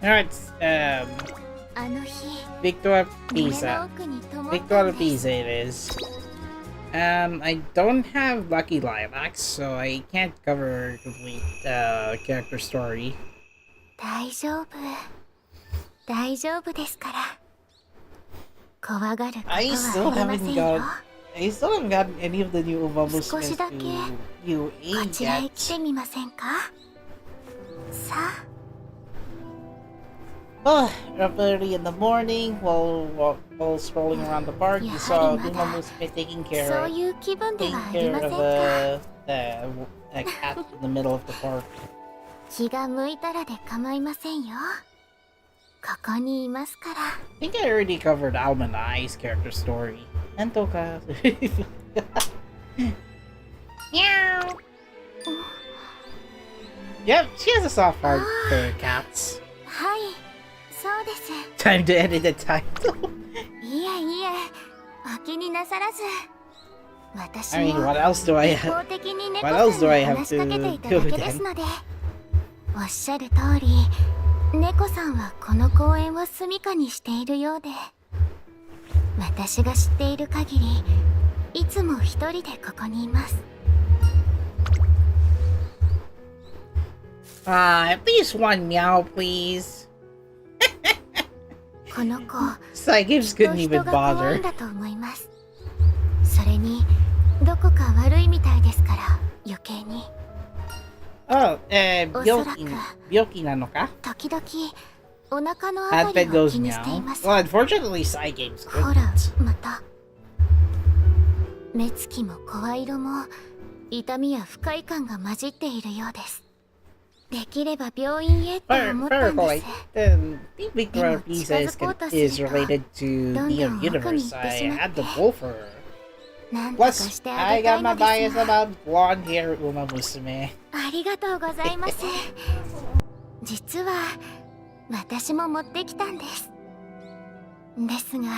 Alright, Victoire Pisa. Victoire Pisa it is. I don't have Lucky Lilacs, so I can't cover complete character story. 大丈夫ですから。怖がることはありませんよ。 I still haven't gotten any of the new Umamusume 少しだけ to こちらへ来てみませんか？さあ。Oh, up early in the morning, while strolling around the park, you saw Umamusume taking care そう of いう気分ではあり taking ま care せん of か。 a cat in the middle of the park. 気が向いたらで構いませんよ。ここにいますから。I think I already covered Almanai's character story. Antoka. Meow. Yep, she has a soft heart for cats. はい、そうです。 Time to edit the title. いえいえ、お気になさらず。私 I mean, も what else do I 一方 have? 的に猫 What さん else do I に have 話しかけていた to だ do けです then? ので。おっしゃる通り、猫さんはこの公園を住処にしているようで、私が知っている限り、いつも一人でここにいます。At least one meow, please. この子、 Psychics きっと couldn't 人 even が可愛い bother. んだと思います。それに、どこか悪いみたいですから、余計に。 Oh, おそらく、病気なのか? 時々、お腹のあた Advent りを goes 気にしてい meow. ます。 Well, unfortunately, Psychics ほら couldn't. また目つきも声色も痛みや不快感が混じっているようです。できれば病院へと思ったんで Firefly, す。 the Victoire Pisa is related to the universe. I had to pull for her. なんとか Plus, してあ I げた got い my のです bias が。 about blonde hair Umamusume. ありがとうございます。実は私も持ってきたんです。ですが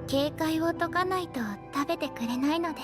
警戒を解かないと食べてくれないので。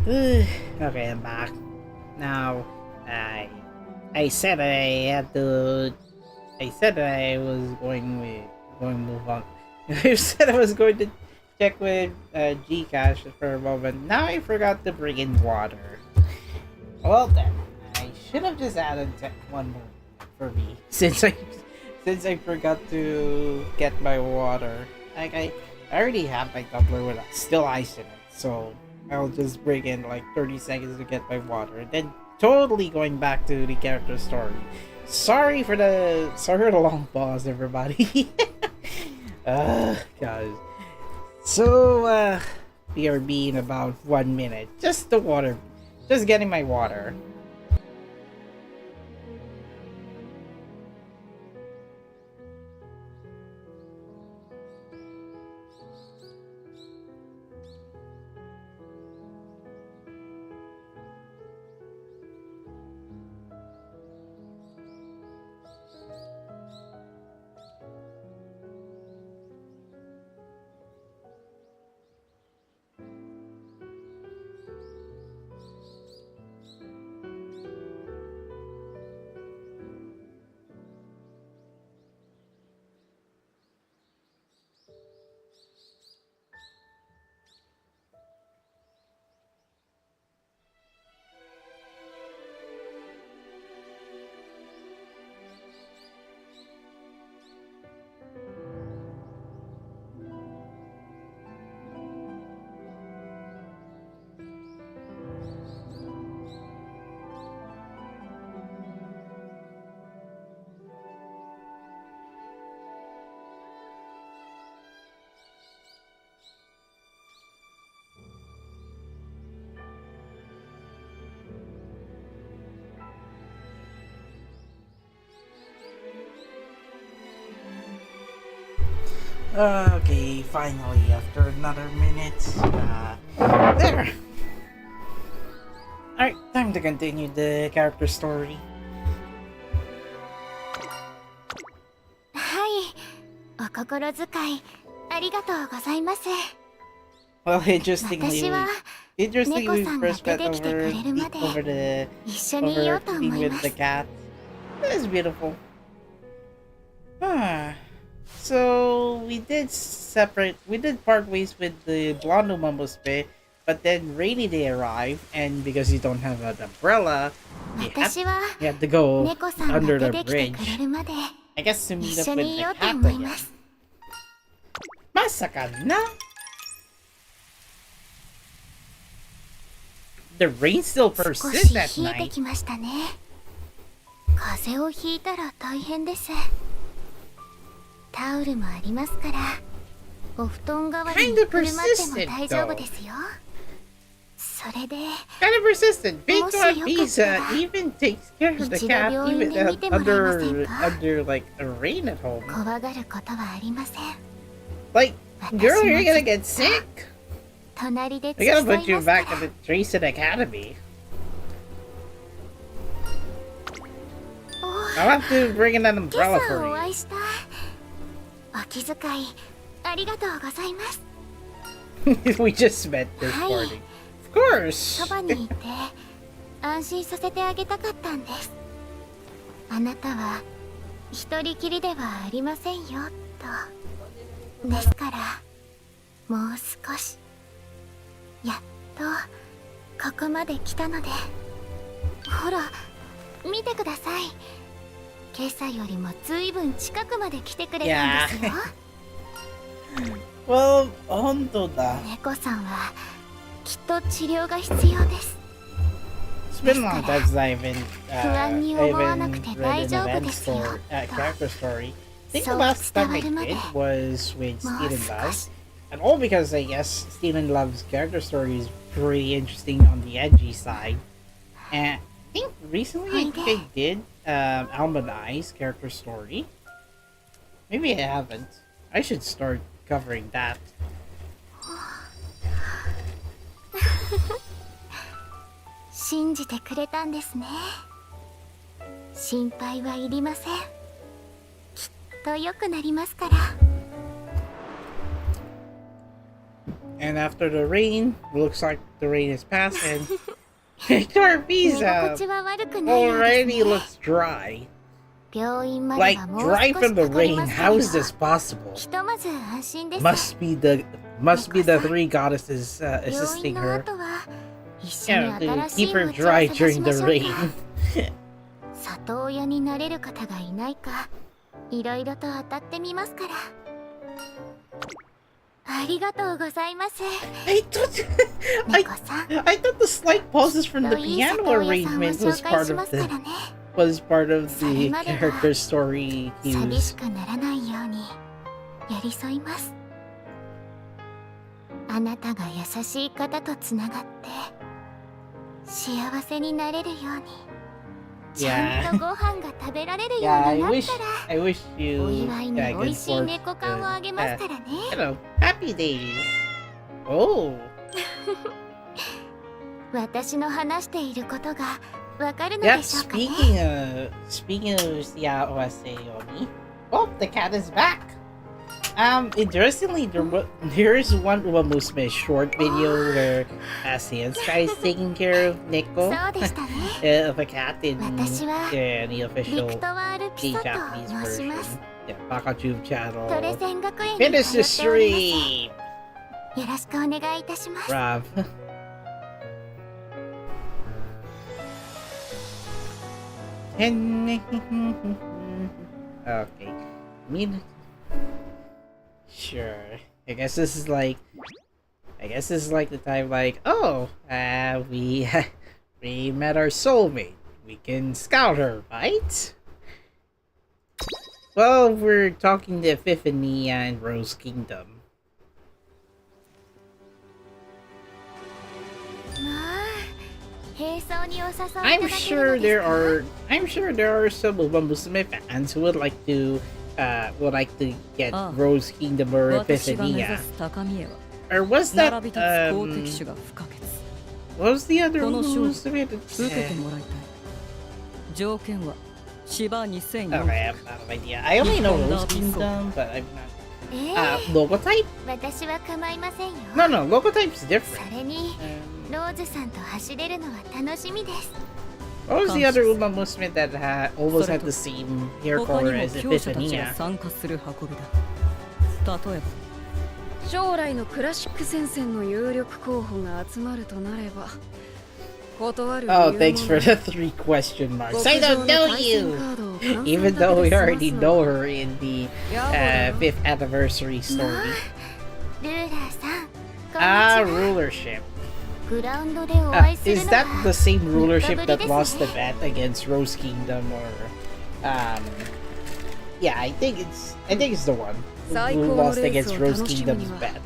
Okay, I'm back. Now, I said I had to. I said I was going to move on. I said I was going to check with Gcash for a moment. Now I forgot to bring in water. Well then, I should have just added one more for me since I forgot to get my water. Like I already have my tumbler with still ice in it, so I'll just bring in like 30 seconds to get my water, and then totally going back to the character story. Sorry for the long pause, everybody. Guys. So BRB in about 1 minute. Just the water. Just getting my water. Okay, finally, after another minute. There! Alright, time to continue the character story. はい、お心遣いありがとうございます。 Well, interestingly, 私は we 猫 first さんが met 出てきてくれるまで over 一緒にいようと eating 思い with ま the す。 cat. That is beautiful. So we did part ways with the blonde Umamusume, but then rainy day arrived, and because you don't have an umbrella, you 私は had to go 猫さんが under 出 the てきてくれ bridge. るまで I guess to meet 一 up 緒 with にい the ようと cat 思い again. ます。 Masaka The rain still 少 persists し that 冷えて night. きましたね。風邪をひいたら大変です。タオルもありますから、お布団代わりに Kinda くるまっても persistent, 大丈夫ですよ。それで Kind of persistent. Victoire もしよかったら Pisa even takes care of the 一度 cat 病院 even で見てもらえません under か？ under like a rain at home. 怖がることはありません。 Like, 私 girl, も you're ずっ gonna と get sick. 隣で I 付き gotta 添 put い you ますか back ら at the Tracing Academy. お I'll have to bring in an 今 umbrella 朝お for 会いしたい。お気遣いありがとうございます。 you. We just met this Hi. morning. Of course. そばにいて安心させてあげたかったんです。あなたは一人きりではありませんよと。ですからもう少しやっとここまで来たので、ほら見てください。今朝よりもずいぶん近くまで来てくれたんですよ。 Well, 本当だ。猫さんはきっと治療が必要です。 It's been a long time since I haven't, 不安に思わなくて read 大 an 丈夫 event ですよ。 character story. I think the そう last 伝 time わ I るまで did was with もう Steven 少 Love. し And all because I guess Steven Love's character story is pretty interesting on the edgy side. And I think recently I did Almond Eye's character story. Maybe I haven't. I should start covering that. 信じてくれたんですね。心配はいりません。きっと良くなりますから。And after the rain, looks like the rain is past and Victoire Pisa already looks dry. Like dry from the rain. How is this possible? Must be the three goddesses assisting her. Yeah, to keep her dry during the rain. 里親になれる方がいないかいろいろと当たってみますからありがとうございます I thought the slight pauses from the piano arrangement was part of the character story 寂しくならないように寄り添いますあなたが優しい方とつながって幸せになれるように Yeah. I wish you got good fortune. Hello, happy days. Oh. 私の話していることがわかるので Yeah, しょうかね speaking of Siawase Oni. Oh, the cat is back. Interestingly, there is one Umamusume short video where Seiun is taking care of Nico, of a cat in the official Japanese version. Yeah, Bakatube channel. Finish the stream! よろしくお願いいたします Rob. Okay. Sure. I guess this is like the time like, oh, we met our soulmate. We can scout her, right? Well, we're talking to Epiphany and Rose Kingdom. I'm sure there are some Umamusume fans who would like to get Rose Kingdom or Epiphany. Or was that what was the other Umamusume? Okay, I have no idea. I only know Rose Kingdom, but I'm not. Logotype? No, Logotype's different. What was the other Umamusume that almost had the same hair color as Epiphany? 将来のクラシック戦線の有力候補が集まるとなれば断る理由も Oh, thanks for the 3 question marks. I don't know you! Even though we already know her in the 5th anniversary story. Rulership. Is that the same rulership that lost the bet against Rose Kingdom or yeah, I think it's the one who lost against Rose Kingdom's bet.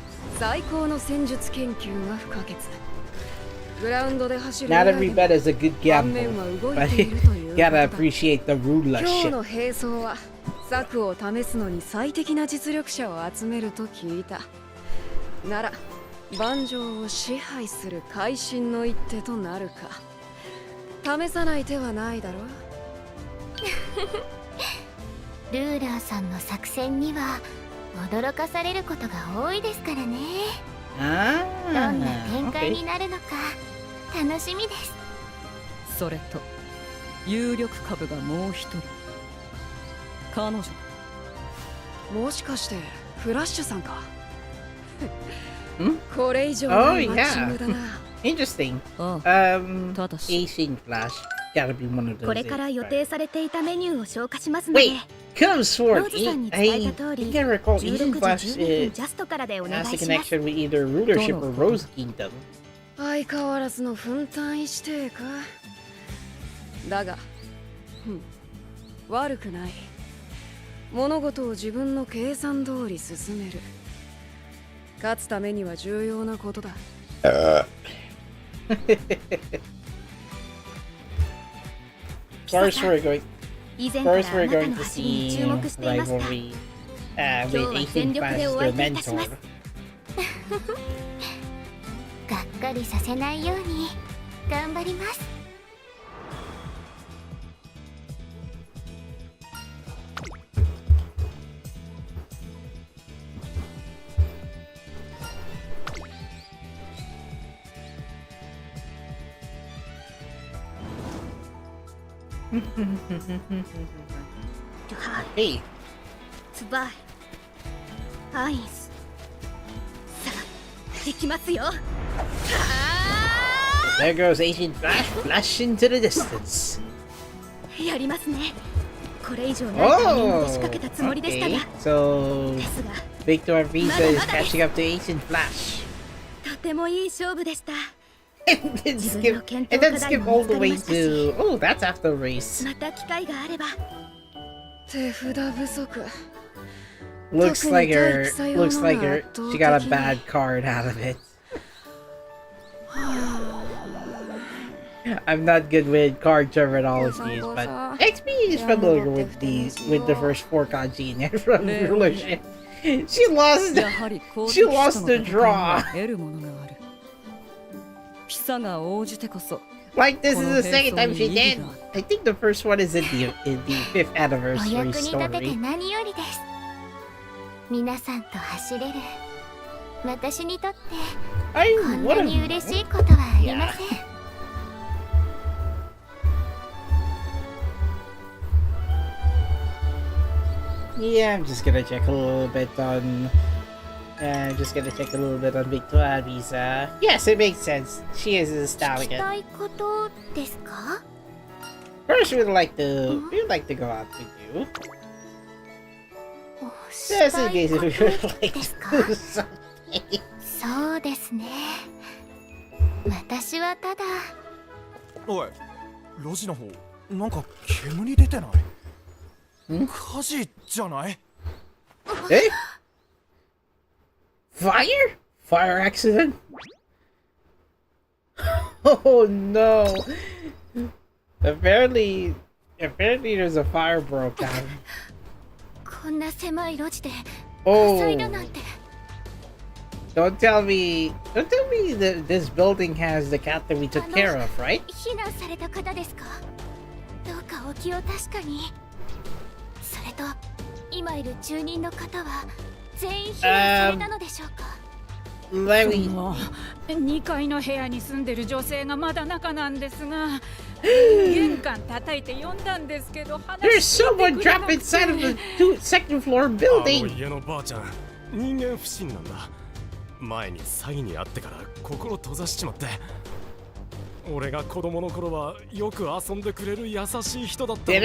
Not every bet is a good gamble, but you gotta appreciate the rulership. 策を試すのに最適な実力者を集めると聞いた。なら万丈を支配する会心の一手となるか。試さない手はないだろう。ルーラーさんの作戦には驚かされることが多いですからね。どんな展開になるのか楽しみです。それと有力株がもう一人。彼女。もしかしてフラッシュさんか。これ以上のマッチングだな。Interesting. Asian Flash. Gotta be one of those. これから予定されていたメニューを消化しますので。Wait, Comes Sword. I think I recall Asian Flash has a connection with either rulership or Rose Kingdom. 相変わらずの奮闘してか。だが、悪くない。物事を自分の計算通り進める。勝つためには重要なことだ。First, we're going to see rivalry with Asian Flash, their mentor. がっかりさせないように頑張ります。Hey. ツバイアインスさあ行きますよ。 There goes Asian Flash, flash into the distance. やりますね。これ以上ないタイミングで仕掛けたつもりでしたが、 So ですが Victoire Pisa is catching up to Asian Flash. とてもいい勝負でした。 And then skip all the way to... Oh, that's after race. また機会があれば。手札不足。 Looks like she got a bad card out of it. I'm not good with card terminologies, but XP is familiar with the first 4 kanji from rulership. She lost the draw. Like, this is the second time she did. I think the first one is in the 5th お anniversary 役に立てて story. 何よりです。皆さんと走れる私にとってこんなに嬉しいことはありません。 Yeah, I'm just gonna check a little bit on... Victoire Pisa. Yes, it makes sense. She is a 聞き stallion. たいことですか？ First, we'd like to go out with you. し Just た in い case こ if と you would like です to か？ do something. そうですね。私はただおい、路地の方なんか煙出てない？火事じゃない？ Eh? Fire? Fire accident? Oh no! Apparently there's a fire broke out. こんな狭い路地で火 Oh, 災だなんて。 don't tell me that this building has the cat that we took care of, right? 避難された方ですか？どうかお気を確かに。それと今いる住人の方は全員避難されたのでしょうか？ Let me... 2階の部屋に住んでる女性がまだ中なんですが、玄関叩いて呼んだんですけど、 There's someone trapped inside of the second floor あの building! 家のばあちゃん、人間不信なんだ。前に詐欺にあってから心閉ざしちまって。俺が子供の頃はよく遊んでくれる優しい人だったのに。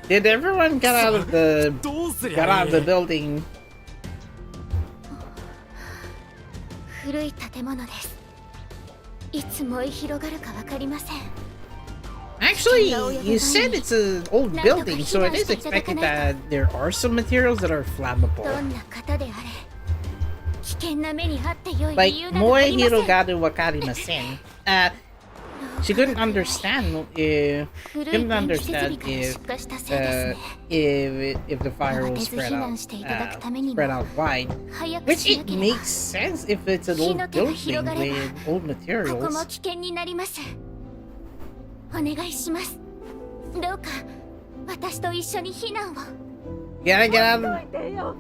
Did everyone get out of the どうすり got ゃ out い of い？ the building? 古い建物です。いつ燃え広がるかわかりません。 Actually, you said it's an old building, so it is expected that there are some materials that are ど flammable. んな方であれ危険な目にあって良い Like, 理由などあ moe りません。 hirogadu wakarimasen. She couldn't understand if 古い couldn't 電気設 understand 備から出 if 火したせいですね。 if the fire will spread out wide, 早く which しな it ければ makes sense if it's an old building with old ここも materials. 危険になります。お願いします。どうか私と一緒に避難を。 Gotta get out of てよ。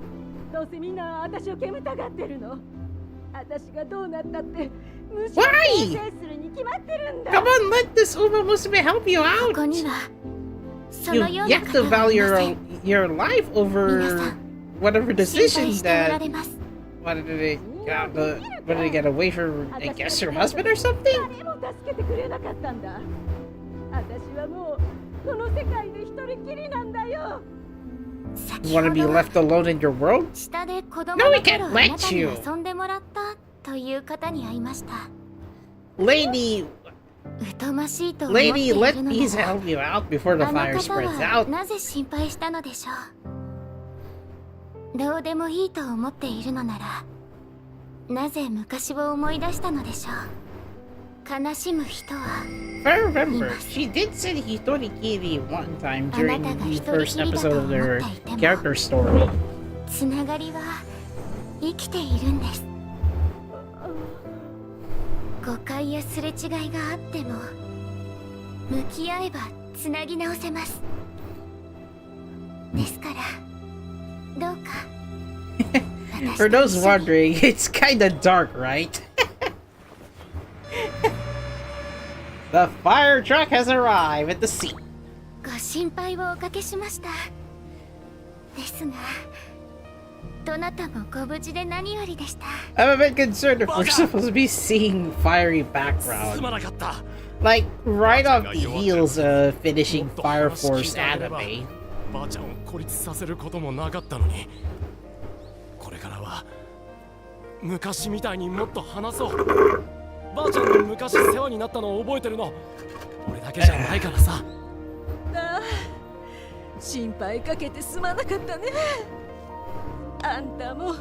どうせみんな私を煙たがってるの。私がどうなったって無視を Why? 訂正するに決まってるんだ。 Come on, let this Umamusume help you こ out. こにはそ You のような have 方 to はい value ません。 your life 皆 over さん whatever 心配 decisions しておら that れます。 what did they get away from, I guess, her husband or something? 誰も助けてくれなかったんだ。私はもうこの世界で一人きりなんだよ。 先 You want to ほ be ど left alone in your world? 下で子供 No, の we can't 頃あ let なたに you. 遊んでもらったという方に会いました。 Lady, 疎ましいと思ってい lady, る let の Pisa なら help you out before the あの fire 方 spreads は out. なぜ心配したのでしょう。どうでもいいと思っているのならなぜ昔を思い出したのでしょう。悲しむ人は If I remember, she did say Hitorikiri one time during the first episode of their character story. つながりは生きているんです。誤解やすれ違いがあっても向き合えばつなぎ直せます。ですからどうか For those wondering, it's kinda dark, right? The fire truck has arrived at the scene. ご心心配をおかけしました。ですが、どなたもご無事で何よりでした。I'm a bit concerned if we're supposed to be seeing fiery background. Like, right off the heels of finishing Fire Force anime. ばあちゃんを孤立させることもなかったのに、これからは昔みたいにもっと話そう。ばあちゃんの昔世話になったのを覚えてるの俺だけじゃないからさ。ああ、心配かけてすまなかったね。あんたも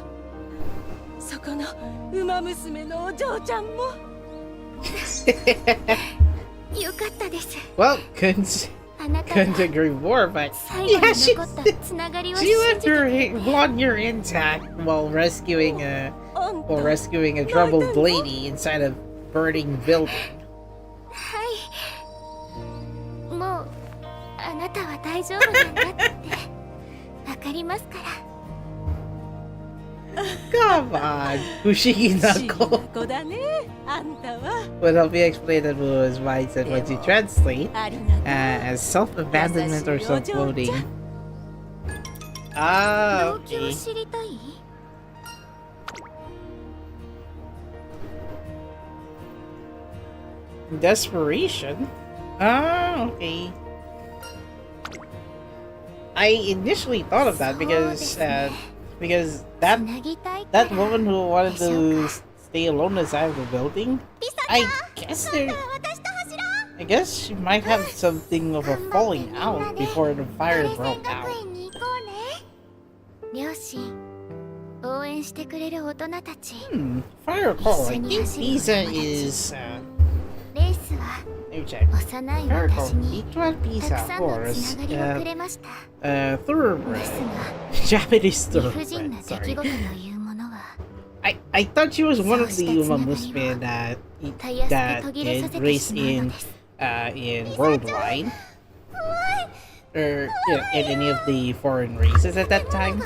そこのウマ娘のお嬢ちゃんもよかったです。 Well, couldn't agree more, but yeah, she left her blonde hair intact while rescuing a troubled lady inside a burning building. はい、もうあなたは大丈夫なんだってわかりますから。 Come on, Fushigi Knuckle. Would help me explain that was mindset once you translate as self-abandonment or self-loathing. Ah, okay. Desperation? Ah, okay. I initially thought of that because that woman who wanted to stay alone inside of the building, I guess she might have something of a falling out before the fire broke out. If I recall, I think Pisa is let me check. If I recall, Victoire Pisa was thoroughbred. Japanese thoroughbred, sorry. I thought she was one of the Umamusume that did race in Worldwide. Or in any of the foreign races at that time.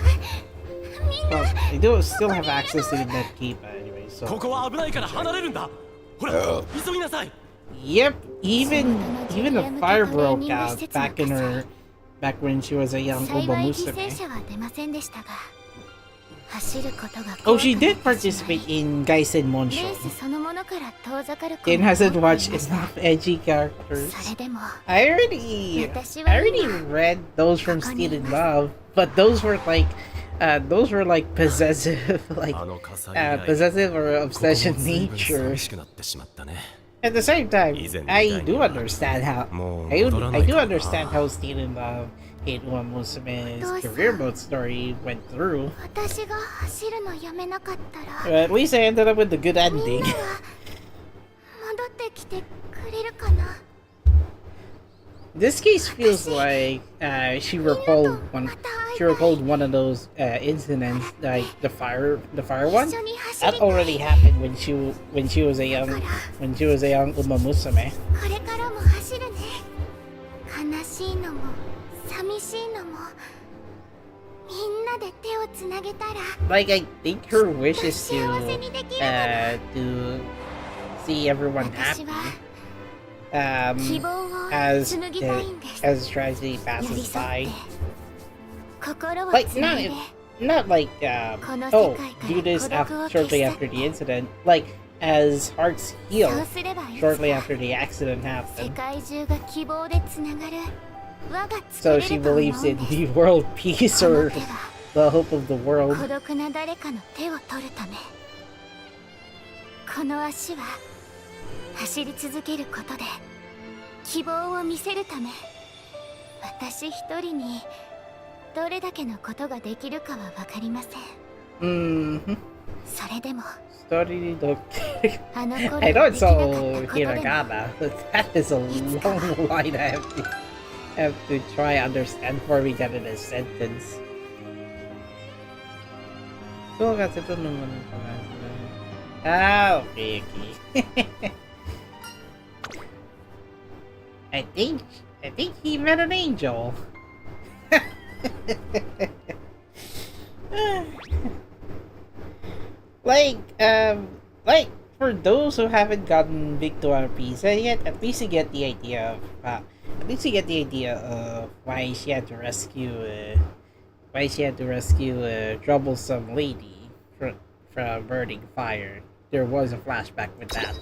Well, I do still have access to that keep anyway, so. Yep, even the fire broke out back when she was a young Umamusume. Oh, she did participate in Gaisen Monsho. Ken hasn't watched enough edgy characters. I already read those from Steel in Love, but those were like possessive, possessive or obsession nature. At the same time, I do understand how Steel in Love and Umamusume's career mode story went through. At least I ended up with the good ending. This case feels like she recalled one of those incidents, like the fire one. That already happened when she was a young Umamusume. Like, I think her wish is to see everyone happy. As tragedy passes by. Like, not like do this shortly after the incident. Like, as hearts heal shortly after the accident happened. So she believes in the world peace or the hope of the world. I know it's all hiragana, but that is a long line I have to try and understand before we get in a sentence. Ah, okay. I think he met an angel. Like for those who haven't gotten Victoire Pisa yet, at least you get the idea of at least you get the idea of why she had to rescue a troublesome lady from burning fire. There was a flashback with that.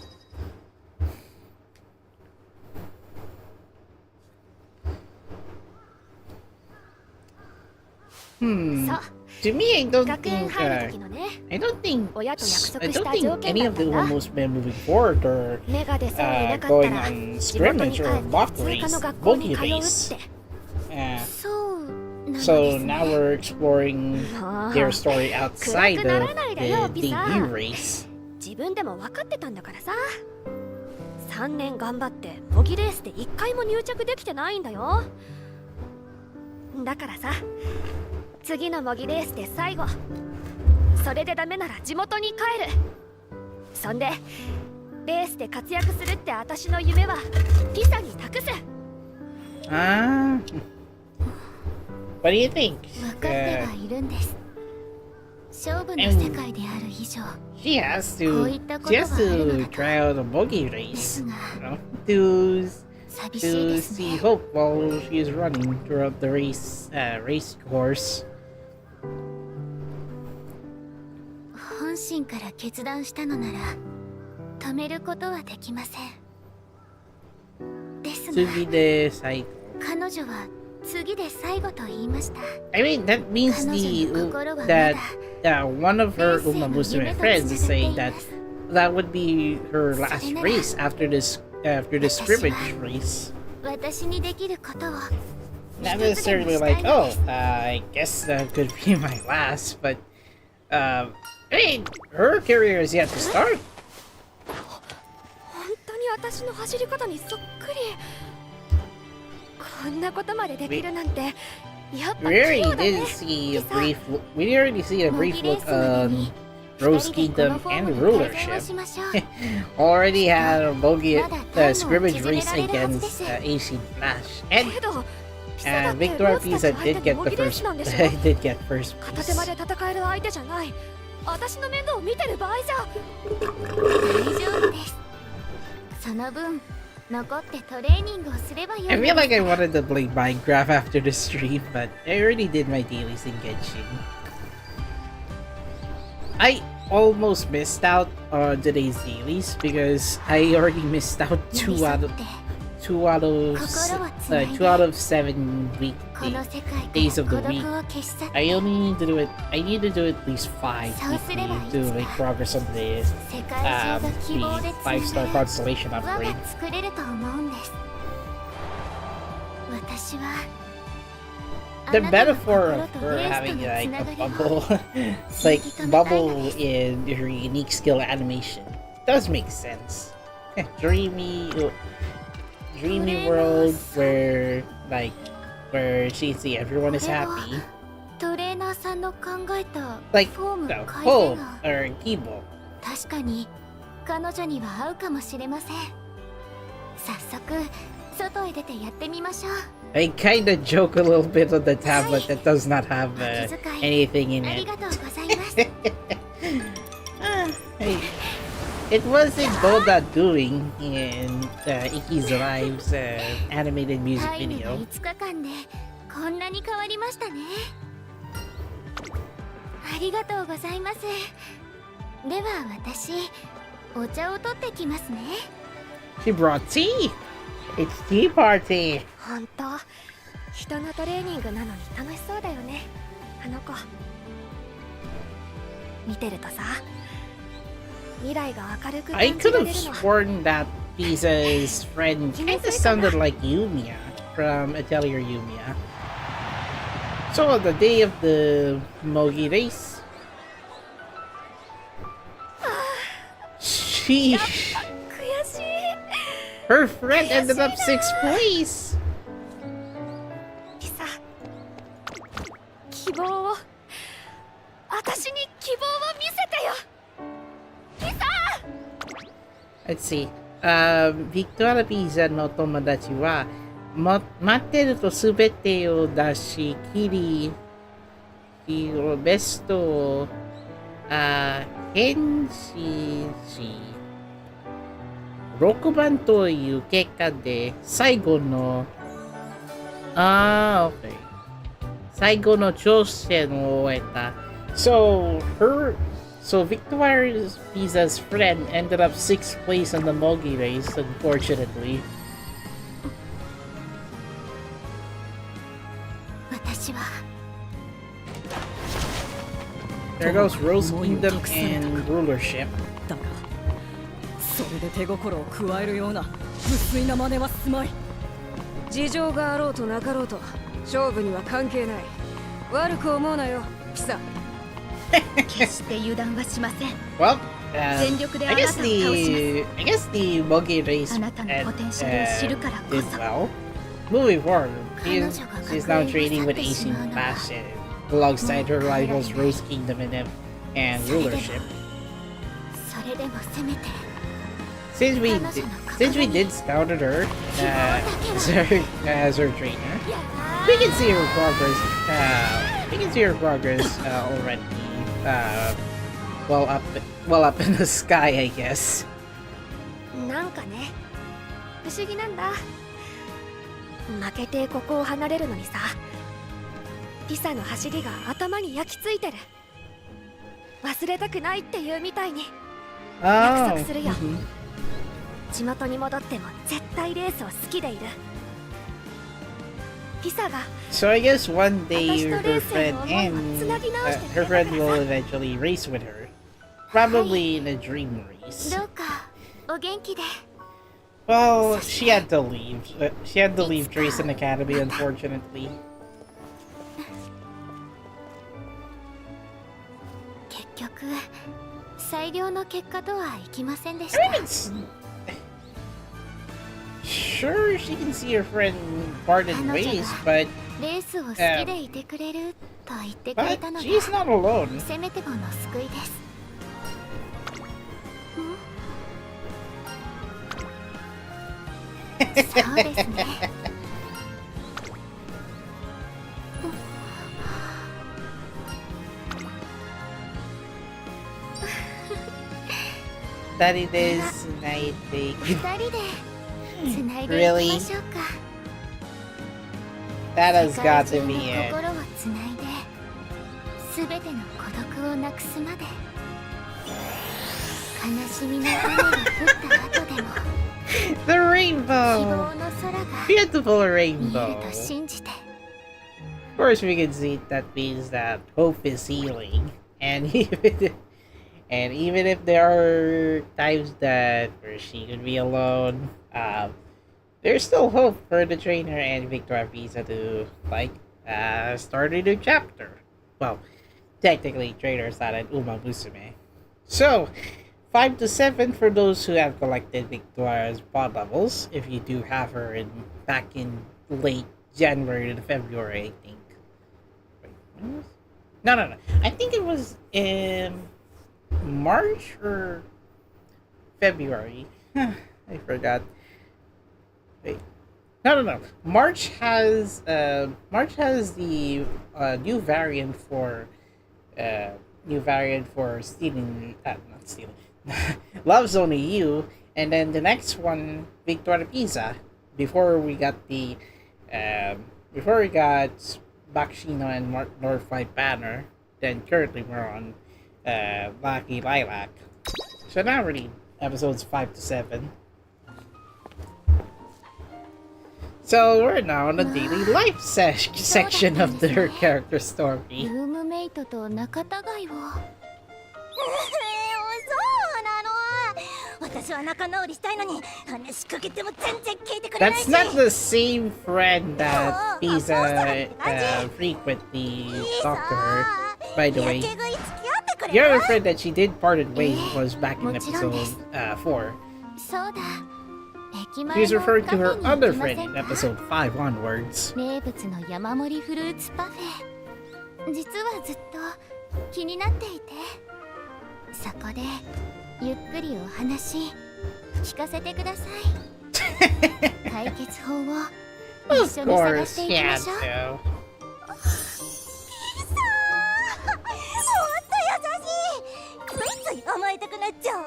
To me, I don't think any of the Umamusume moving forward are going on scrimmage or bogey race. So now we're exploring their story outside of the debut race. 自分でも分かってたんだからさ。3年頑張って模擬レースで1回も入着できてないんだよ。だからさ、次の模擬レースで最後。それでダメなら地元に帰る。そんでレースで活躍するって私の夢はピサに託す。What do you think? 分かってはいるんです。勝負の世界である以上。She has to try out a bogey race, to see hope while she is running throughout the race course. 本心から決断したのなら止めることはできません。ですが、彼女は次で最後と言いました。I mean, that means that one of her Umamusume friends is saying that would be her last race after this scrimmage race. 私にできることを。Not necessarily like, oh, I guess that could be my last, but I mean, her career is yet to start. 本当に私の走り方にそっくり。こんなことまでできるなんて。We already see a brief look on Rose Kingdom and rulership. Already had a scrimmage race against AC Flash, and Victoire Pisa did get first place. 片手まで戦える相手じゃない。私の面倒を見てる場合じゃ。大丈夫です。その分。I feel like I wanted to play Minecraft after the stream, but I already did my dailies in Genshin. I almost missed out on today's dailies because I already missed out two out of 7 days of the week. I need to do at least 5 weekly to make progress on the 5-star constellation upgrade. The metaphor of her having like a bubble in her unique skill animation does make sense. Dreamy world where she see everyone is happy. Like home or Kibo. 確かに彼女には合うかもしれません。早速外へ出てやってみましょう。I kinda joke a little bit on the tablet that does not have anything in it. It wasn't Boda doing in Iki's Live's animated music video. 5日間でこんなに変わりましたね。ありがとうございます。では私、お茶を取ってきますね。She brought tea! It's tea party! 本当、人のトレーニングなのに楽しそうだよね、あの子。見てるとさ、未来が明るく I 感じ could ら have れるの。 sworn that Pisa's friend kinda sounded like Yumiya from Atelier Yumiya. So on the day of the Mogi race,悔しい。 her friend ended up 6th place. ピサ、希望を、私に希望を見せてよ。ピサ。 Let's see. Victoire Pisa no tomodachi wa matteru to subete o dashikiri hiro besto o henshi shi 6番という結果で最後の Ah, okay. Saigo no Chosen wo eta. So Victoire Pisa's friend ended up 6th place on the Mogi race, unfortunately. 私は There goes Rose Kingdom and Rulership. だがそれで手心を加えるような無粋な真似はすまい。事情があろうとなかろうと勝負には関係ない。悪く思うなよ、ピサ。決して油断はしません。 Well, 全力であ I なたを guess 倒し I guess the Mogi race あなたのポテンシャルを知るからこ did そ。 well. Moving forward, she's 彼女が she's now 学園 training を with 去ってし AC まうなら Fashion alongside her rivals Rose Kingdom and Rulership. それでもせめて Since we did scouted her as her trainer, we can see her progress. We can see her progress already. Well up in the sky, I guess. なんかね、不思議なんだ。負けてここを離れるのにさ、ピサの走りが頭に焼き付いてる。忘れたくないっていうみたいに。 Oh. 約束するよ。 Mhm. 地元に戻っても絶対レースを好きでいる。ピサが So I guess one day her friend will つなぎ直してくれるからさ。 eventually race with her. Probably in a dream race. どうかお元気で。 Well, she had to leave. She had to leave Drayson Academy, unfortunately. 結局最良の結果とはいきませんでした。 I mean, it's... Sure, she can see her friend parted ways, but レースを好きでいてくれると言ってくれたので、 she's not alone. せめてもの救いです。そうですね。 Daddy this night they 二人でつないでい Really? きましょうか。 that has 世 got 界 to 中の be it. 心をつないで、すべての孤独をなくすまで。悲しみの雨が降った後でも、 The 希望 rainbow! の空が Beautiful 見え rainbow. ると信じて。 Of course, we can see that means that hope is healing, and even if there are times that where she could be alone, there's still hope for the trainer and Victoire Pisa to start a new chapter. Well, technically, trainer started Umamusume. So, 5 to 7 for those who have collected Victoire's pod levels. If you do have her back in late January to February, I think. No. I think it was in March or February. I forgot. Wait. No. March has the new variant for stealing. Not stealing. Loves Only You, and then the next one, Victoire Pisa. Before we got Bakshino and Northlight Banner, then currently we're on Lucky Lilac. So now we're in episodes 5 to 7. So we're now on the daily life section of their character story. ルームメイトと仲違いを。そうなの。私は仲直りしたいのに話しかけても全然聞いてくれない That's し。 not the same friend that Pisa frequently talked to her. By the way, やけ食い付き合ってくれ the る other friend that she did parted ways was back in episode 4. そうだ。駅 She 前 was の referring カ to フ her ェに other 行きま friend せ in んか。 episode 5 onwards. 名物の山盛りフルーツパフェ。実はずっと気になっていて、そこでゆっくりお話聞かせてください。解決法を Of 一緒に探 course, していき yeah, ましょう。 so. ほんと優しい。ついつい甘えたくなっちゃう。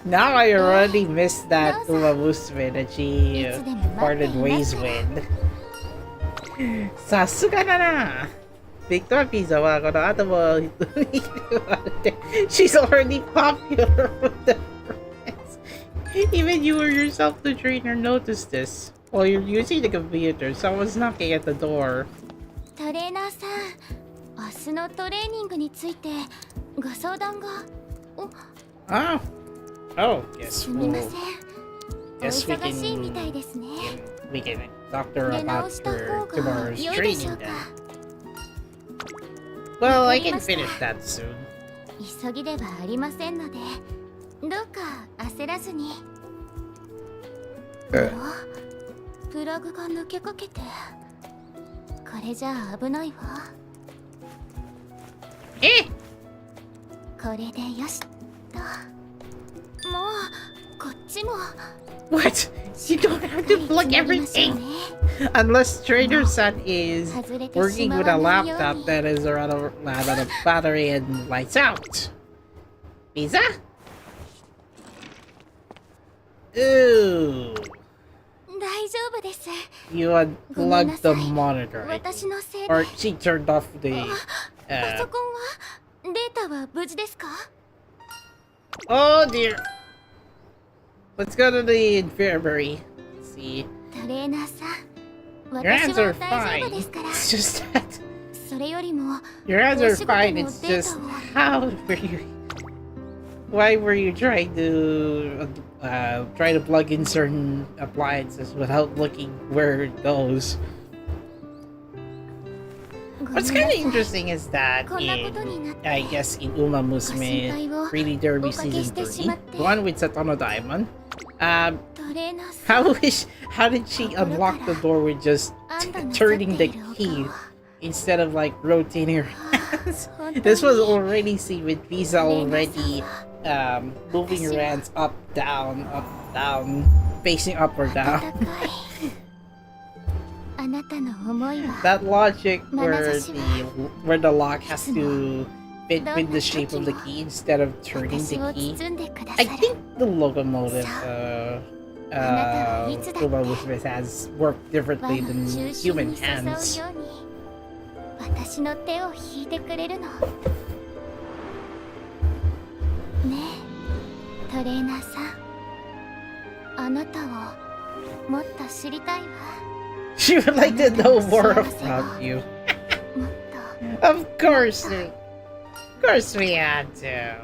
Now I already missed that Umamusume that she parted ways with. Sasuga na na! Victoire Pisa wa kono ato mo she's already popular with the friends. Even you or yourself, the trainer, noticed this. While you're using the computer, someone's knocking at the door. トレーナーさん、明日のトレーニングについてご相談が。Oh. Oh, guess すみません。お guess we 忙しいみ can たいですね。 we can talk to her 出 about 直した方 her が tomorrow's 良いでしょ training うか。 then. Well, I can finish that soon. 急ぎではありませんので、どうか焦らずに。あら、プラグが抜けかけて、これじゃ危ないわ。Eh! これでよしと。もうこっちも。What? You don't have to plug everything! Unless Trader Sun is working with a laptop that is around a battery and lights out. Pizza? Ooh. 大丈夫です。 You unplugged the monitor, I think. 私のせいで。 Or she turned off the... パソコンはデータは無事ですか？ Oh dear. Let's go to the infirmary. Let's see. トレーナーさん、 Your hands 私 are は大丈夫 fine. ですから。 It's just that それよりも your hands are お仕事 fine. の It's デー just タを how were you? Why were you trying to try to plug in certain appliances without looking where it goes? What's kind of interesting is that in, I guess, in Umamusume 3D Derby Season 3, the one with Satono Diamond, トレーナーさん、 how did she unlock the door with just turning the key instead of like rotating her hands? This was already seen with Pisa already moving her hands up, down, facing up or down. あなたの思いは That logic where the lock has to fit with the shape of the key instead of turning 私 the を key. 包んでくだ I され。 think the locomotive Umamusume has worked 輪 differently の than 中心 human に誘う hands. ように私の手を引いてくれるの。ねえ、トレーナーさん、あなたをもっと知りたいわ。 She would like to know more about you. もっと。 Of course we had to.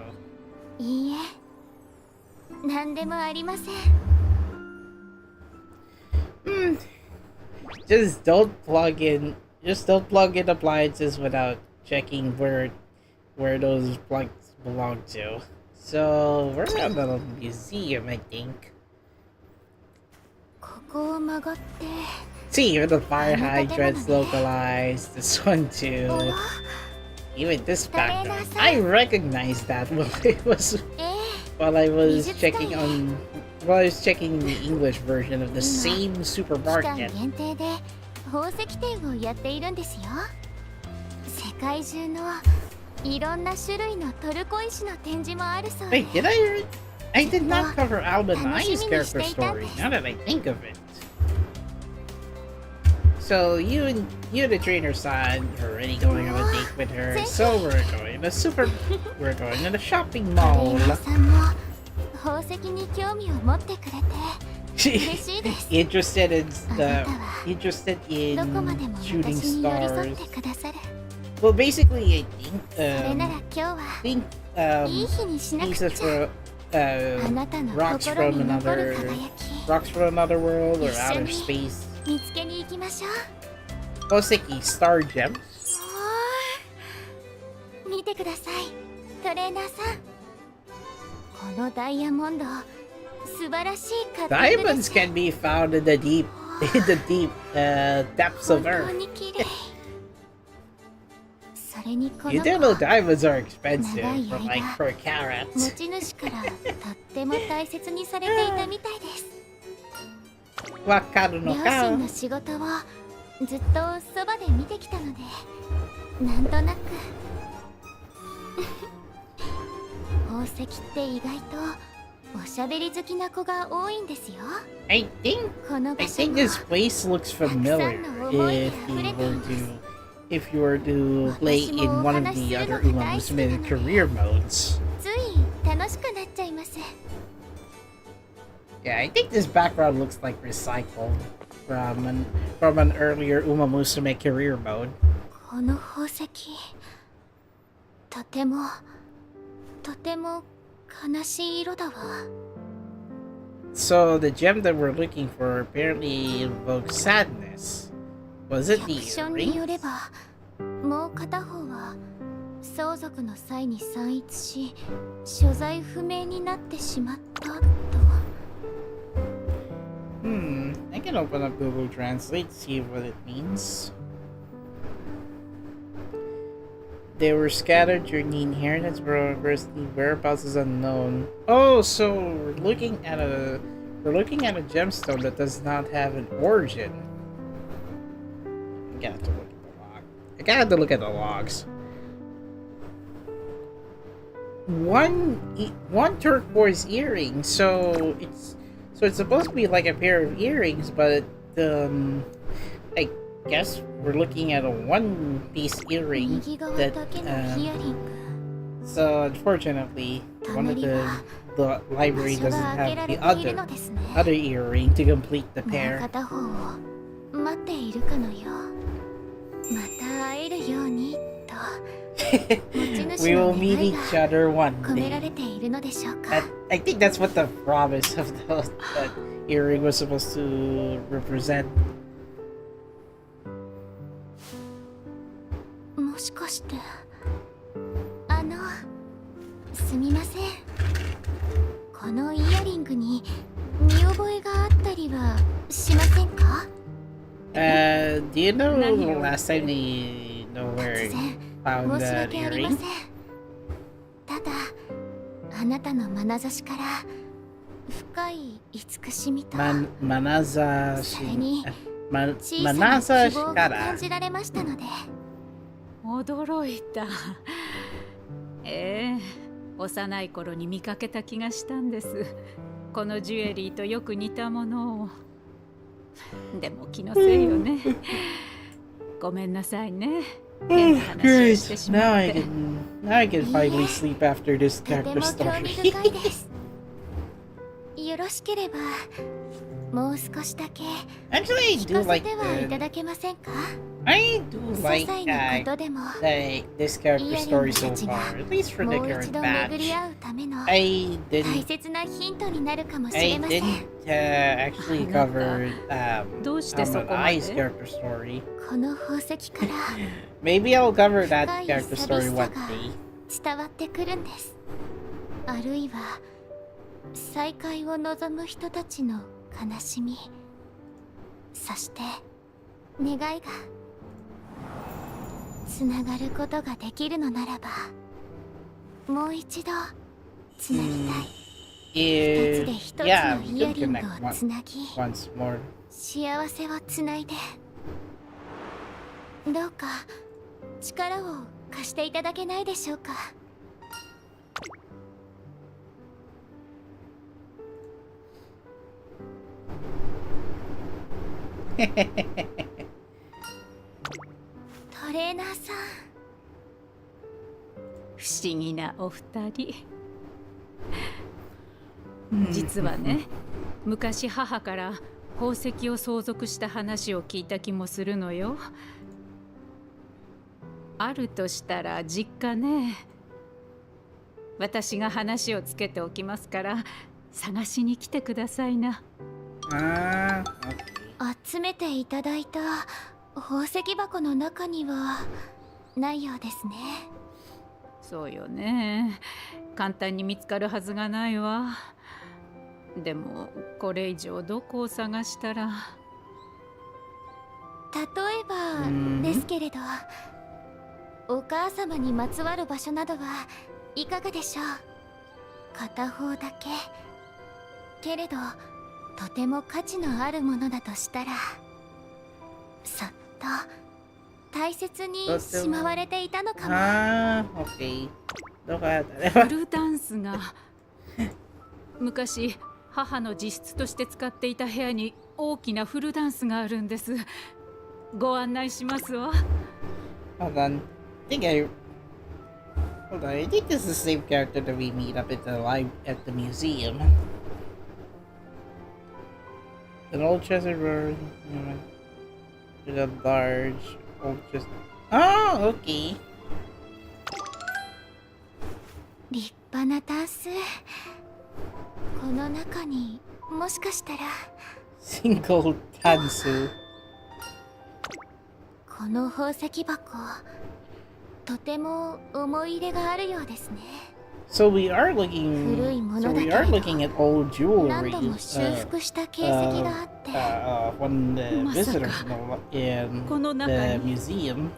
いいえ、なんでもありません。Just don't plug in appliances without checking where those plugs belong to. So we're at the museum, I think. ここを曲がって。 See, even the fire hydrant's localized. This one too. Even this back there. I recognized that while I was checking the English version of the same 期間 supermarket. 限定で宝石店をやっているんですよ。世界中のいろんな種類のトルコ石の展示もあるそうで。 Wait, I did not cover Alban I's character story, now that I think of it. So you the trainer son are already going on a date with her, so we're going to the shopping トレ mall. ーナーさんも宝石に興味を持ってくれて嬉しいです。 interested in どこまでも shooting 私に寄り添っ stars. てくださる。 Well, basically, I それなら think 今日は I think いい日にしなくちゃ。 pieces for あなたの rocks 心 from に残る another 輝き rocks from another world or 一緒 outer に space. 見つけに行きましょう。 Koseki star gems. 見てください、トレーナーさん。このダイヤモンド、素晴らしいカッティングで Diamonds す。 can be found in the deep depths of 本当 Earth. に綺麗。それにこ You の do know 子、 diamonds are expensive Nagai for like aiga. per carat. 持ち主からとっても大切にされていたみたいです。 Wakaru 両 no 親 ka. の仕事をずっとそばで見てきたので、なんとなく宝石って意外とおしゃべり好きな子が多いんですよ。I think この場所 this も place looks familiar if you were to play in one of the other Umamusume career modes. つい楽しくなっちゃいます。 Yeah, I think this background looks like recycled from an earlier Umamusume career mode. この宝石、とても悲しい色だわ。 So the gem that we're looking for apparently invokes sadness. Was it キャ the プションによ earring? れば、もう片方は相続の際に散逸し、所在不明になってしまったと。 I can open up Google Translate, see what it means. They were scattered during the inheritance progress. The whereabouts is unknown. Oh, so we're looking at a gemstone that does not have an origin. I gotta have to look at the log. I gotta have to look at the logs. One turquoise earring, so it's supposed to be like a pair of earrings, but I guess we're looking at a one-piece earring that so unfortunately one of the library doesn't have the other earring to complete the もう pair. 片方を待っているかのよう。また会えるようにと持ち We 主 will の meet 願い each が other one 込めら day. れているのでしょうか。 I think that's what the promise of that earring was supposed to represent. もしかしてすみません。このイヤリングに見覚えがあったりはしませんか？ Do you know the last time you know where 突 you 然 found 申し that 訳ありませ earring? ん。ただあなたの眼差しから深い慈しみとそれに小さな希望が感じられましたので。驚いた。幼い頃に見かけた気がしたんです。このジュエリーとよく似たものを。でも気のせいよね。ごめんなさいね。変な話をしてしまって。Now I can finally sleep after this とて character も興味 story. 深いです。よろしければもう少しだけ Actually, I 聞 do かせ like てはいただけませんか？ I do 些 like 細なことでも this character イヤリン story グ so たちが far, at least for も the う一 current 度巡り batch. 合うための I 大 didn't 切なヒントになるかもし I れません。 didn't actually cover どうしてそこまで？ Amana's character story. この宝石から Maybe I'll cover 深 that い character 寂 story し one さが day. 伝わってくるんです。あるいは再会を望む人たちの悲しみ、そして願いがつながることができるのならば、もう一度つなぎたい。一つで一つ Yeah, の we イヤ could リング connect をつなぎ、 once more. 幸せをつないで、どうか力を貸していただけないでしょうか。トレーナーさん、不思議なお二人。実はね、昔母から宝石を相続した話を聞いた気もするのよ。あるとしたら実家ね。私が話をつけておきますから探しに来てくださいな。Okay. 集めていただいた宝石箱の中にはないようですね。そうよね。簡単に見つかるはずがないわ。でもこれ以上どこを探したら。例えばですけれど、お母様にまつわる場所などはいかがでしょう。片方だけけれどとても価値のあるものだとしたら、そっと大切にしまわれていたのかも。 Okay. Look at フルダンスが昔母の自室として使っていた部屋に大きなフルダンスがあるんです。ご案内しますわ。Hold on. I think this is the same character that we meet up at the museum. An old treasure room with a large old chest. Oh, okay. 立派なタンス。この中にもしかしたら Single tansu. この宝石箱とても思い入れがあるようですね。 So we are looking. So we are looking at old jewelry. 何度も修復した形跡があって、when the visitors in the museum.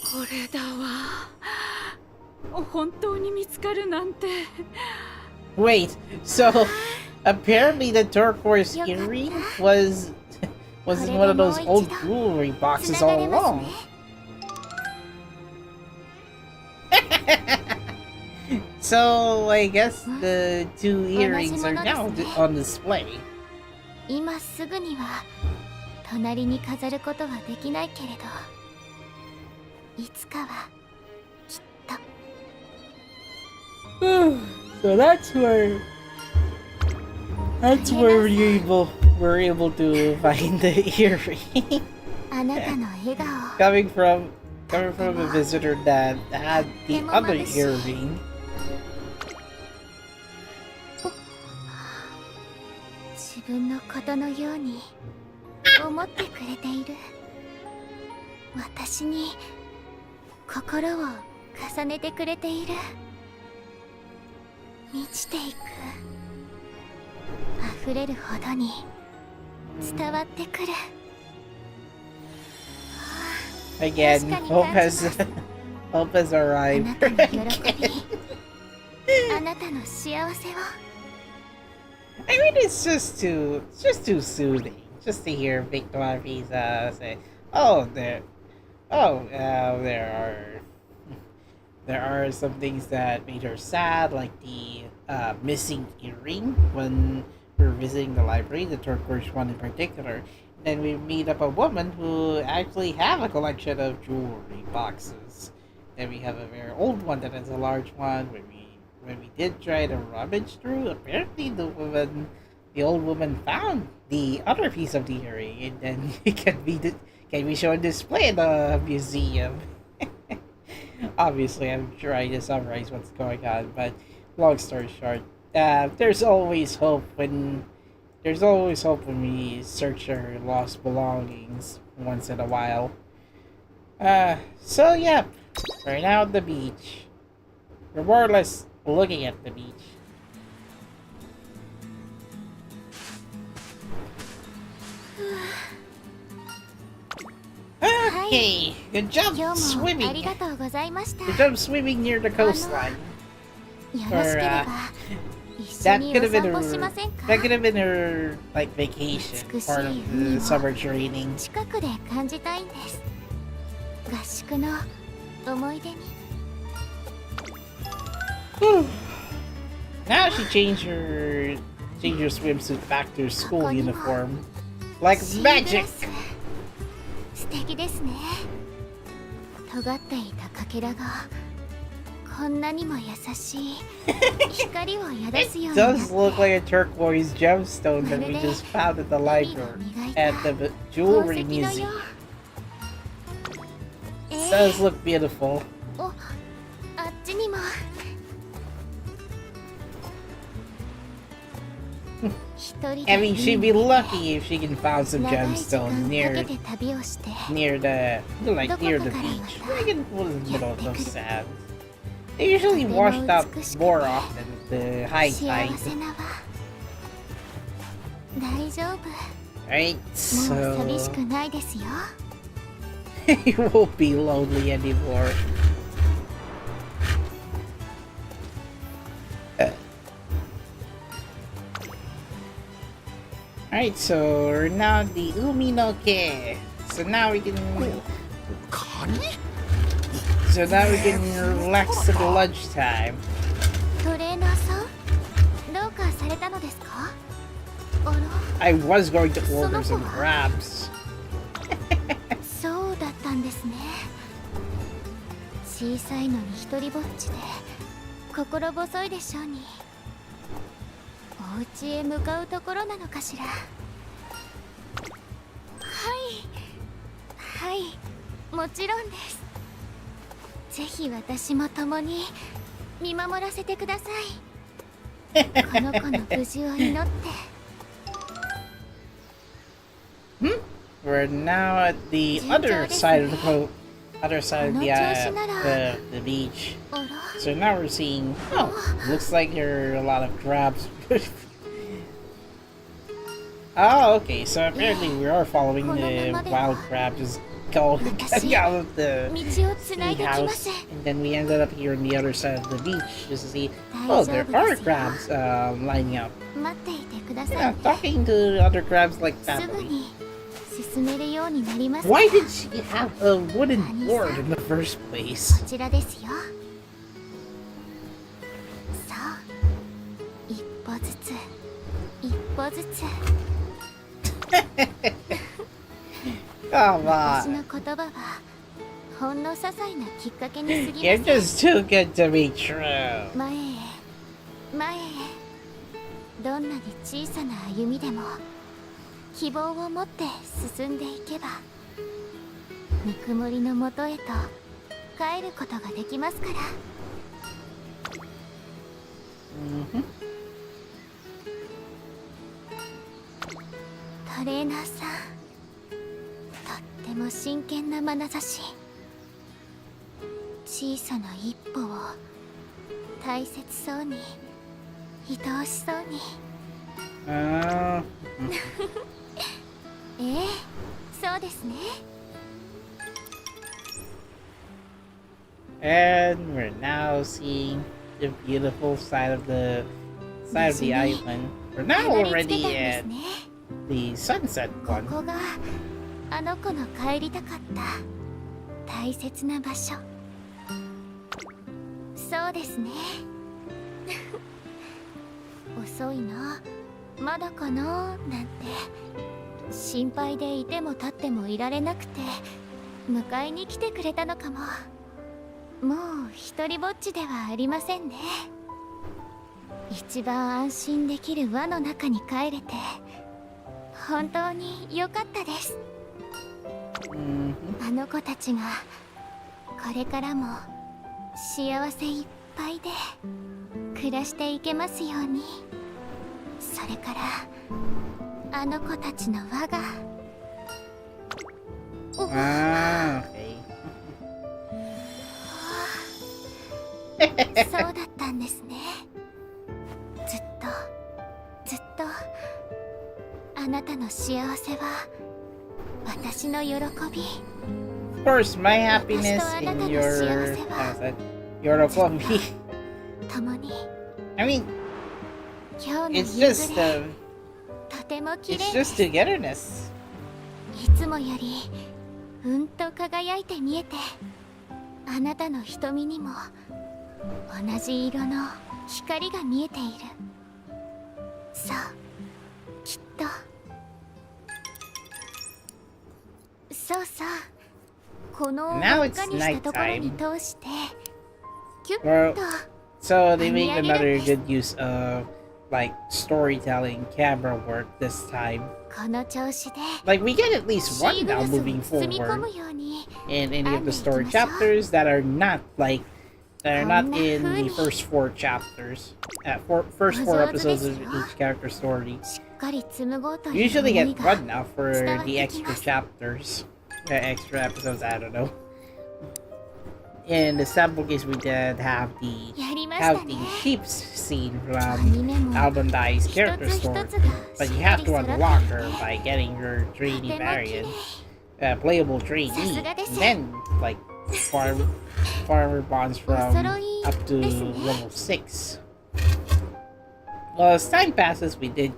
これだわ。本当に見つかるなんて。Wait, so apparently the turquoise earring was in one of those old jewelry boxes all along. So I guess the two earrings are now on display. 今すぐには隣に飾ることはできないけれど、いつかはきっと。So that's where we're able to find the earring. あなたの笑顔。 coming from a visitor that had the other earring. 自分のことのように思ってくれている。私に心を重ねてくれている。満ちていく。溢れるほどに伝わってくる。Again, hope has arrived. あなたの喜び、あなたの幸せを。I mean, it's just too soothing just to hear Victoire Pisa say, there are some things that made her sad, like the missing earring when we were visiting the library, the turquoise one in particular. Then we meet up a woman who actually have a collection of jewelry boxes. Then we have a very old one that is a large one. When we did try to rummage through, apparently the old woman found the other piece of the earring, and then it can be shown display in the museum. Obviously, I'm trying to summarize what's going on, but long story short, there's always hope when we search our lost belongings once in a while. So yeah, we're now at the beach. We're more or less looking at the beach. Okay, good job swimming. Good job swimming near the coastline. That could have been her like vacation, part of the summer training. 近くで感じたいんです。合宿の思い出に。 Now she changed her swimsuit back to her school uniform, like magic. 素敵ですね。尖っていたかけらがこんなにも優しい光を宿すよう It になって。 does look like a turquoise gemstone that we just found at the library at the jewelry museum. It does look beautiful. お、あっちにも。 I mean, she'd be lucky if she can find some gemstones near the beach. Like in the middle of those sands. They usually washed up more often at the high tide. Right, so you won't be lonely anymore. Alright, so we're now at the Uminoke. So now we can relax at lunchtime. I was going to order some crabs. そうだったんですね。小さいのに一人ぼっちで心細いでしょうに。お家へ向かうところなのかしら。はい、もちろんです。ぜひ私も共に見守らせてください。この子の無事を祈って。We're now at the other side of the boat, other side of the beach. So now we're seeing. Oh, looks like there are a lot of crabs. Oh, okay. So apparently we are following the wild crabs just going out of the sea house, and then we ended up here on the other side of the beach just to see. Oh, there are crabs lining up. Yeah, talking to other crabs like family. Why did she have a wooden board in the first place? こちらですよ。さあ、一歩ずつ、一歩ずつ。Come 私 on. の言葉はほんの些細なきっかけに過ぎ You're ません。 just too good to be true. 前へ前へ、どんなに小さな歩みでも希望を持って進んでいけば、ぬくもりのもとへと帰ることができますから。トレーナーさん、とっても真剣な眼差し。小さな一歩を大切そうに、愛おしそうに。ええ、そうですね。 And we're now seeing the beautiful side of the island. We're now たどり着 already けたんで at すね。 the sunset こ one. こがあの子の帰りたかった大切な場所。そうですね。遅いな、まだかななんて心配でいても立ってもいられなくて迎えに来てくれたのかも。もう一人ぼっちではありませんね。一番安心できる輪の中に帰れて本当に良かったです。あの子たちがこれからも幸せいっぱいで暮らしていけますように。それからあの子たちの輪がOkay. そうだったんですね。ずっとずっとあなたの幸せは私の喜び。 Of course, my happiness and your Yorikobi. 共に I mean, 今日の it's 夕 just 暮れとても綺 it's 麗で just す。 togetherness. いつもよりうんと輝いて見えて、あなたの瞳にも同じ色の光が見えている。そう、きっと。そうそう、この Now 真っ it's 赤にしたところに nighttime. 通してキュッ Well, と。 so they make another good use of like storytelling camera work this time. この調子で Like we get at least シ one ーグ now ラスを moving 包み込 forward むように in any of the story chapters that are not like that are not in the first four chapters. First four episodes of each character story. しっかり紡ごうと We いう usually 思い get が one now for the extra chapters. Extra episodes, I don't know. In the sample case, we did have the やりましたね。 counting sheep scene ア from ニメも Album Dai's 一 character つ一 story. つが But し you っか have り to 揃って unlock いて her by getting your と 3D ても綺 variant, 麗。 playable 3D, さすがです。 and then like farmer bonds from お揃い up to ですね。 level 6. Well, as time passes, we did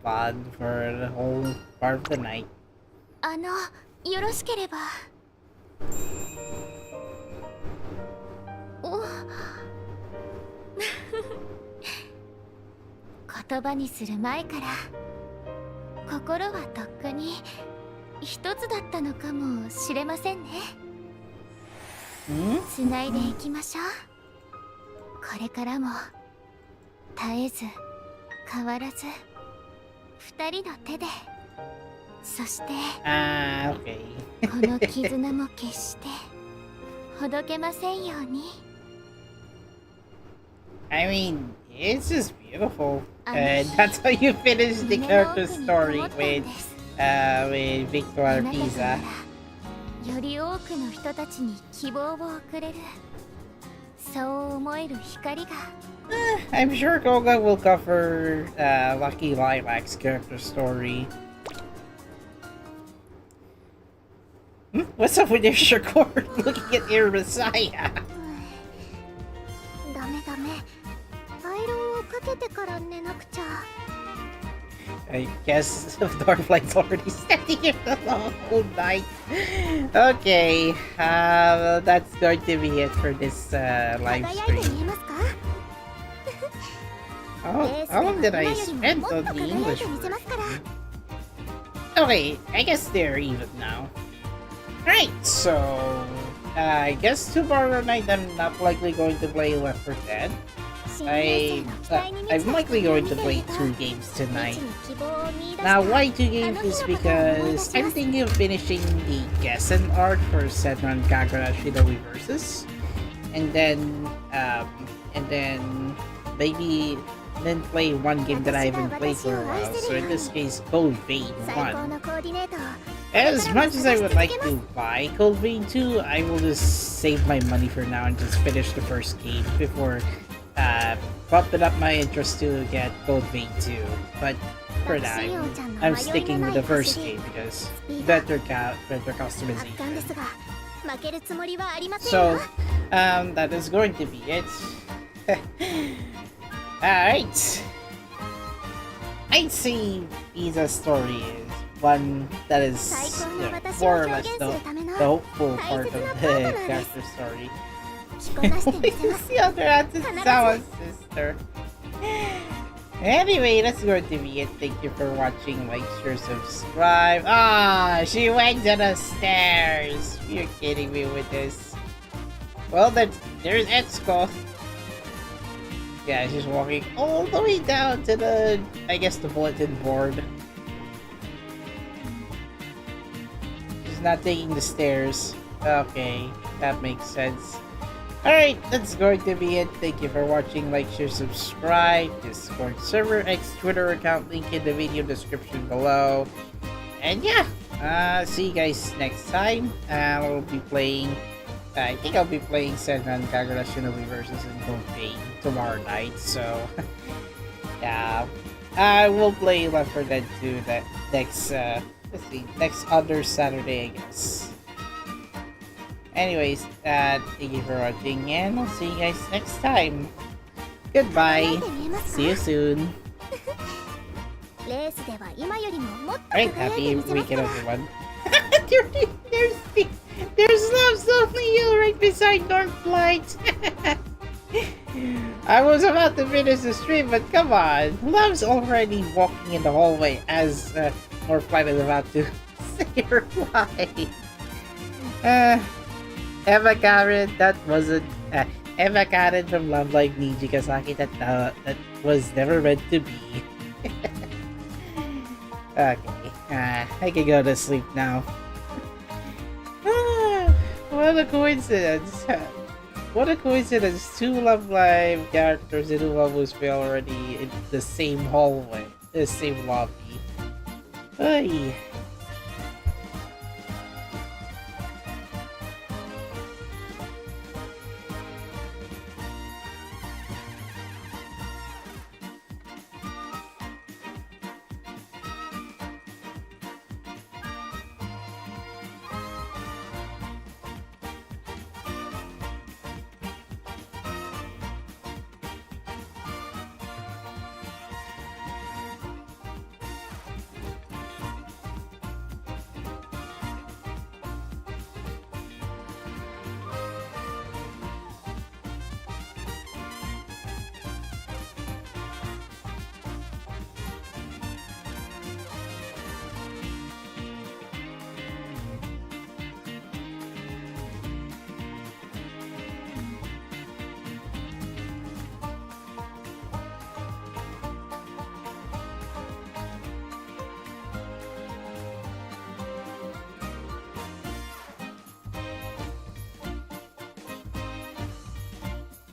bond for the whole part of the night. よろしければ。お言言葉にする前から心はとっくに一つだったのかもしれませんね。つないでいきましょう。これからも絶えず変わらず二人の手で、そしてこの絆も決してほどけませんように。I mean, it's just beautiful. And that's how you finish the character story with Victoire Pisa. より多くの人たちに希望を送れる、そう思える光が。I'm sure Koga will cover Lucky Lilac's character story. What's up with your Shakur looking at your Messiah? ダメダメ、アイロンをかけてから寝なくちゃ。I guess Dorflight's already standing here the whole night. Okay, that's going to be it for this live stream. How long did I spend on the English version? Okay, I guess they're even now. Right, so I guess tomorrow night I'm not likely going to play Left 4 Dead. I'm likely going to play 2 games tonight. Now, why 2 games is because I'm thinking of finishing the Gessen art for Senran Kagura Shinobi Versus, and then maybe then play one game that I haven't played for a while. So in this case, Cold Vein 1. As much as I would like to buy Cold Vein 2, I will just save my money for now and just finish the first game before bumping up my interest to get Cold Vein 2. But for now, I'm sticking with the first game because better customization. So, that is going to be it. Alright. I'd say Pisa's story is one that is more or less the hopeful part of the character story. The other half is Sawa's sister. Anyway, that's going to be it. Thank you for watching. Like, share, subscribe. Ah, she went to the stairs. You're kidding me with this. Well, there's Etsuko. Yeah, she's walking all the way down to the, I guess, the bulletin board. She's not taking the stairs. Okay, that makes sense. Alright, that's going to be it. Thank you for watching. Like, share, subscribe. Discord server, X, Twitter account, link in the video description below. And yeah, see you guys next time. We'll be playing, I think I'll be playing Senran Kagura Shinobi Versus in Cold Vein tomorrow night. So, yeah, I will play Left 4 Dead 2 that next, next other Saturday, I guess. Anyways, thank you for watching, and I'll see you guys next time. Goodbye. See you soon. Alright, happy weekend, everyone. There's Love's only you right beside Northlight. I was about to finish the stream, but come on. Love's already walking in the hallway as Northlight is about to say her bye. Emma Karen, that wasn't Emma Karen from Love Live Niji Kasaki. That was never meant to be. Okay, I can go to sleep now. What a coincidence! What a coincidence! 2 Love Live characters in Umamusume already in the same hallway, the same lobby. Ay.